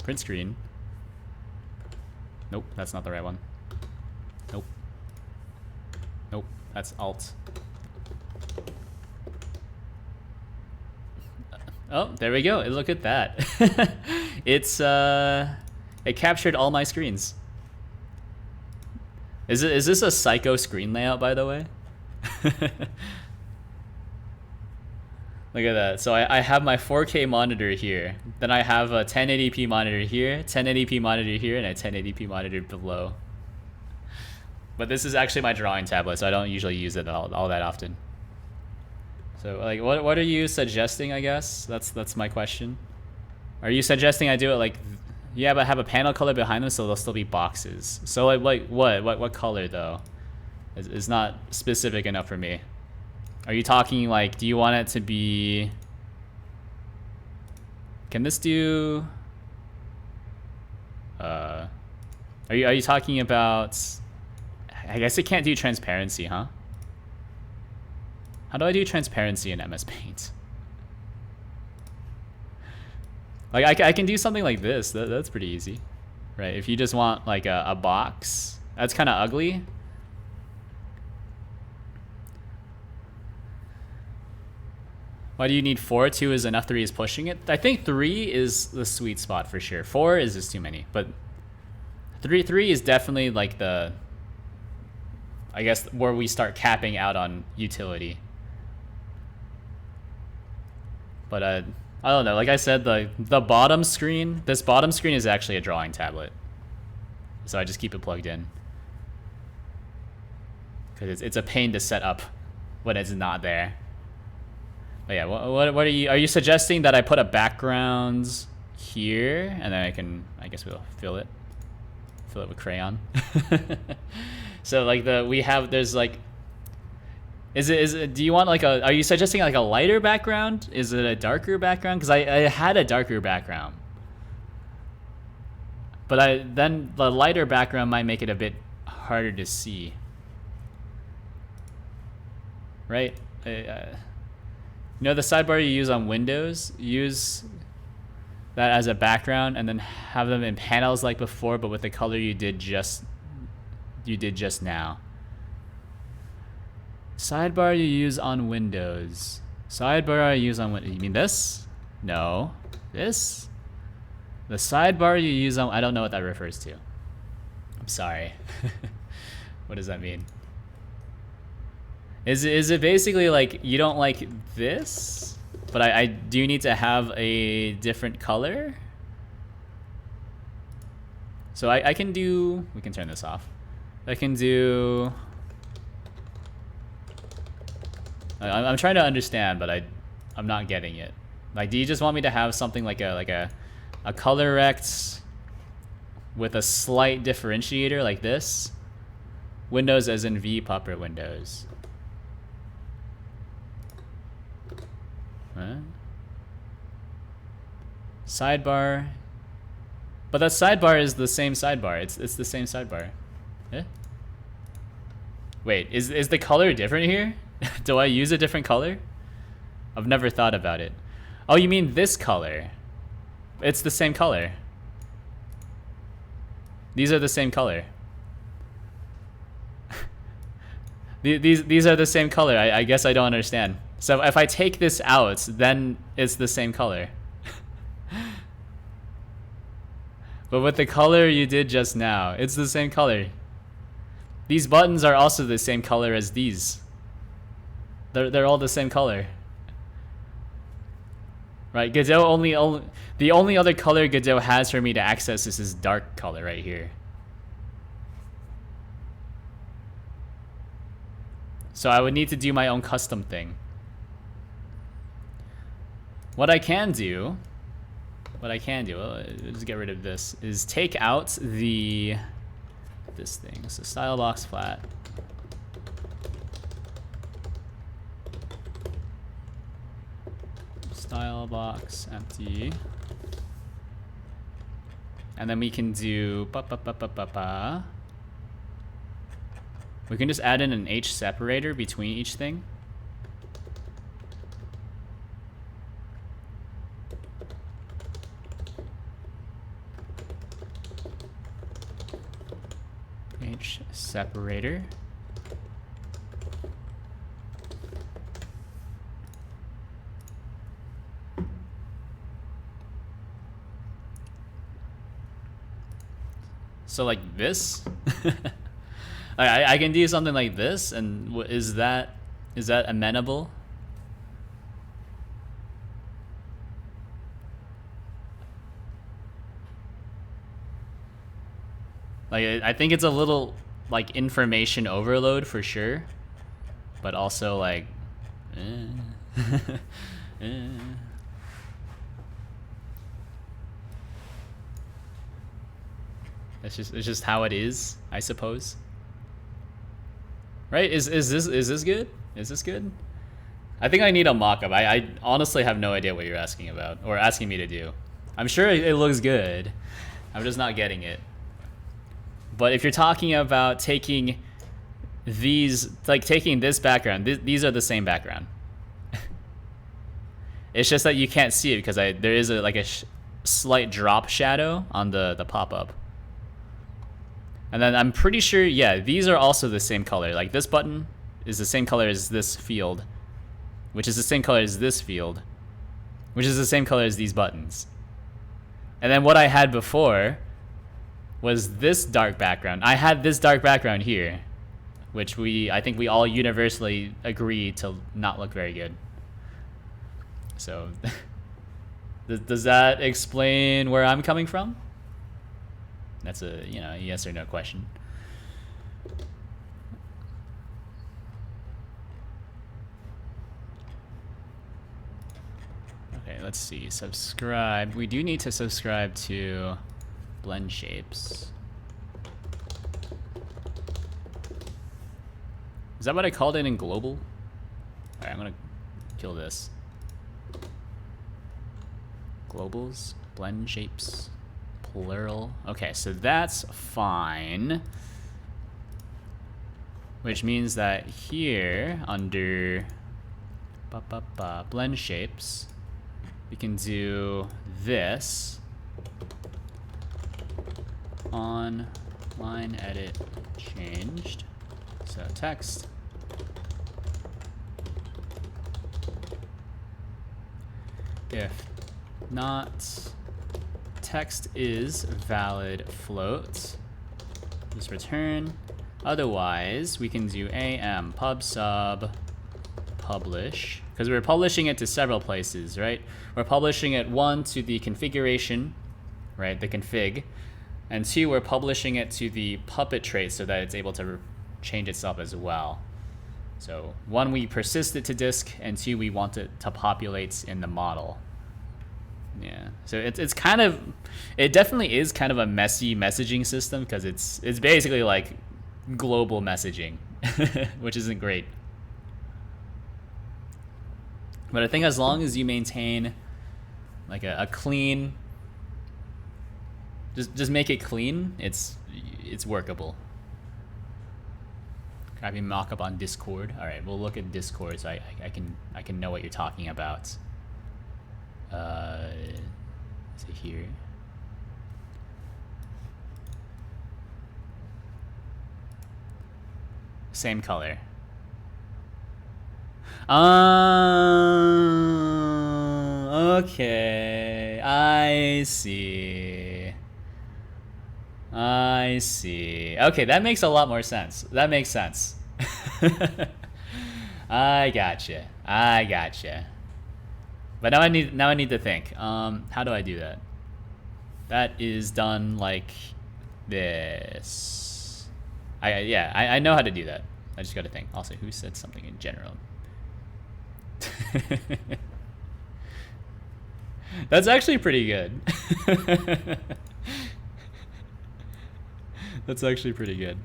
Print screen. Nope, that's not the right one. Nope. Nope, that's Alt. Oh, there we go. Look at that. It captured all my screens. Is this a psycho screen layout, by the way? Look at that. So I have my 4K monitor here. Then I have a 1080p monitor here, 1080p monitor here, and a 1080p monitor below. But this is actually my drawing tablet, so I don't usually use it all that often. So like, what are you suggesting? I guess that's my question. Are you suggesting I do it like, yeah, but have a panel color behind them so they'll still be boxes? So like what color though? Is not specific enough for me. Are you talking like, do you want it to be? Can this do? Are you talking about? I guess it can't do transparency, huh? How do I do transparency in MS Paint? Like I can do something like this. That's pretty easy, right? If you just want like a box, that's kind of ugly. Why do you need 4? 2 is enough. 3 is pushing it. I think 3 is the sweet spot for sure. 4 is just too many, but 3 is definitely like the, I guess, where we start capping out on utility. But I don't know. Like I said, the bottom screen, this bottom screen is actually a drawing tablet, so I just keep it plugged in because it's a pain to set up when it's not there. But yeah, what are you suggesting that I put a background here and then I guess we'll fill it with crayon. So like there's like, is it do you want like are you suggesting like a lighter background? Is it a darker background? Because I had a darker background, but then the lighter background might make it a bit harder to see, right? You know the sidebar you use on Windows, use that as a background and then have them in panels like before, but with the color you did just now. Sidebar you use on Windows. Sidebar you use on Windows. You mean this? No. This? The sidebar you use on, I don't know what that refers to. I'm sorry. What does that mean? Is it basically like you don't like this, but I do need to have a different color? So I can do, we can turn this off. I can do, I'm trying to understand, but I'm not getting it. Like, do you just want me to have something like a color rect with a slight differentiator like this? Windows as in vpuppr Windows. Huh? Sidebar. But that sidebar is the same sidebar. It's the same sidebar. Eh? Wait, is the color different here? Do I use a different color? I've never thought about it. Oh, you mean this color? It's the same color. These are the same color. These are the same color. I guess I don't understand. So if I take this out, then it's the same color. But with the color you did just now, it's the same color. These buttons are also the same color as these. They're all the same color. Right, Godot the only other color Godot has for me to access is this dark color right here. So I would need to do my own custom thing. What I can do, let's get rid of this, is take out this thing. So style box flat. Style box empty. And then we can do we can just add in an H separator between each thing. H separator. So like this, I can do something like this, and is that amenable? Like I think it's a little like information overload for sure, but also like, It's just how it is, I suppose. Right? Is this good? Is this good? I think I need a mock-up. I honestly have no idea what you're asking about or asking me to do. I'm sure it looks good. I'm just not getting it. But if you're talking about taking these, like taking this background, these are the same background. It's just that you can't see it because there is a slight drop shadow on the pop-up. And then I'm pretty sure, yeah, these are also the same color. Like this button is the same color as this field, which is the same color as this field, which is the same color as these buttons. And then what I had before was this dark background. I had this dark background here, which I think we all universally agree to not look very good. So does that explain where I'm coming from? That's a, yes or no question. Okay, let's see. Subscribe. We do need to subscribe to Blend Shapes. Is that what I called it in global? Alright, I'm gonna kill this. Globals, Blend Shapes. Plural. Okay, so that's fine. Which means that here under blend shapes, we can do this on line edit changed. So text. If not text is valid float, just return. Otherwise, we can do am pub sub publish, because we're publishing it to several places, right? We're publishing it, 1, to the configuration, right, the config, and 2, we're publishing it to the Puppet trait so that it's able to change itself as well. So 1, we persist it to disk, and 2, we want it to populate in the model. Yeah, so it's kind of, it definitely is kind of a messy messaging system because it's basically like global messaging, which isn't great. But I think as long as you maintain like a clean, just make it clean, it's workable. Crappy mock-up on Discord. All right, we'll look at Discord so I can know what you're talking about. Is it here? Same color. Okay. I see. Okay, that makes a lot more sense. That makes sense. I gotcha. But now I need to think. How do I do that? That is done like this. I know how to do that. I just gotta think. Also, who said something in general? That's actually pretty good. That's actually pretty good.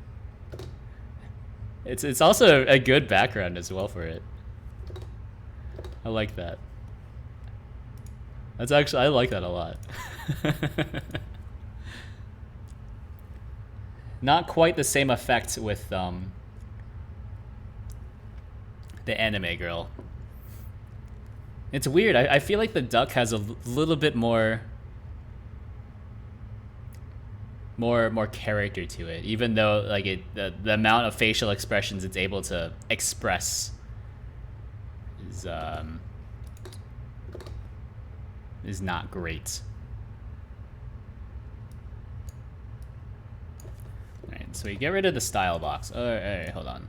It's also a good background as well for it. I like that. That's actually, I like that a lot. Not quite the same effect with the anime girl. It's weird. I feel like the duck has a little bit more character to it, even though like the amount of facial expressions it's able to express is not great. Alright, so we get rid of the style box. Alright, hold on.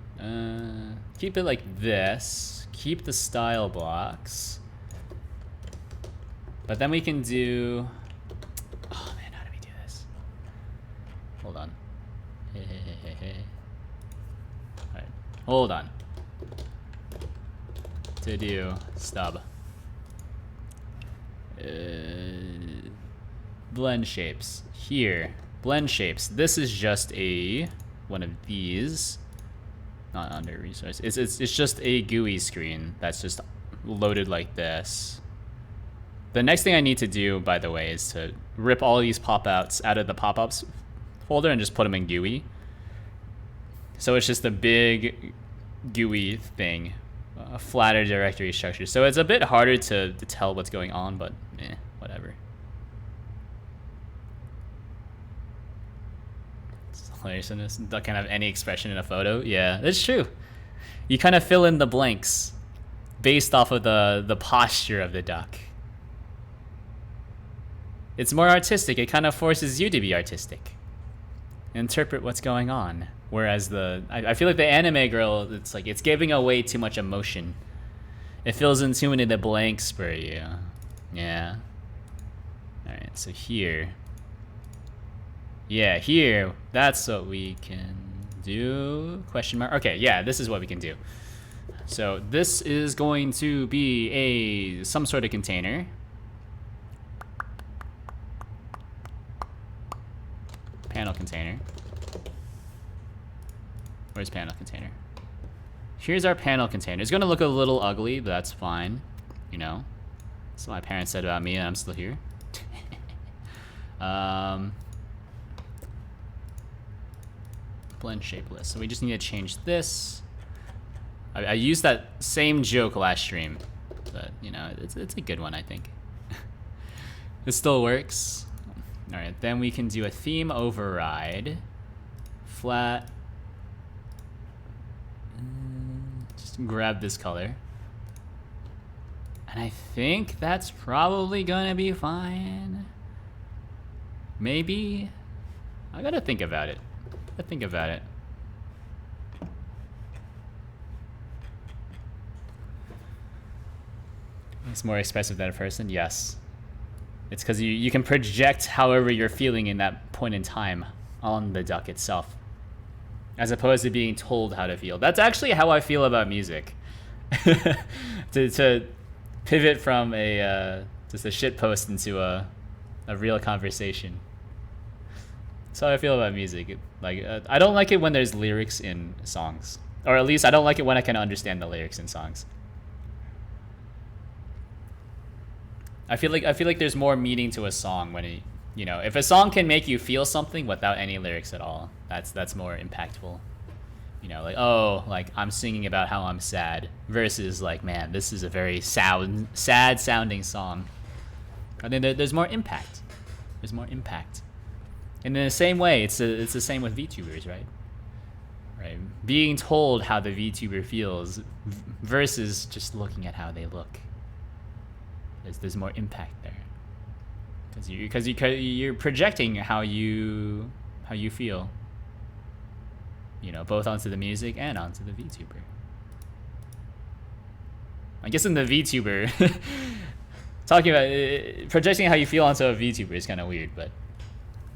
Keep it like this. Keep the style box. But then we can do... Oh man, how do we do this? Hold on. Alright, hold on. To do stub. Blend shapes. Here. Blend shapes. This is just a one of these. Not under resource. It's just a GUI screen that's just loaded like this. The next thing I need to do, by the way, is to rip all these pop-outs out of the pop-ups folder and just put them in GUI. So it's just a big GUI thing, a flatter directory structure. So it's a bit harder to tell what's going on, but whatever. It's hilarious in this. Duck can have any expression in a photo. Yeah, that's true. You kind of fill in the blanks based off of the posture of the duck. It's more artistic. It kind of forces you to be artistic. Interpret what's going on. Whereas I feel like the anime girl, it's like it's giving away too much emotion. It fills in too many of the blanks for you. Yeah. Alright, so here. Yeah, here. That's what we can do. Question mark. Okay, yeah, this is what we can do. So this is going to be some sort of container. Panel container. Where's panel container? Here's our panel container. It's gonna look a little ugly, but that's fine. You know, that's what my parents said about me, and I'm still here. Blend shape list. So we just need to change this. I used that same joke last stream, but you know, it's a good one, I think. It still works. All right, then we can do a theme override. Flat. Just grab this color. And I think that's probably gonna be fine. Maybe. I gotta think about it. It's more expressive than a person? Yes. It's because you can project however you're feeling in that point in time on the duck itself, as opposed to being told how to feel. That's actually how I feel about music. to pivot from just a shit post into a real conversation. That's how I feel about music. I don't like it when there's lyrics in songs, or at least I don't like it when I can understand the lyrics in songs. I feel like there's more meaning to a song when it, if a song can make you feel something without any lyrics at all, that's more impactful. Like, oh, like I'm singing about how I'm sad versus like, man, this is a very sad sounding song. I think there's more impact. There's more impact. And in the same way, it's the same with VTubers, right? Right. Being told how the VTuber feels versus just looking at how they look. There's more impact there. Because you're projecting how you feel. Both onto the music and onto the VTuber. I guess in the VTuber, talking about projecting how you feel onto a VTuber is kind of weird, but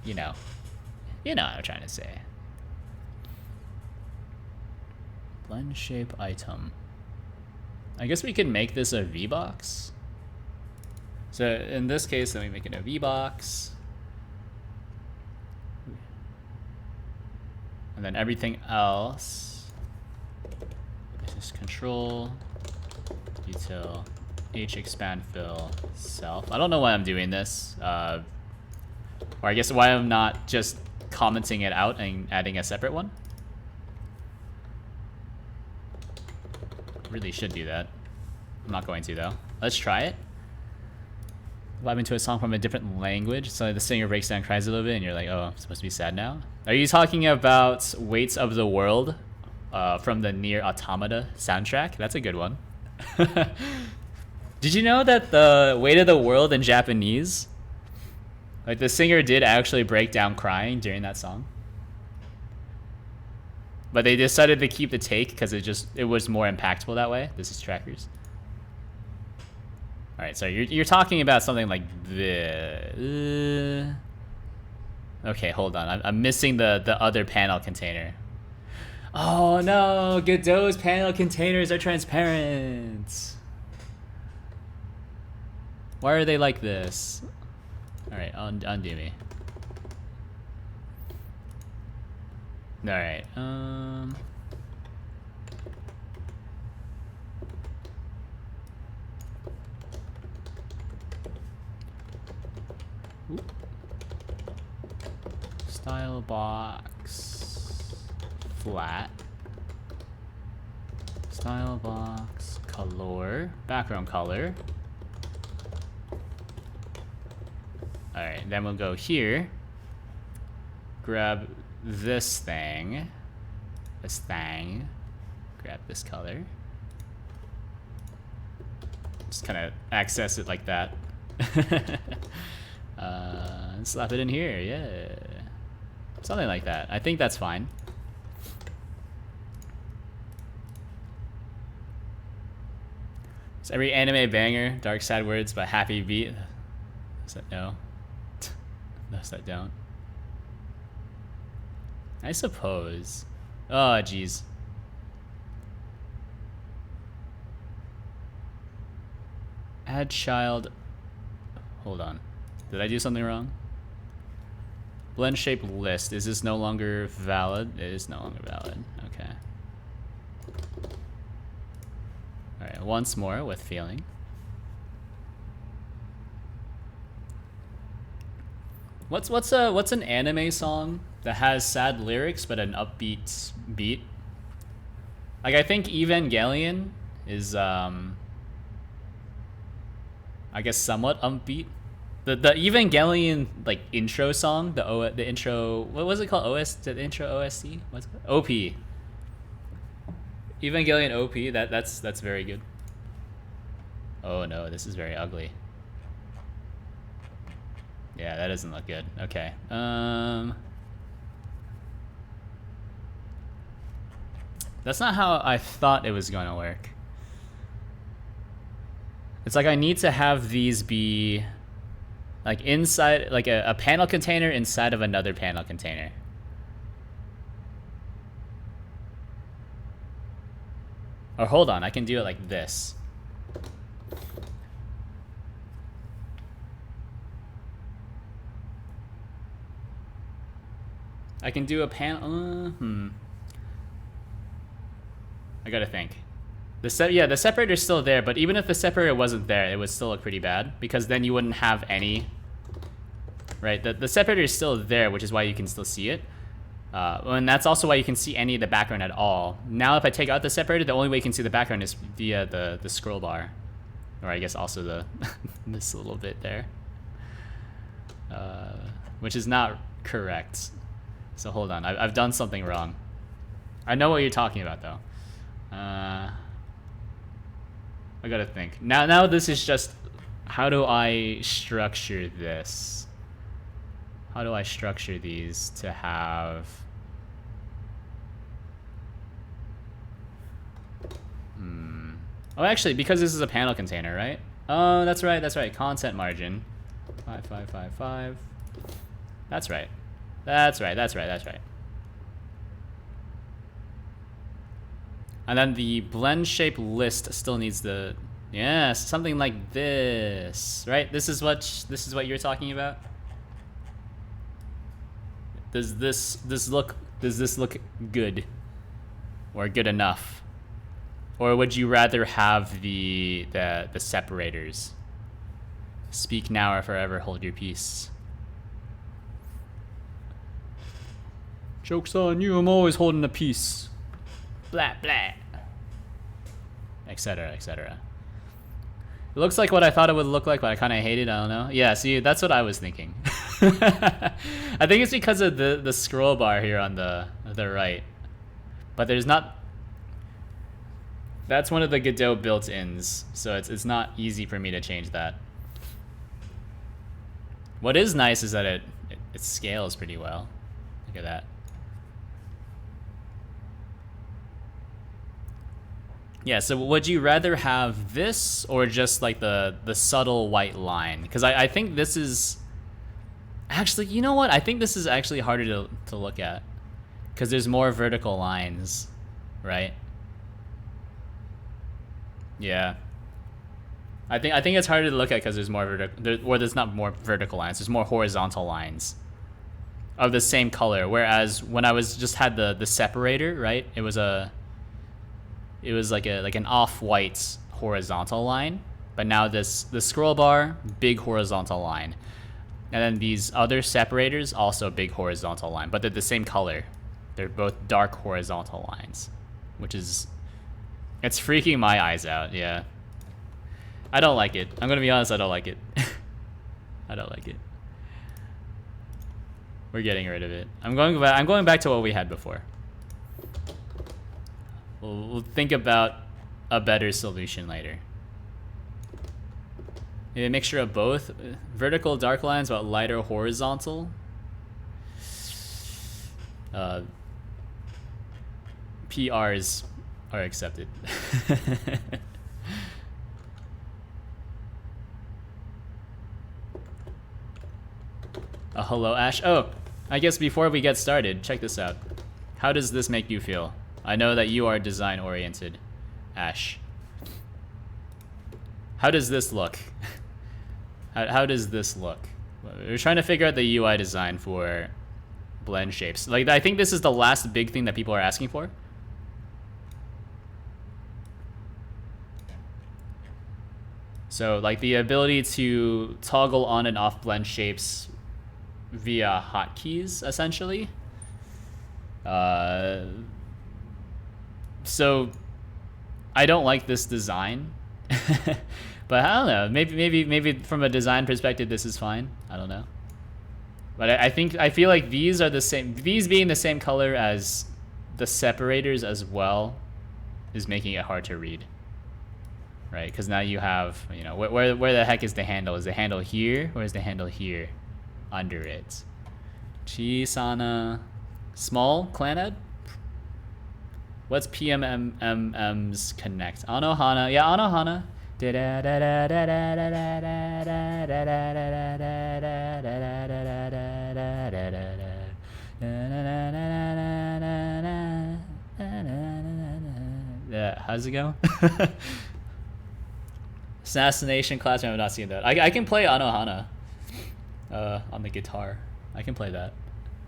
you know what I'm trying to say. Blend shape item. I guess we could make this a VBox. So in this case, let me make it a VBox. And then everything else is just control, detail, H expand fill, self. I don't know why I'm doing this. Or I guess why I'm not just commenting it out and adding a separate one. Really should do that. I'm not going to though. Let's try it. Vibe into a song from a different language. So the singer breaks down, cries a little bit, and you're like, oh, I'm supposed to be sad now? Are you talking about Weights of the World from the Nier Automata soundtrack? That's a good one. Did you know that the Weight of the World in Japanese, like the singer did actually break down crying during that song? But they decided to keep the take because it was more impactful that way. This is trackers. All right, so you're talking about something like the. Okay, hold on. I'm missing the other panel container. Oh no, Godot's panel containers are transparent. Why are they like this? All right, undo me. All right. Style box flat. Style box color, background color. All right, then we'll go here. Grab this thing. Grab this color. Just kind of access it like that. Slap it in here, yeah. Something like that. I think that's fine. Is every anime banger dark sad words by Happy Beat? Is that no? Those that don't. I suppose. Oh, jeez. Add child. Hold on. Did I do something wrong? Blend shape list. Is this no longer valid? It is no longer valid. Okay. All right. Once more with feeling. What's an anime song that has sad lyrics but an upbeat beat? Like I think Evangelion is I guess somewhat upbeat. The Evangelion like intro song, the intro, what was it called? The intro OST? What's it called? OP. Evangelion OP. That's very good. Oh no, this is very ugly. Yeah, that doesn't look good. Okay. That's not how I thought it was going to work. It's like I need to have these be like inside, like a panel container inside of another panel container. Or hold on, I can do it like this. I can do a panel. I gotta think. The separator's still there, but even if the separator wasn't there, it would still look pretty bad, because then you wouldn't have any, right? The separator is still there, which is why you can still see it. And that's also why you can see any of the background at all. Now if I take out the separator, the only way you can see the background is via the scroll bar. Or I guess also the this little bit there. Which is not correct. So hold on, I've done something wrong. I know what you're talking about though. I gotta think. Now this is just, how do I structure this? How do I structure these to have... Oh, actually, because this is a panel container, right? Oh, that's right. Content margin. 5555. That's right. That's right. And then the blend shape list still needs the... Yes, something like this, right? This is what you're talking about? Does this look good? Or good enough? Or would you rather have the separators? Speak now or forever hold your peace. Joke's on you, I'm always holding a peace. Blah blah. Etc. etc. It looks like what I thought it would look like, but I kind of hate it. I don't know. Yeah, see, that's what I was thinking. I think it's because of the scroll bar here on the right. But there's not... That's one of the Godot built-ins, so it's not easy for me to change that. What is nice is that it scales pretty well. Look at that. Yeah, so would you rather have this or just like the subtle white line? Because I think this is... Actually, you know what? I think this is actually harder to look at. Because there's more vertical lines, right? Yeah. I think it's harder to look at because there's more there's not more vertical lines. There's more horizontal lines of the same color. Whereas when I had the separator, right? It was like an off-white horizontal line, but now the scroll bar, big horizontal line, and then these other separators also big horizontal line, but they're the same color. They're both dark horizontal lines, which is, it's freaking my eyes out. Yeah, I don't like it. I'm gonna be honest, I don't like it. I don't like it. We're getting rid of it. I'm going back to what we had before. We'll think about a better solution later. Maybe a mixture of both. Vertical dark lines, but lighter horizontal. PRs are accepted. Hello, Ash. Oh, I guess before we get started, check this out. How does this make you feel? I know that you are design-oriented, Ash. How does this look? How does this look? We're trying to figure out the UI design for blend shapes. Like, I think this is the last big thing that people are asking for. So, like, the ability to toggle on and off blend shapes via hotkeys, essentially. So I don't like this design, but I don't know. Maybe from a design perspective, this is fine. I don't know. But I feel like these are the same. These being the same color as the separators as well is making it hard to read, right? Because now you have, you know, where the heck is the handle? Is the handle here or is the handle here under it? Chisana, small clanad. What's PMMM's connect? Anohana. Yeah, Anohana. Yeah, how's it go? Assassination Classroom, I've not seen that. I can play Anohana on the guitar. I can play that.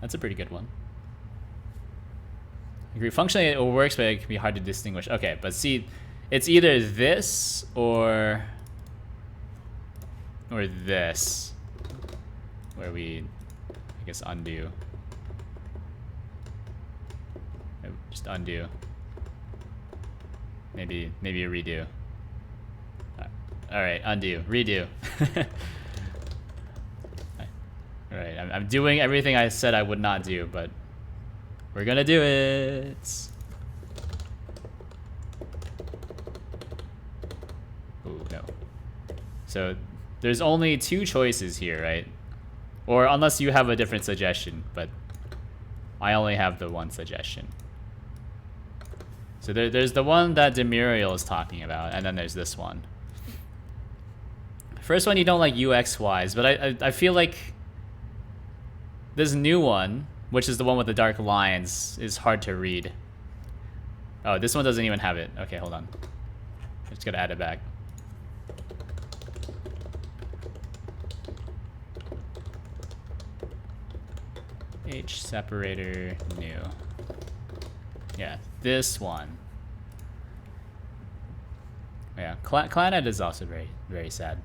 That's a pretty good one. Agree. Functionally, it works, but it can be hard to distinguish. Okay, but see, It's either this or this, where we, I guess, undo. Just undo. Maybe a redo. All right, undo, redo. All right, I'm doing everything I said I would not do, but we're gonna do it. Oh no. So there's only 2 choices here, right? Or unless you have a different suggestion, but I only have the one suggestion. So there's the one that Demuriel is talking about, and then there's this one. First one you don't like UX-wise, but I feel like this new one, which is the one with the dark lines, is hard to read. Oh, this one doesn't even have it. Okay, hold on. I just gotta add it back. H separator new. Yeah, this one. Yeah, Clanad is also very, very sad.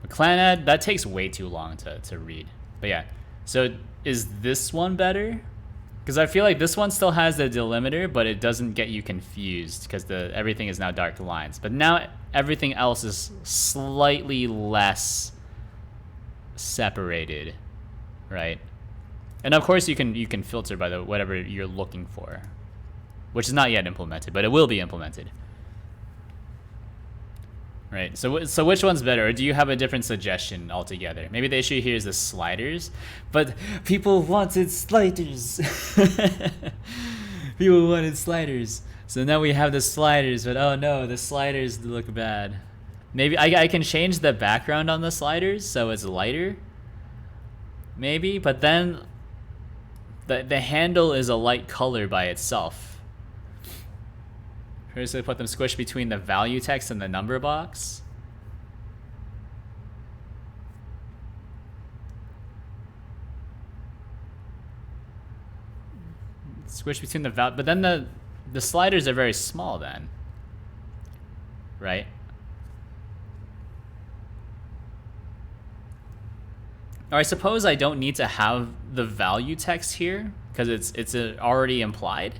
But Clanad, that takes way too long to read. But yeah, so is this one better? Because I feel like this one still has the delimiter, but it doesn't get you confused because everything is now dark lines. But now everything else is slightly less separated, right? And of course you can filter by whatever you're looking for, which is not yet implemented, but it will be implemented. Right, so which one's better, or do you have a different suggestion altogether? Maybe the issue here is the sliders, but people wanted sliders. People wanted sliders. So now we have the sliders, but oh no, the sliders look bad. Maybe I can change the background on the sliders so it's lighter. Maybe, but then the handle is a light color by itself. First, I put them squished between the value text and the number box. Squish between the but then the sliders are very small then, right? Or I suppose I don't need to have the value text here because it's already implied.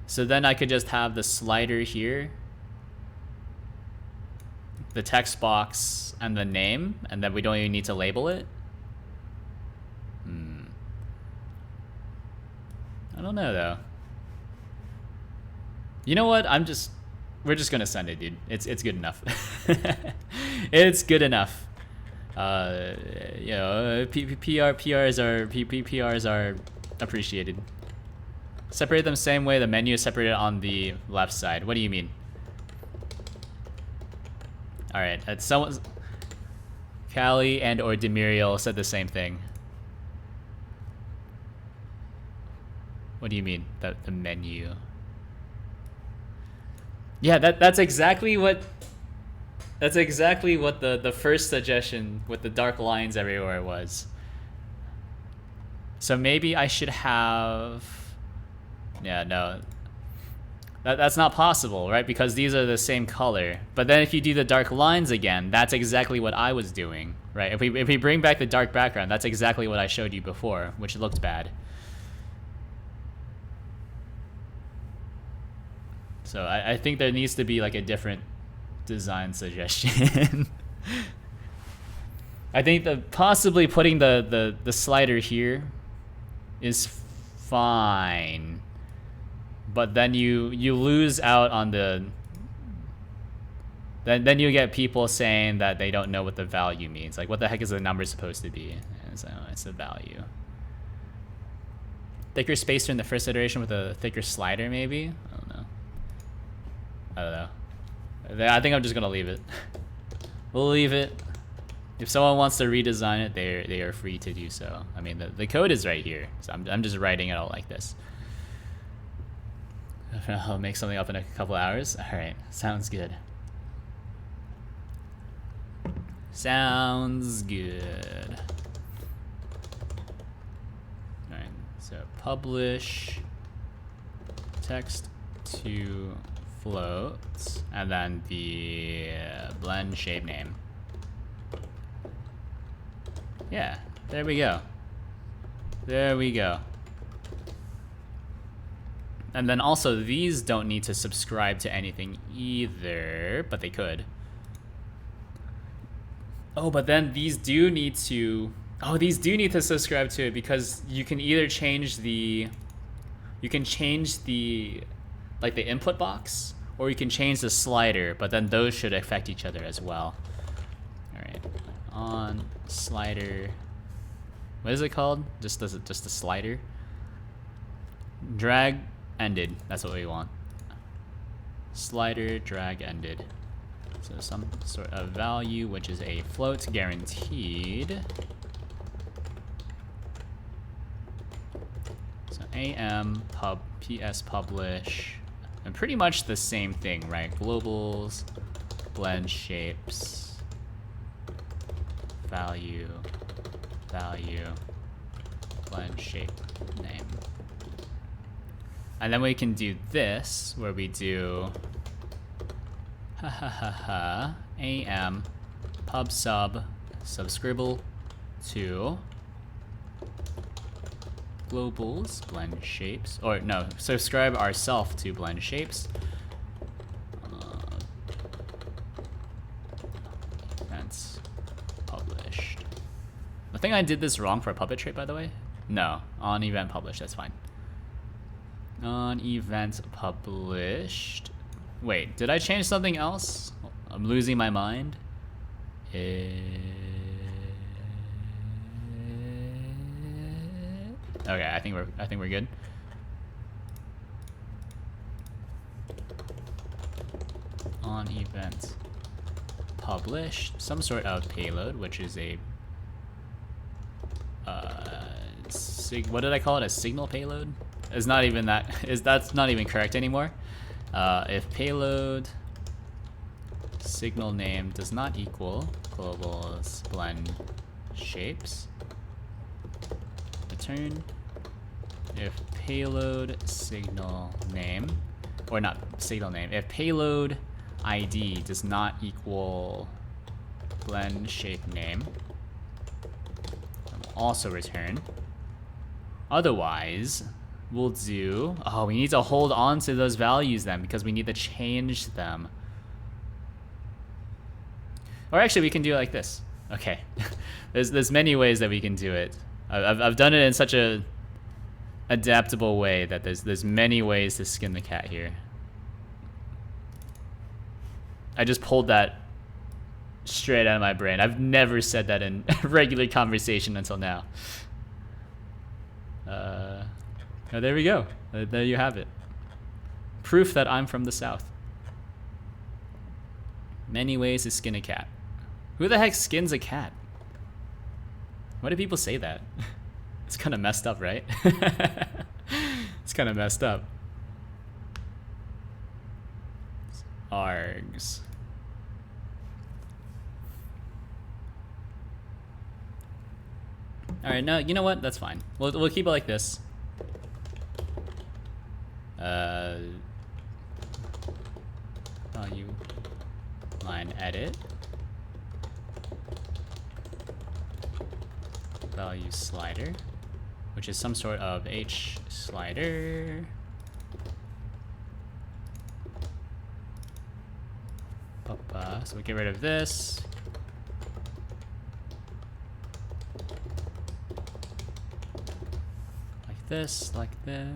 So then I could just have the slider here, the text box, and the name, and then we don't even need to label it. I don't know though. You know what? We're just gonna send it, dude. It's good enough. It's good enough. You know, PRs are appreciated. Separate them same way the menu is separated on the left side. What do you mean? All right, someone, Callie and or Demuriel said the same thing. What do you mean the menu? Yeah, that's exactly what the first suggestion with the dark lines everywhere was. So maybe I should have. Yeah, no. That's not possible, right? Because these are the same color. But then if you do the dark lines again, that's exactly what I was doing, right? If we bring back the dark background, that's exactly what I showed you before, which looked bad. So I think there needs to be like a different design suggestion. I think that possibly putting the slider here is fine. But then you lose out on the. Then you get people saying that they don't know what the value means. Like, what the heck is the number supposed to be? And so it's a value. Thicker spacer in the first iteration with a thicker slider, maybe. I don't know. I think I'm just gonna leave it. We'll leave it. If someone wants to redesign it, they are free to do so. I mean, the code is right here, so I'm just writing it out like this. I'll make something up in a couple hours. All right, sounds good. Sounds good. All right, so publish text to float, and then the blend shape name. Yeah, there we go. There we go. And then also these don't need to subscribe to anything either, but they could. Oh, but then these do need to, oh, these do need to subscribe to it because you can either change the, like the input box, or you can change the slider, but then those should affect each other as well. All right, on slider, what is it called? Just the slider? Drag ended, that's what we want. Slider drag ended. So some sort of value, which is a float guaranteed. So am pub ps publish, and pretty much the same thing, right? Globals, blend shapes, value, blend shape name. And then we can do this, where we do am pub sub subscribable to globals blend shapes, or no, subscribe ourself to blend shapes. Events published. I think I did this wrong for Puppet Trait, by the way. No, on event published, that's fine. On event published. Wait, did I change something else? I'm losing my mind. Okay, I think we're good. On event published, some sort of payload, which is a what did I call it? A signal payload? It's not even that. That's not even correct anymore. If payload signal name does not equal globals blend shapes, return if payload signal name, or not signal name, if payload ID does not equal blend shape name, also return. Otherwise, we'll do, oh, we need to hold on to those values then because we need to change them. Or actually we can do it like this. Okay, there's many ways that we can do it. I've done it in such a adaptable way that there's many ways to skin the cat here. I just pulled that straight out of my brain. I've never said that in regular conversation until now. Oh, there we go. There you have it. Proof that I'm from the South. Many ways to skin a cat. Who the heck skins a cat? Why do people say that? It's kind of messed up, right? It's kind of messed up. Args. All right, no, you know what? That's fine. We'll keep it like this. Value line edit. Value slider, which is some sort of H slider. So we get rid of this. Like this, like this.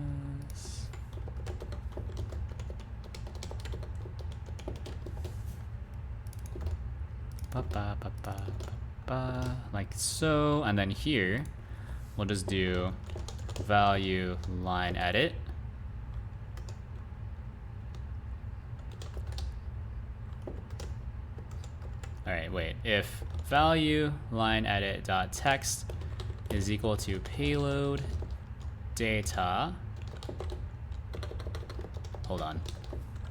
Like so, and then here we'll just do value line edit. All right, wait. If value line edit dot text is equal to payload data. Hold on.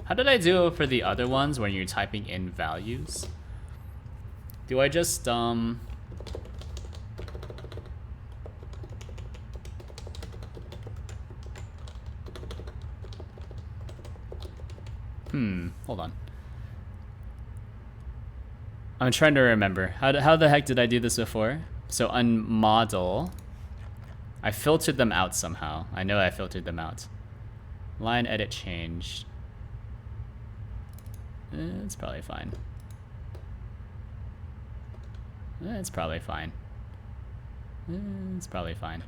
How did I do it for the other ones when you're typing in values? Do I just Hold on. I'm trying to remember. How the heck did I do this before? So on model, I filtered them out somehow. I know I filtered them out. Line edit changed. It's probably fine. It's probably fine. It's probably fine.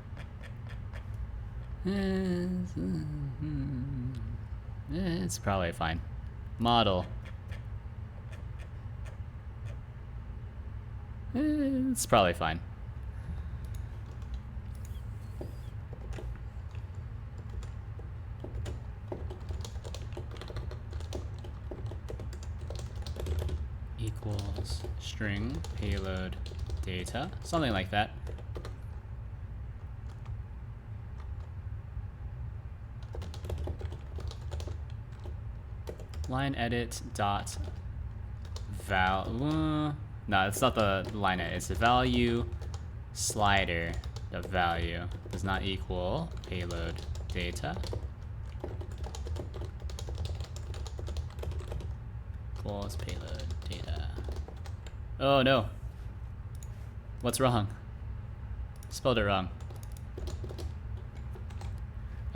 It's probably fine. Model. It's probably fine. Equals string payload data, something like that. Line edit dot val. No, it's not the line edit. It's the value slider. The value does not equal payload data. Equals payload data. Oh no. What's wrong? Spelled it wrong.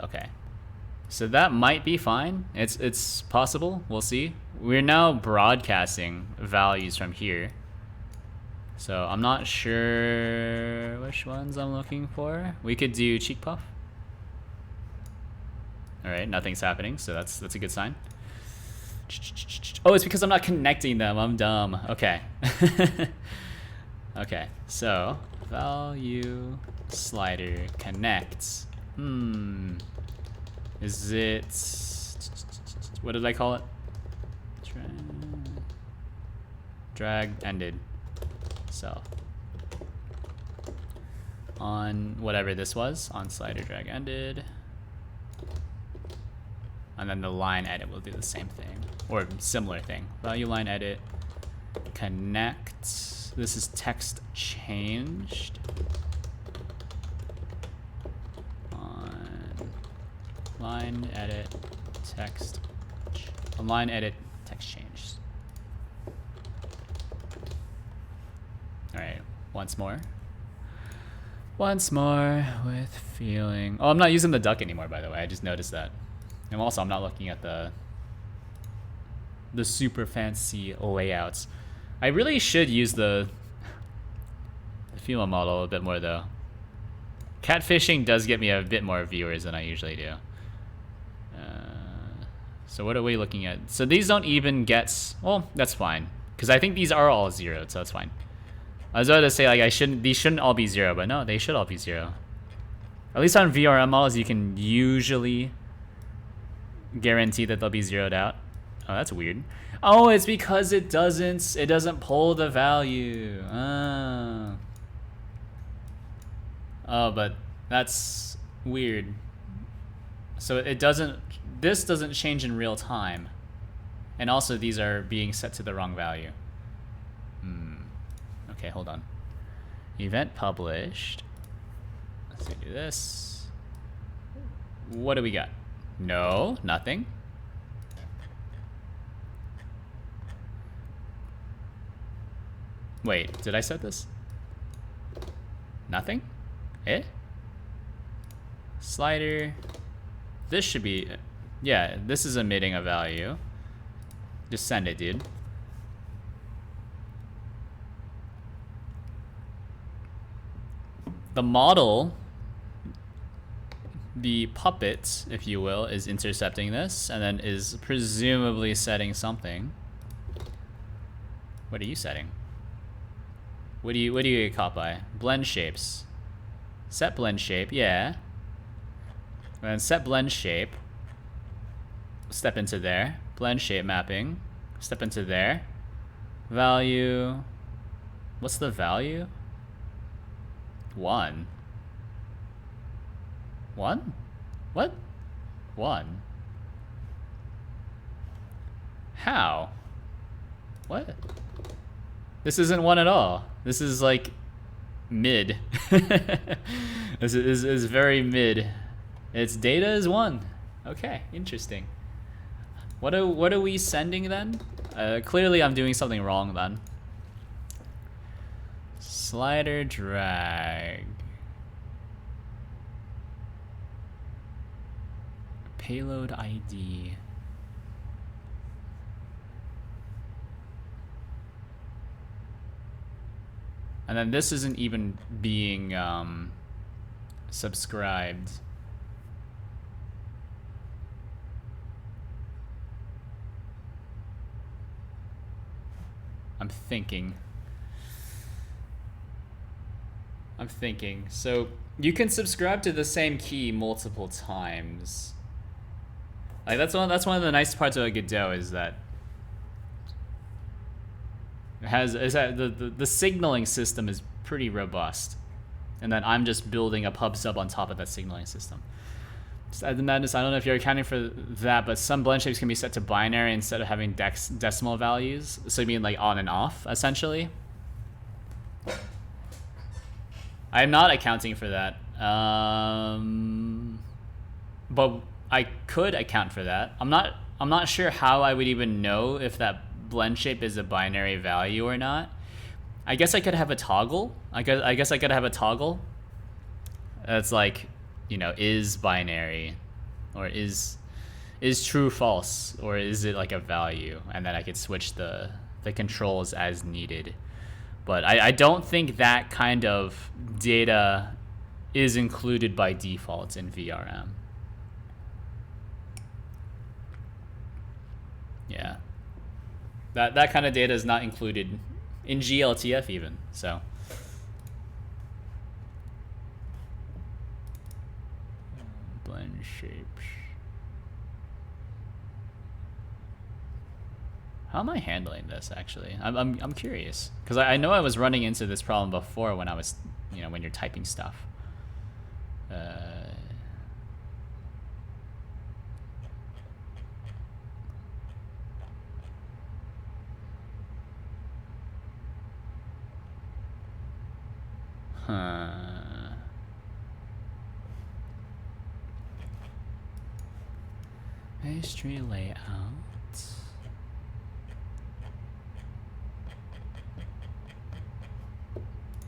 Okay. So that might be fine. It's possible. We'll see. We're now broadcasting values from here. So I'm not sure which ones I'm looking for. We could do cheek puff. All right, nothing's happening, so that's a good sign. Oh, it's because I'm not connecting them. I'm dumb. Okay. Okay, so value slider connects. Is it, what did I call it? Drag ended. So on whatever this was, on slider drag ended. And then the line edit will do the same thing, or similar thing. Value line edit, connect. This is text changed. On line edit text, on line edit text changed. All right, once more. Once more with feeling. Oh, I'm not using the duck anymore, by the way. I just noticed that. And also, I'm not looking at the super fancy layouts. I really should use the female model a bit more, though. Catfishing does get me a bit more viewers than I usually do. So what are we looking at? So these don't even get... Well, that's fine. Because I think these are all zeroed, so that's fine. I was about to say, like, these shouldn't all be zero, but no, they should all be zero. At least on VRM models, you can usually guarantee that they'll be zeroed out. Oh, that's weird. Oh, it's because it doesn't pull the value. Oh, but that's weird. So this doesn't change in real time. And also these are being set to the wrong value. Okay, hold on. Event published. Let's do this. What do we got? No, nothing. Wait, did I set this? Nothing? Slider. This should be, yeah, this is emitting a value. Just send it, dude. The model, the puppet, if you will, is intercepting this and then is presumably setting something. What are you setting? What do you get caught by? Blend shapes. Set blend shape, yeah. And then set blend shape. Step into there. Blend shape mapping. Step into there. Value. What's the value? 1. 1? What? 1. How? What? This isn't 1 at all. This is like mid. This is very mid. Its data is 1. Okay, interesting. What are we sending then? Clearly I'm doing something wrong then. Slider drag. Payload ID. And then this isn't even being subscribed. I'm thinking. So you can subscribe to the same key multiple times. Like that's one of the nice parts of Godot is that the signaling system is pretty robust, and then I'm just building a pub sub on top of that signaling system. I don't know if you're accounting for that, but some blend shapes can be set to binary instead of having decimal values. So you mean like on and off, essentially? I'm not accounting for that. But I could account for that. I'm not sure how I would even know if that blend shape is a binary value or not. I guess I could have a toggle. I guess I could have a toggle that's like, you know, is binary, or is true false, or is it like a value, and then I could switch the controls as needed. But I don't think that kind of data is included by default in VRM. Yeah. That kind of data is not included in GLTF even, so. Blend shapes. How am I handling this actually? I'm curious, because I know I was running into this problem before when I was, you know, when you're typing stuff. Base tree layout.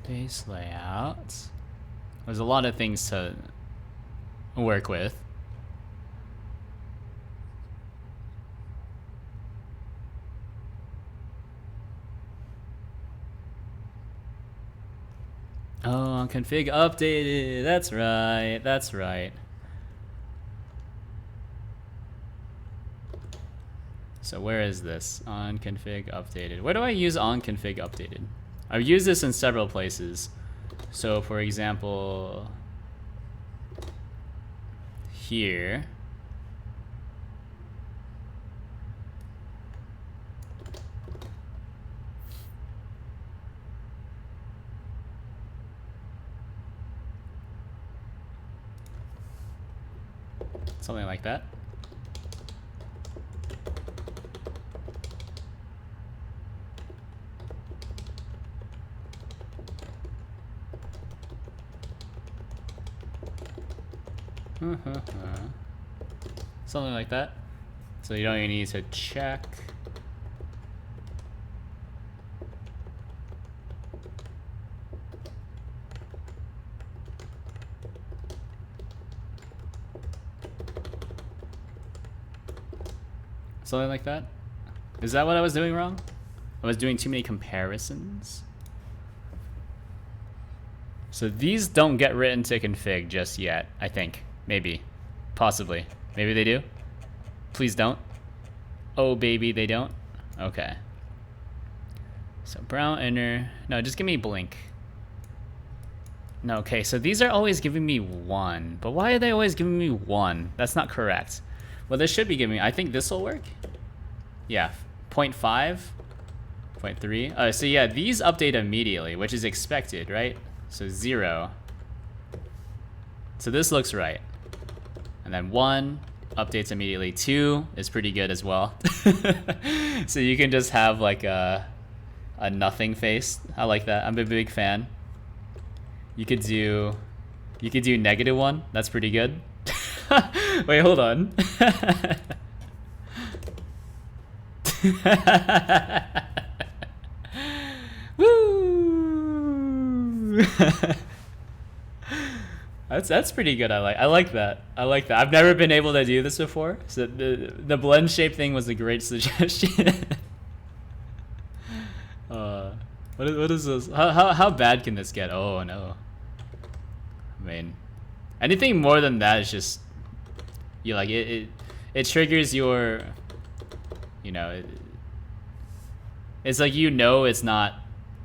Base layout. There's a lot of things to work with. Oh, config updated. That's right. That's right. So where is this? On config updated. Where do I use on config updated? I've used this in several places. So for example, here. Something like that. Something like that. So you don't even need to check. Something like that. Is that what I was doing wrong? I was doing too many comparisons. So these don't get written to config just yet, I think. Maybe. Possibly. Maybe they do? Please don't. Oh, baby, they don't? Okay. So brown inner. No, just give me blink. No, okay, so these are always giving me 1. But why are they always giving me 1? That's not correct. Well, this should be giving me, I think this will work. Yeah, 0.5, 0.3. So yeah, these update immediately, which is expected, right? So 0. So this looks right. And then 1 updates immediately. 2 is pretty good as well. So you can just have like a nothing face. I like that. I'm a big fan. You could do -1. That's pretty good. Wait, hold on. Woo! That's pretty good. I like that. I like that. I've never been able to do this before, so the blend shape thing was a great suggestion. What is this? How bad can this get? Oh no. I mean, anything more than that is just you like it triggers your, you know, it's like, you know, it's not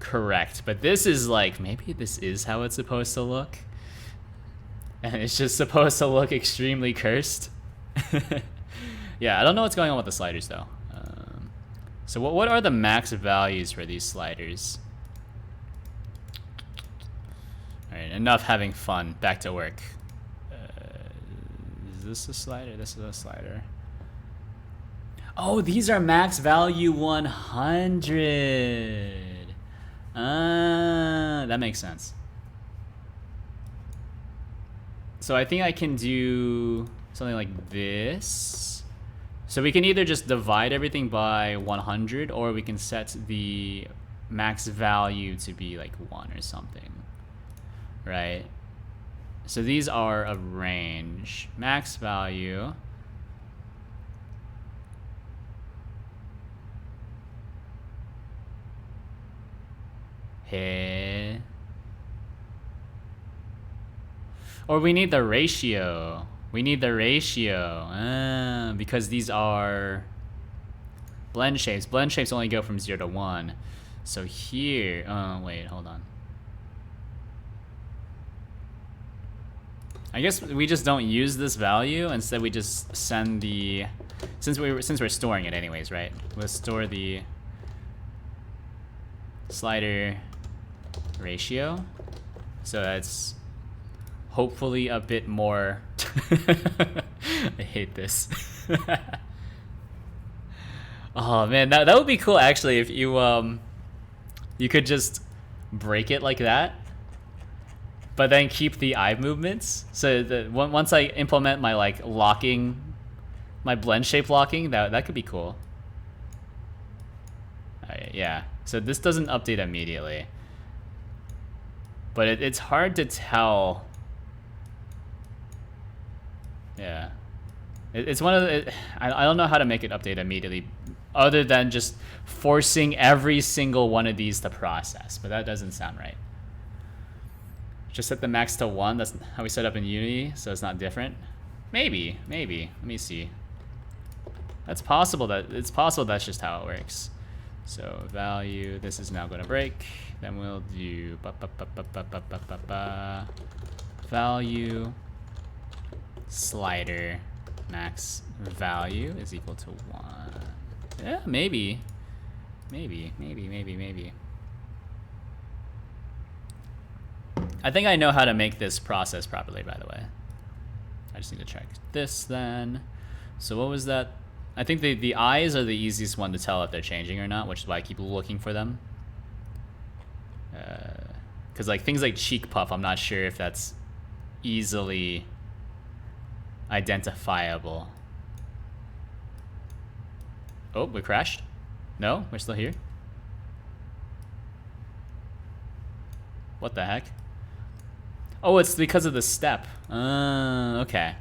correct, but this is like, maybe this is how it's supposed to look, and it's just supposed to look extremely cursed. Yeah, I don't know what's going on with the sliders though. So what are the max values for these sliders? All right, enough having fun. Back to work. Is this a slider? This is a slider. Oh, these are max value 100. That makes sense. So I think I can do something like this. So we can either just divide everything by 100, or we can set the max value to be like 1 or something, right? So these are a range. Max value. Hey. Or we need the ratio. We need the ratio. Because these are blend shapes. Blend shapes only go from 0 to 1. So here, wait, hold on. I guess we just don't use this value. Instead, we just send the, since we're storing it anyways, right? We'll store the slider ratio. So that's hopefully a bit more. I hate this. Oh man, that would be cool actually if you you could just break it like that, but then keep the eye movements. So that once I implement my like locking, my blend shape locking, that could be cool. Alright, yeah. So this doesn't update immediately, but it's hard to tell. Yeah, it's one of the. I don't know how to make it update immediately, other than just forcing every single one of these to process. But that doesn't sound right. Just set the max to 1. That's how we set up in Unity, so it's not different. Maybe. Let me see. That's possible. It's possible that's just how it works. So value. This is now going to break. Then we'll do value. Slider max value is equal to 1. Yeah, maybe. I think I know how to make this process properly, by the way. I just need to check this then. So what was that? I think the eyes are the easiest one to tell if they're changing or not, which is why I keep looking for them. Because like things like cheek puff, I'm not sure if that's easily identifiable. Oh, we crashed? No, we're still here. What the heck? Oh, it's because of the step. Okay.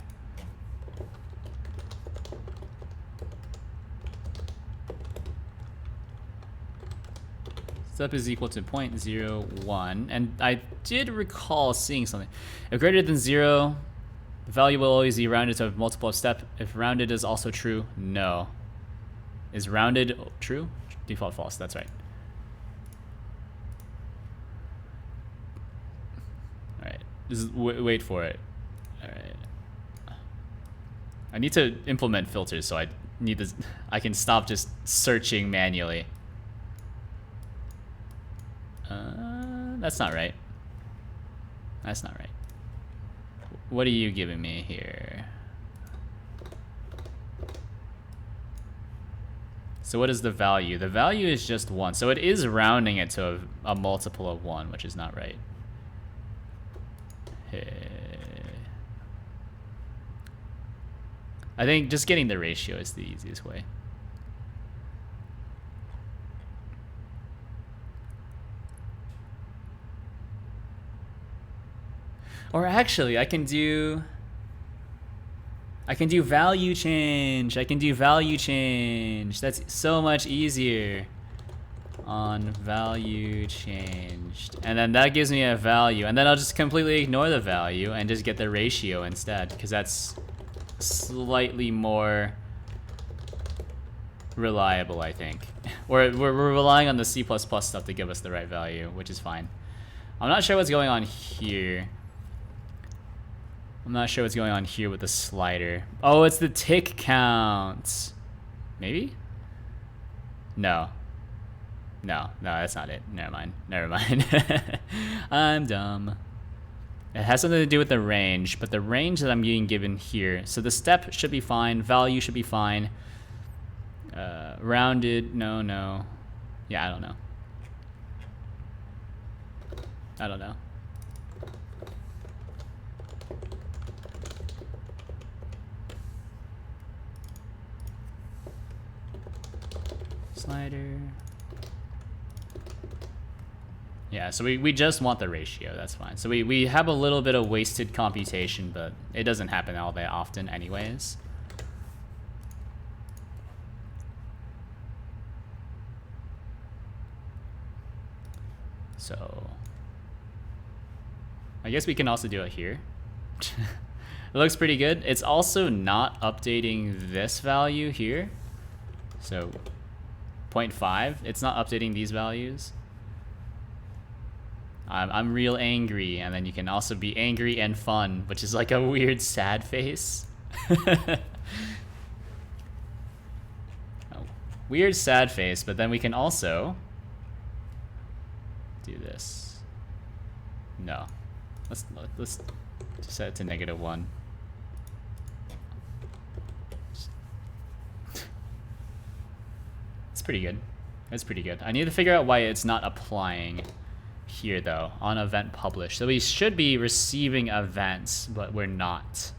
Step is equal to 0.01, and I did recall seeing something. If greater than 0, the value will always be rounded to a multiple of step. If rounded is also true, no. Is rounded true? Default false, that's right. Alright, just wait for it. Alright. I need to implement filters, so I can stop just searching manually. That's not right. That's not right. What are you giving me here? So what is the value? The value is just 1. So it is rounding it to a multiple of 1, which is not right. I think just getting the ratio is the easiest way. Or actually, I can do value change. I can do value change. That's so much easier. On value changed. And then that gives me a value. And then I'll just completely ignore the value and just get the ratio instead, because that's slightly more reliable, I think. We're relying on the C++ stuff to give us the right value, which is fine. I'm not sure what's going on here. I'm not sure what's going on here with the slider. Oh, it's the tick count. Maybe? No. No, that's not it. Never mind. I'm dumb. It has something to do with the range, but the range that I'm being given here. So the step should be fine. Value should be fine. Rounded, no. Yeah, I don't know. Slider. Yeah, so we just want the ratio, that's fine. So we have a little bit of wasted computation, but it doesn't happen all that often anyways. So I guess we can also do it here. It looks pretty good. It's also not updating this value here. So 0.5, it's not updating these values. I'm real angry, and then you can also be angry and fun, which is like a weird sad face. Weird sad face, but then we can also do this. No, let's set it to -1. It's pretty good. It's pretty good. I need to figure out why it's not applying here though on event publish. So we should be receiving events, but we're not.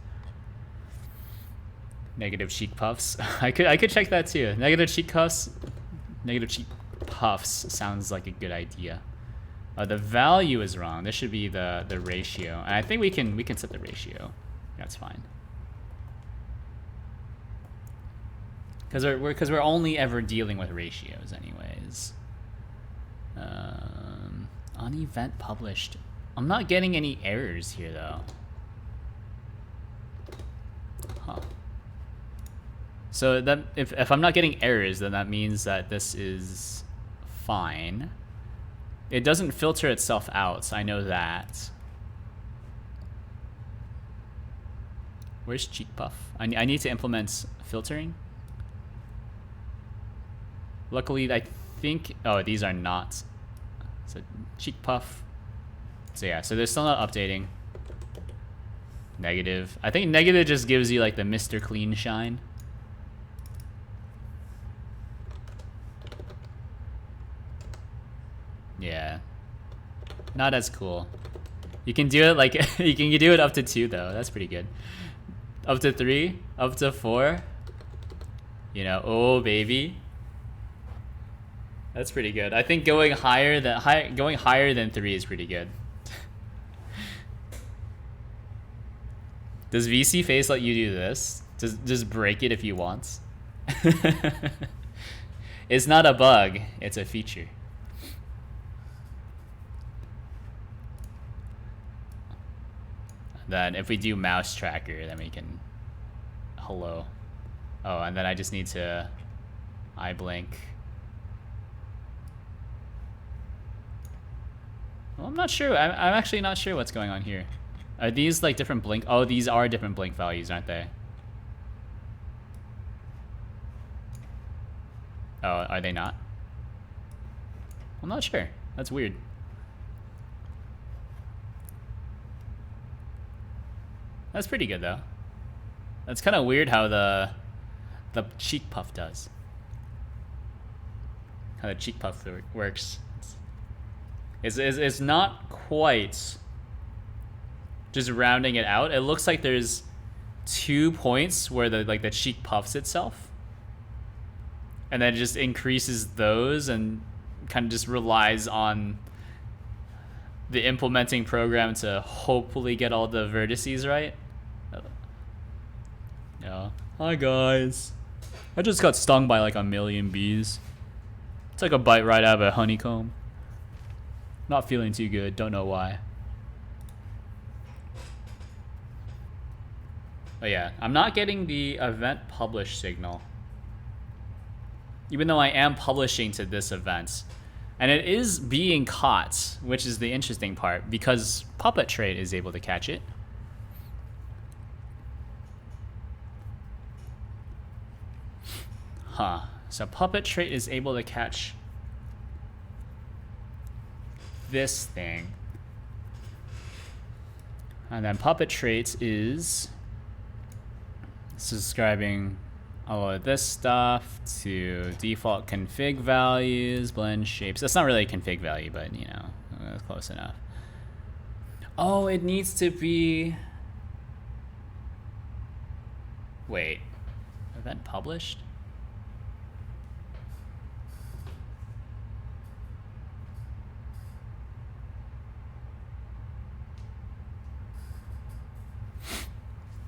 Negative cheek puffs. I could check that too. Negative cheek puffs sounds like a good idea. The value is wrong. This should be the ratio, and I think we can set the ratio. That's fine. Because we're only ever dealing with ratios anyways. On event published, I'm not getting any errors here though. Huh. So that if I'm not getting errors, then that means that this is fine. It doesn't filter itself out, so I know that. Where's cheek puff? I need to implement filtering. Luckily, I think, oh, these are not. So cheek puff. So yeah, so they're still not updating. Negative. I think negative just gives you like the Mr. Clean shine. Yeah. Not as cool. You can do it like, you can do it up to 2 though. That's pretty good. Up to 3, up to 4. You know, oh baby. That's pretty good. I think going higher than 3 is pretty good. Does VC Face let you do this? Just break it if you want. It's not a bug, it's a feature. Then if we do mouse tracker, then we can hello. Oh, and then I just need to eye blink. Well, I'm not sure. I'm actually not sure what's going on here. Are these like different blink? Oh, these are different blink values, aren't they? Oh, are they not? I'm not sure. That's weird. That's pretty good though. That's kind of weird how the cheek puff does. How the cheek puff works. It's not quite just rounding it out. It looks like there's 2 points where the cheek puffs itself, and then it just increases those and kind of just relies on the implementing program to hopefully get all the vertices right. Yeah. Hi guys. I just got stung by like a million bees. It's like a bite right out of a honeycomb. Not feeling too good, don't know why. Oh yeah, I'm not getting the event publish signal. Even though I am publishing to this event. And it is being caught, which is the interesting part, because Puppet Trait is able to catch it. Huh. So Puppet Trait is able to catch this thing. And then Puppet Trait is subscribing all of this stuff to default config values, blend shapes. That's not really a config value, but you know, close enough. Oh, it needs to be... Wait, event published?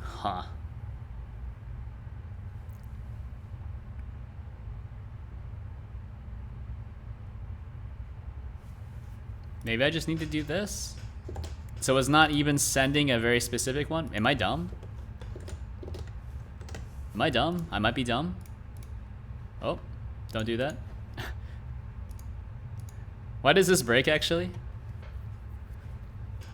Huh. Maybe I just need to do this? So it's not even sending a very specific one? Am I dumb? Am I dumb? I might be dumb. Oh, don't do that. Why does this break actually?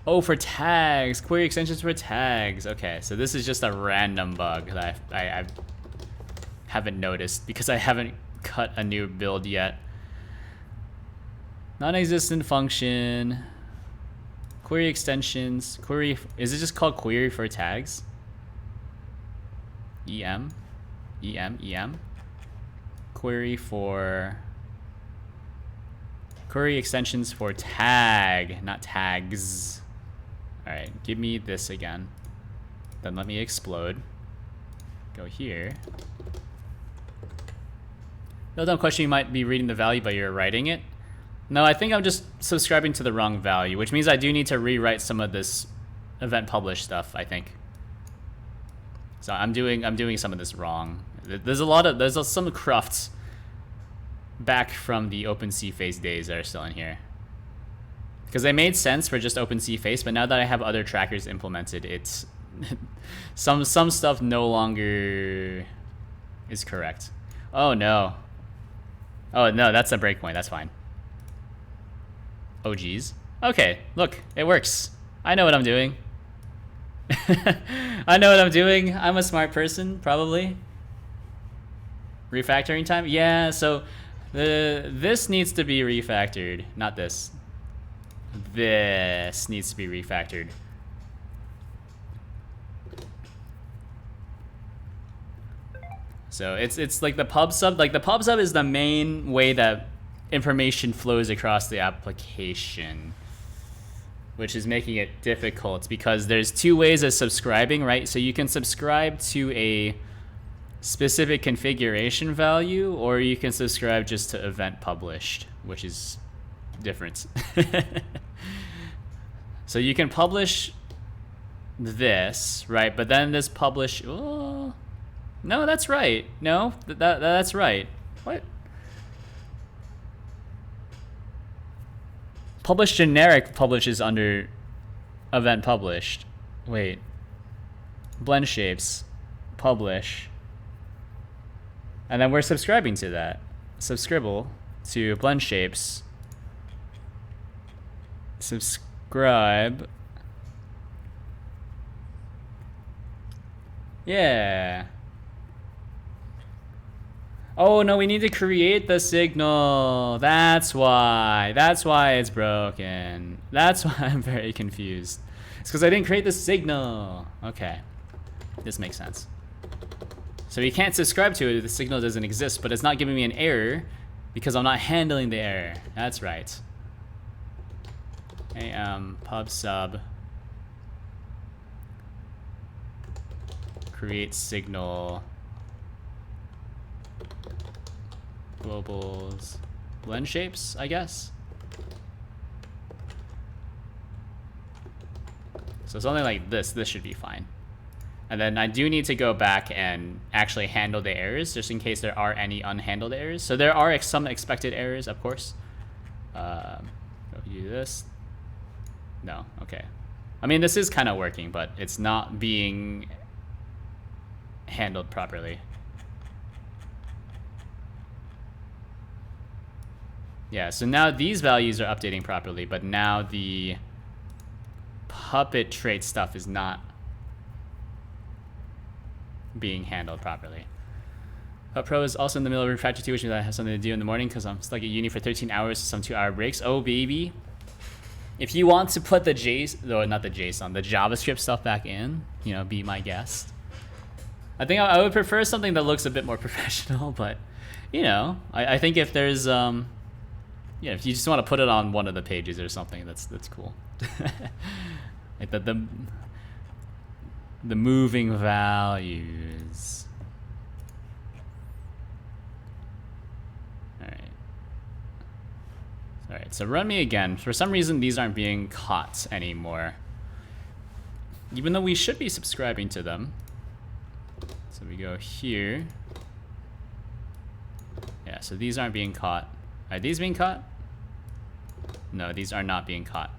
Oh, for tags. Query extensions for tags. Okay, so this is just a random bug that I haven't noticed because I haven't cut a new build yet. Non-existent function. Query extensions. Query. Is it just called query for tags? EM. EM. Query for. Query extensions for tag, not tags. Alright, give me this again. Then let me explode. Go here. No, don't question, you might be reading the value, but you're writing it. No, I think I'm just subscribing to the wrong value, which means I do need to rewrite some of this event publish stuff, I think. So I'm doing some of this wrong. There's some crufts back from the OpenCFace days that are still in here. Because they made sense for just OpenCFace, but now that I have other trackers implemented, it's some stuff no longer is correct. Oh no. Oh no, that's a breakpoint, that's fine. Oh geez. Okay, look, it works. I know what I'm doing. I know what I'm doing. I'm a smart person, probably. Refactoring time? Yeah, so this needs to be refactored, not this. This needs to be refactored. So it's like the pub sub. Like the pub sub is the main way that information flows across the application, which is making it difficult because there's two ways of subscribing, right? So you can subscribe to a specific configuration value, or you can subscribe just to event published, which is different. So you can publish this, right? But then this publish, oh, no, that's right. No, that's right. What? Publish generic publishes under event published. Wait. Blend shapes. Publish. And then we're subscribing to that. Subscribble to blend shapes. Subscribe. Yeah. Oh no, we need to create the signal. That's why. That's why it's broken. That's why I'm very confused. It's because I didn't create the signal. Okay. This makes sense. So we can't subscribe to it if the signal doesn't exist, but it's not giving me an error because I'm not handling the error. That's right. Pub sub create signal globals blend shapes, I guess. So something like this should be fine. And then I do need to go back and actually handle the errors, just in case there are any unhandled errors. So there are some expected errors, of course. If you do this, no, okay. I mean, this is kind of working, but it's not being handled properly. Yeah, so now these values are updating properly, but now the puppet trait stuff is not being handled properly. Pro is also in the middle of refractor 2, which means I have something to do in the morning because I'm stuck at uni for 13 hours, some 2-hour breaks. Oh, baby. If you want to put the not the JSON, the JavaScript stuff back in, you know, be my guest. I think I would prefer something that looks a bit more professional, but, you know, I think if there's, yeah, if you just want to put it on one of the pages or something, that's cool. Like the moving values. All right, so run me again. For some reason, these aren't being caught anymore, even though we should be subscribing to them. So we go here. Yeah, so these aren't being caught. Are these being caught? No, these are not being caught.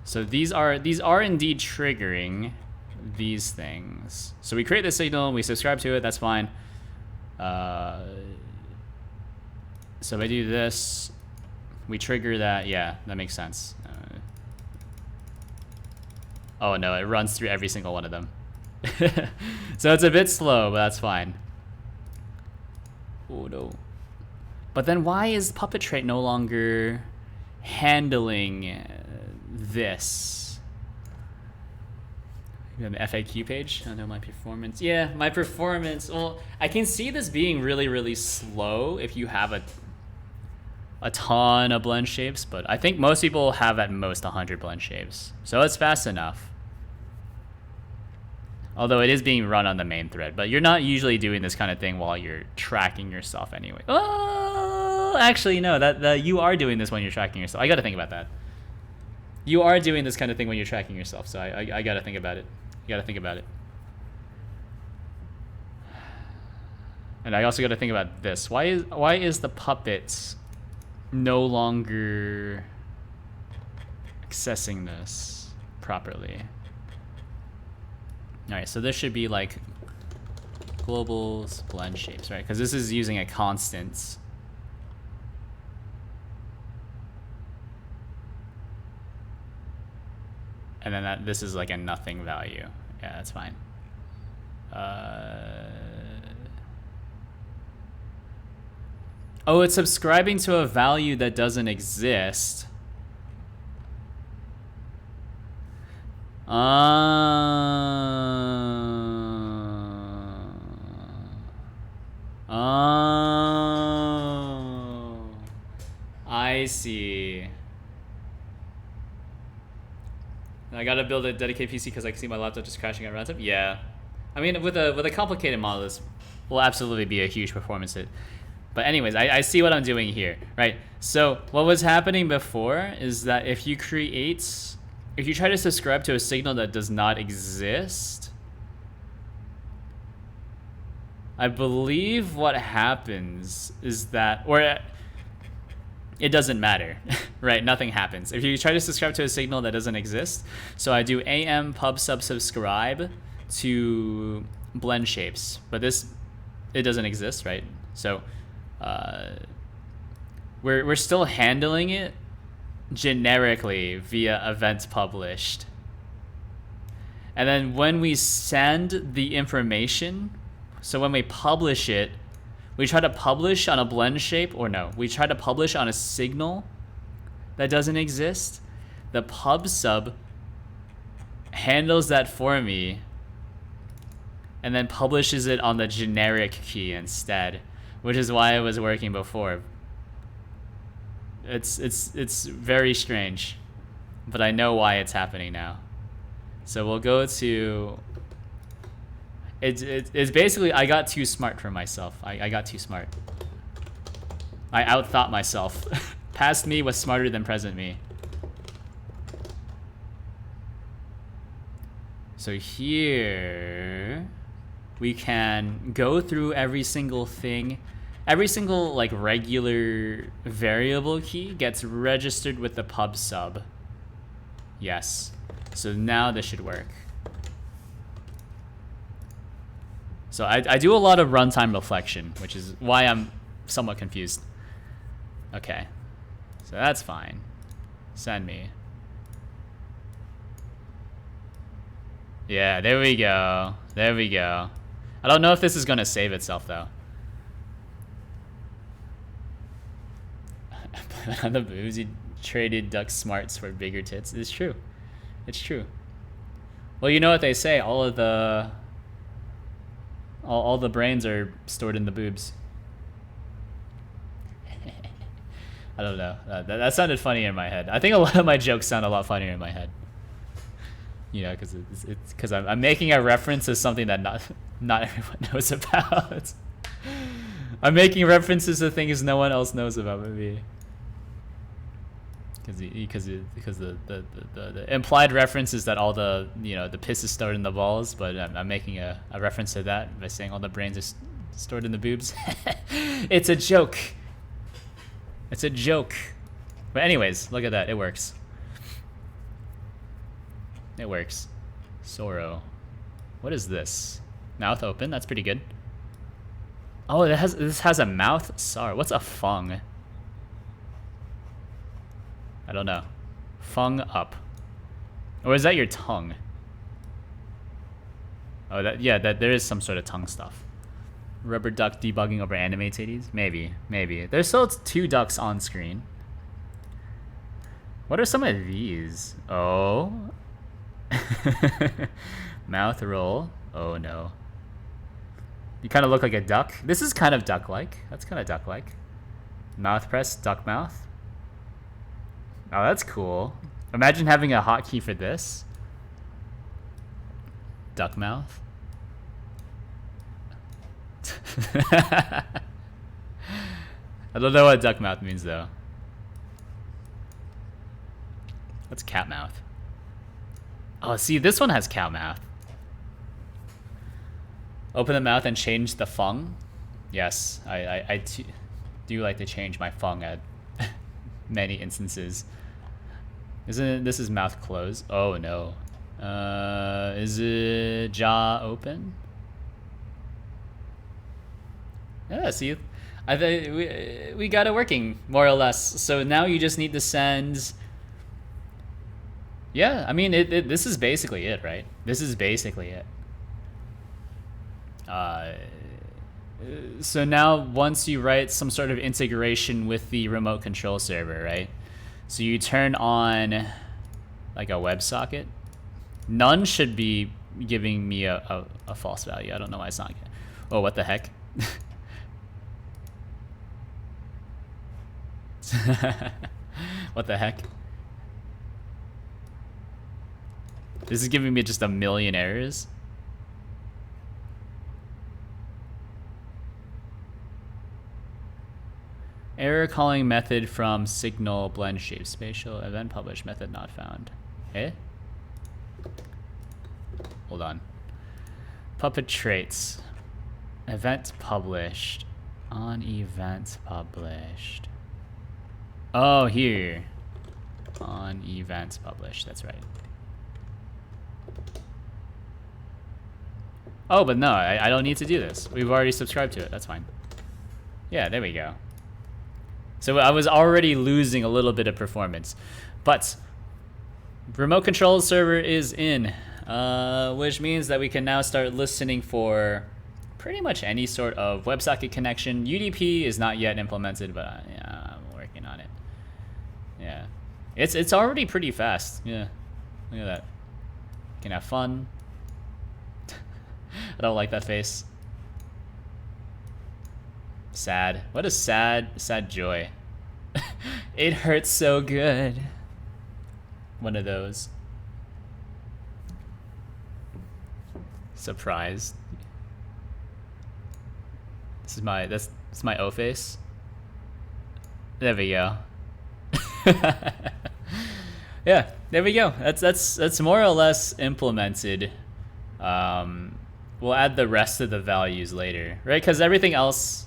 So these are indeed triggering these things. So we create the signal, we subscribe to it, that's fine. So if I do this, we trigger that. Yeah, that makes sense. Oh no, it runs through every single one of them. So it's a bit slow, but that's fine. Oh no. But then why is puppet trait no longer handling this? You have an FAQ page? I know my performance. Yeah, my performance. Well, I can see this being really, really slow if you have a ton of blend shapes, but I think most people have at most 100 blend shapes. So it's fast enough. Although it is being run on the main thread, but you're not usually doing this kind of thing while you're tracking yourself anyway. Oh, actually, no, that you are doing this when you're tracking yourself. I got to think about that. You are doing this kind of thing when you're tracking yourself, so I got to think about it. You got to think about it. And I also got to think about this. Why is the puppet no longer accessing this properly? All right, so this should be like globals blend shapes, right? Because this is using a constant. And then this is like a nothing value. Yeah, that's fine. Oh, it's subscribing to a value that doesn't exist. I see. I gotta build a dedicated PC because I can see my laptop just crashing at runtime. Yeah, I mean with a complicated model, this will absolutely be a huge performance hit. But anyways, I see what I'm doing here, right? So what was happening before is that if you try to subscribe to a signal that does not exist, I believe what happens is that, or it doesn't matter, right? Nothing happens. If you try to subscribe to a signal that doesn't exist, so I do am pub sub subscribe to blend shapes, but it doesn't exist, right? So we're still handling it generically via event published. And then when we send the information, so when we publish it, we try to publish on a blend shape, or no, we try to publish on a signal that doesn't exist. The pub sub handles that for me and then publishes it on the generic key instead, which is why it was working before. It's very strange, but I know why it's happening now. So we'll go to, it's basically, I got too smart for myself. I got too smart. I outthought myself. Past me was smarter than present me. So here we can go through every single thing. Every single like regular variable key gets registered with the pub sub. Yes. So now this should work. So I do a lot of runtime reflection, which is why I'm somewhat confused. Okay. So that's fine. Send me. Yeah, there we go. There we go. I don't know if this is going to save itself, though. On the boobs, he traded duck smarts for bigger tits. It's true. It's true. Well, you know what they say. All of the... All the brains are stored in the boobs. I don't know. That sounded funny in my head. I think a lot of my jokes sound a lot funnier in my head. You know, because I'm making a reference to something that not everyone knows about. I'm making references to things no one else knows about maybe. Because the implied reference is that all the the piss is stored in the balls, but I'm making a reference to that by saying all the brains are stored in the boobs. It's a joke. It's a joke. But anyways, look at that. It works. It works. Sorrow. What is this? Mouth open. That's pretty good. Oh, this has a mouth. Sorry. What's a fung? I don't know. Fung up. Or is that your tongue? Oh, that there is some sort of tongue stuff. Rubber duck debugging over anime titties? Maybe. There's still 2 ducks on screen. What are some of these? Oh. Mouth roll. Oh no. You kind of look like a duck. This is kind of duck-like. That's kind of duck-like. Mouth press, duck mouth. Oh, that's cool. Imagine having a hotkey for this. Duck mouth. I don't know what duck mouth means though. What's cat mouth? Oh, see, this one has cow mouth. Open the mouth and change the fung. Yes, I do like to change my fung at many instances. This is mouth closed? Oh no. Is it jaw open? Yeah, see, I think we got it working more or less. So now you just need to send. Yeah, I mean, this is basically it, right? This is basically it. So now once you write some sort of integration with the remote control server, right? So you turn on like a WebSocket. None should be giving me a false value. I don't know why it's not. Oh, what the heck? What the heck? This is giving me just a million errors. Error calling method from signal blend shape spatial event published method not found. Eh? Hold on. Puppet traits. Event published. On event published. Oh, here. On event published. That's right. Oh, but no, I don't need to do this. We've already subscribed to it. That's fine. Yeah, there we go. So I was already losing a little bit of performance. But remote control server is in, which means that we can now start listening for pretty much any sort of WebSocket connection. UDP is not yet implemented, but yeah, I'm working on it. Yeah, it's already pretty fast. Yeah, look at that. You can have fun. I don't like that face. Sad. What is sad? Sad joy. It hurts so good. One of those. Surprised. This is my O face. There we go. Yeah, there we go. That's more or less implemented We'll add the rest of the values later, right? Because everything else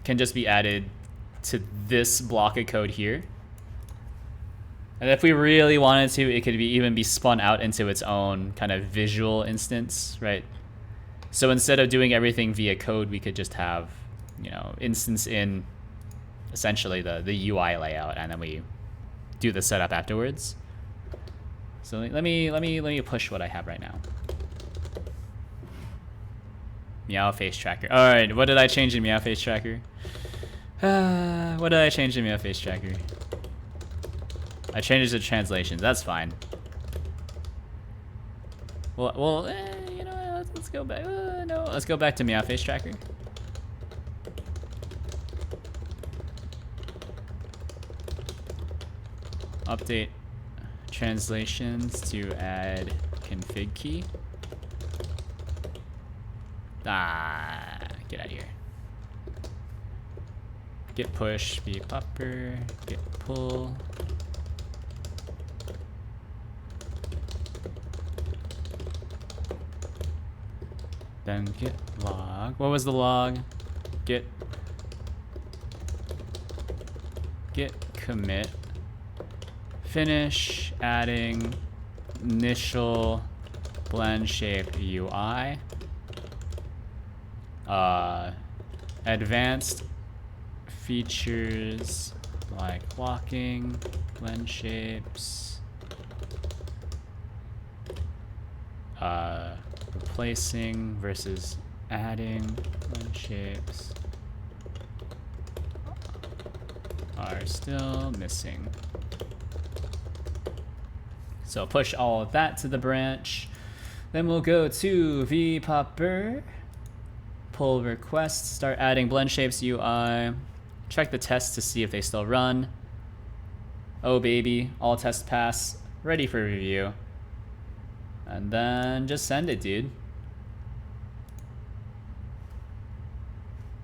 can just be added to this block of code here. And if we really wanted to, it could even be spun out into its own kind of visual instance, right? So instead of doing everything via code, we could just have, you know, instance in essentially the UI layout, and then we do the setup afterwards. So let me push what I have right now. Meow face tracker. All right, what did I change in Meow face tracker? What did I change in Meow face tracker? I changed the translations. That's fine. Well, you know, let's go back. No, let's go back to Meow face tracker. Update translations to add config key. Get out of here. Git push, vpuppr, git pull. Then git log. What was the log? Git commit. Finish adding initial blend shape UI. Advanced features like locking, blend shapes, replacing versus adding blend shapes are still missing. So push all of that to the branch. Then we'll go to vpuppr, pull requests, start adding blend shapes UI, check the tests to see if they still run. Oh baby, all tests pass, ready for review. And then just send it, dude.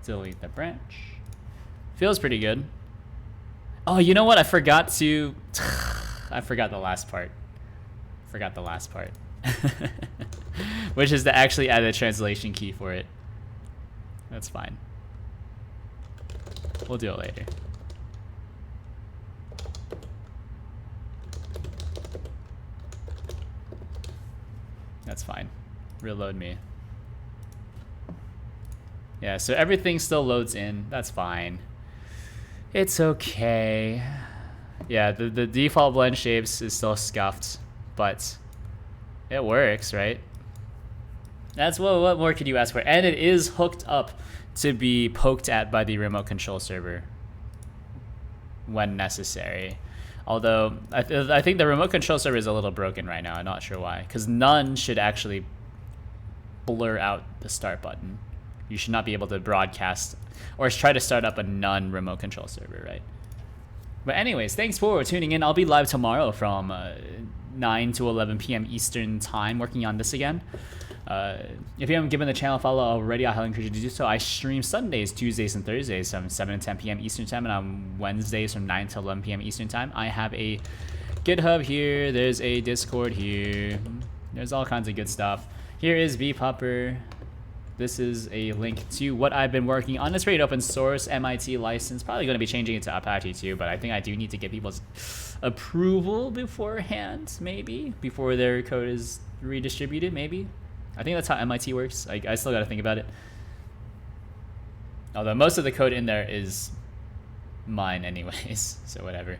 Delete the branch. Feels pretty good. Oh, you know what? I forgot to... I forgot the last part. Forgot the last part. Which is to actually add a translation key for it. That's fine. We'll do it later. That's fine. Reload me. Yeah, so everything still loads in. That's fine. It's okay. Yeah, the default blend shapes is still scuffed, but it works, right? That's what more could you ask for? And it is hooked up to be poked at by the remote control server when necessary. Although I think the remote control server is a little broken right now. I'm not sure why, because none should actually blur out the start button. You should not be able to broadcast or try to start up a none remote control server, right? But anyways, thanks for tuning in. I'll be live tomorrow from 9 to 11 p.m. Eastern time working on this again. If you haven't given the channel a follow already, I highly encourage you to do so. I stream Sundays, Tuesdays, and Thursdays from 7 to 10 p.m. Eastern time, and on Wednesdays from 9 to 11 p.m. Eastern time. I have a GitHub here. There's a Discord here. There's all kinds of good stuff. Here is vpuppr. This is a link to what I've been working on. It's pretty open source, MIT license. Probably going to be changing it to Apache too, but I think I do need to get people's approval beforehand, maybe, before their code is redistributed, maybe. I think that's how MIT works. I still got to think about it. Although most of the code in there is mine anyways, so whatever.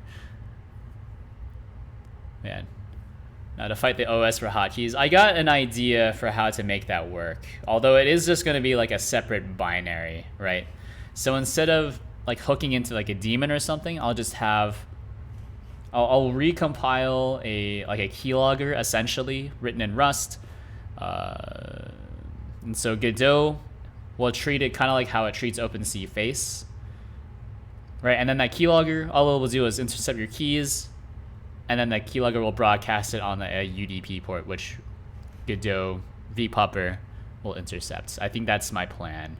Man. Now to fight the OS for hotkeys, I got an idea for how to make that work. Although it is just going to be like a separate binary, right? So instead of like hooking into like a daemon or something, I'll just have, I'll recompile a keylogger essentially written in Rust. And so Godot will treat it kind of like how it treats OpenC face, right? And then that keylogger, all it will do is intercept your keys, and then the keylogger will broadcast it on a UDP port, which Godot vpuppr will intercept. I think that's my plan.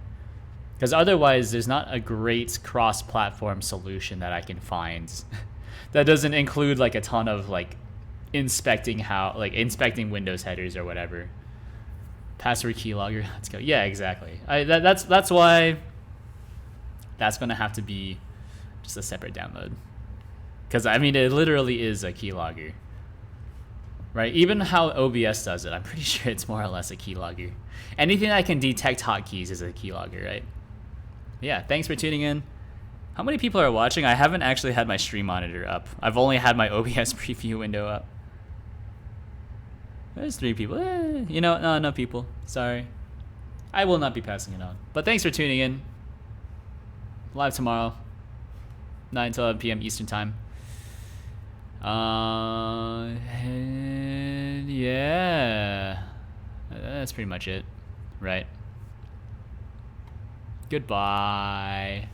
Because otherwise, there's not a great cross-platform solution that I can find that doesn't include like a ton of like inspecting inspecting Windows headers or whatever. Password keylogger. Let's go. Yeah, exactly. That's why that's gonna have to be just a separate download. Because I mean, it literally is a keylogger, right? Even how OBS does it, I'm pretty sure it's more or less a keylogger. Anything that can detect hotkeys is a keylogger, right? Yeah. Thanks for tuning in. How many people are watching? I haven't actually had my stream monitor up. I've only had my OBS preview window up. There's 3 people. No people. Sorry. I will not be passing it on. But thanks for tuning in. Live tomorrow, 9 to 11 p.m. Eastern Time. And yeah. That's pretty much it. Right. Goodbye.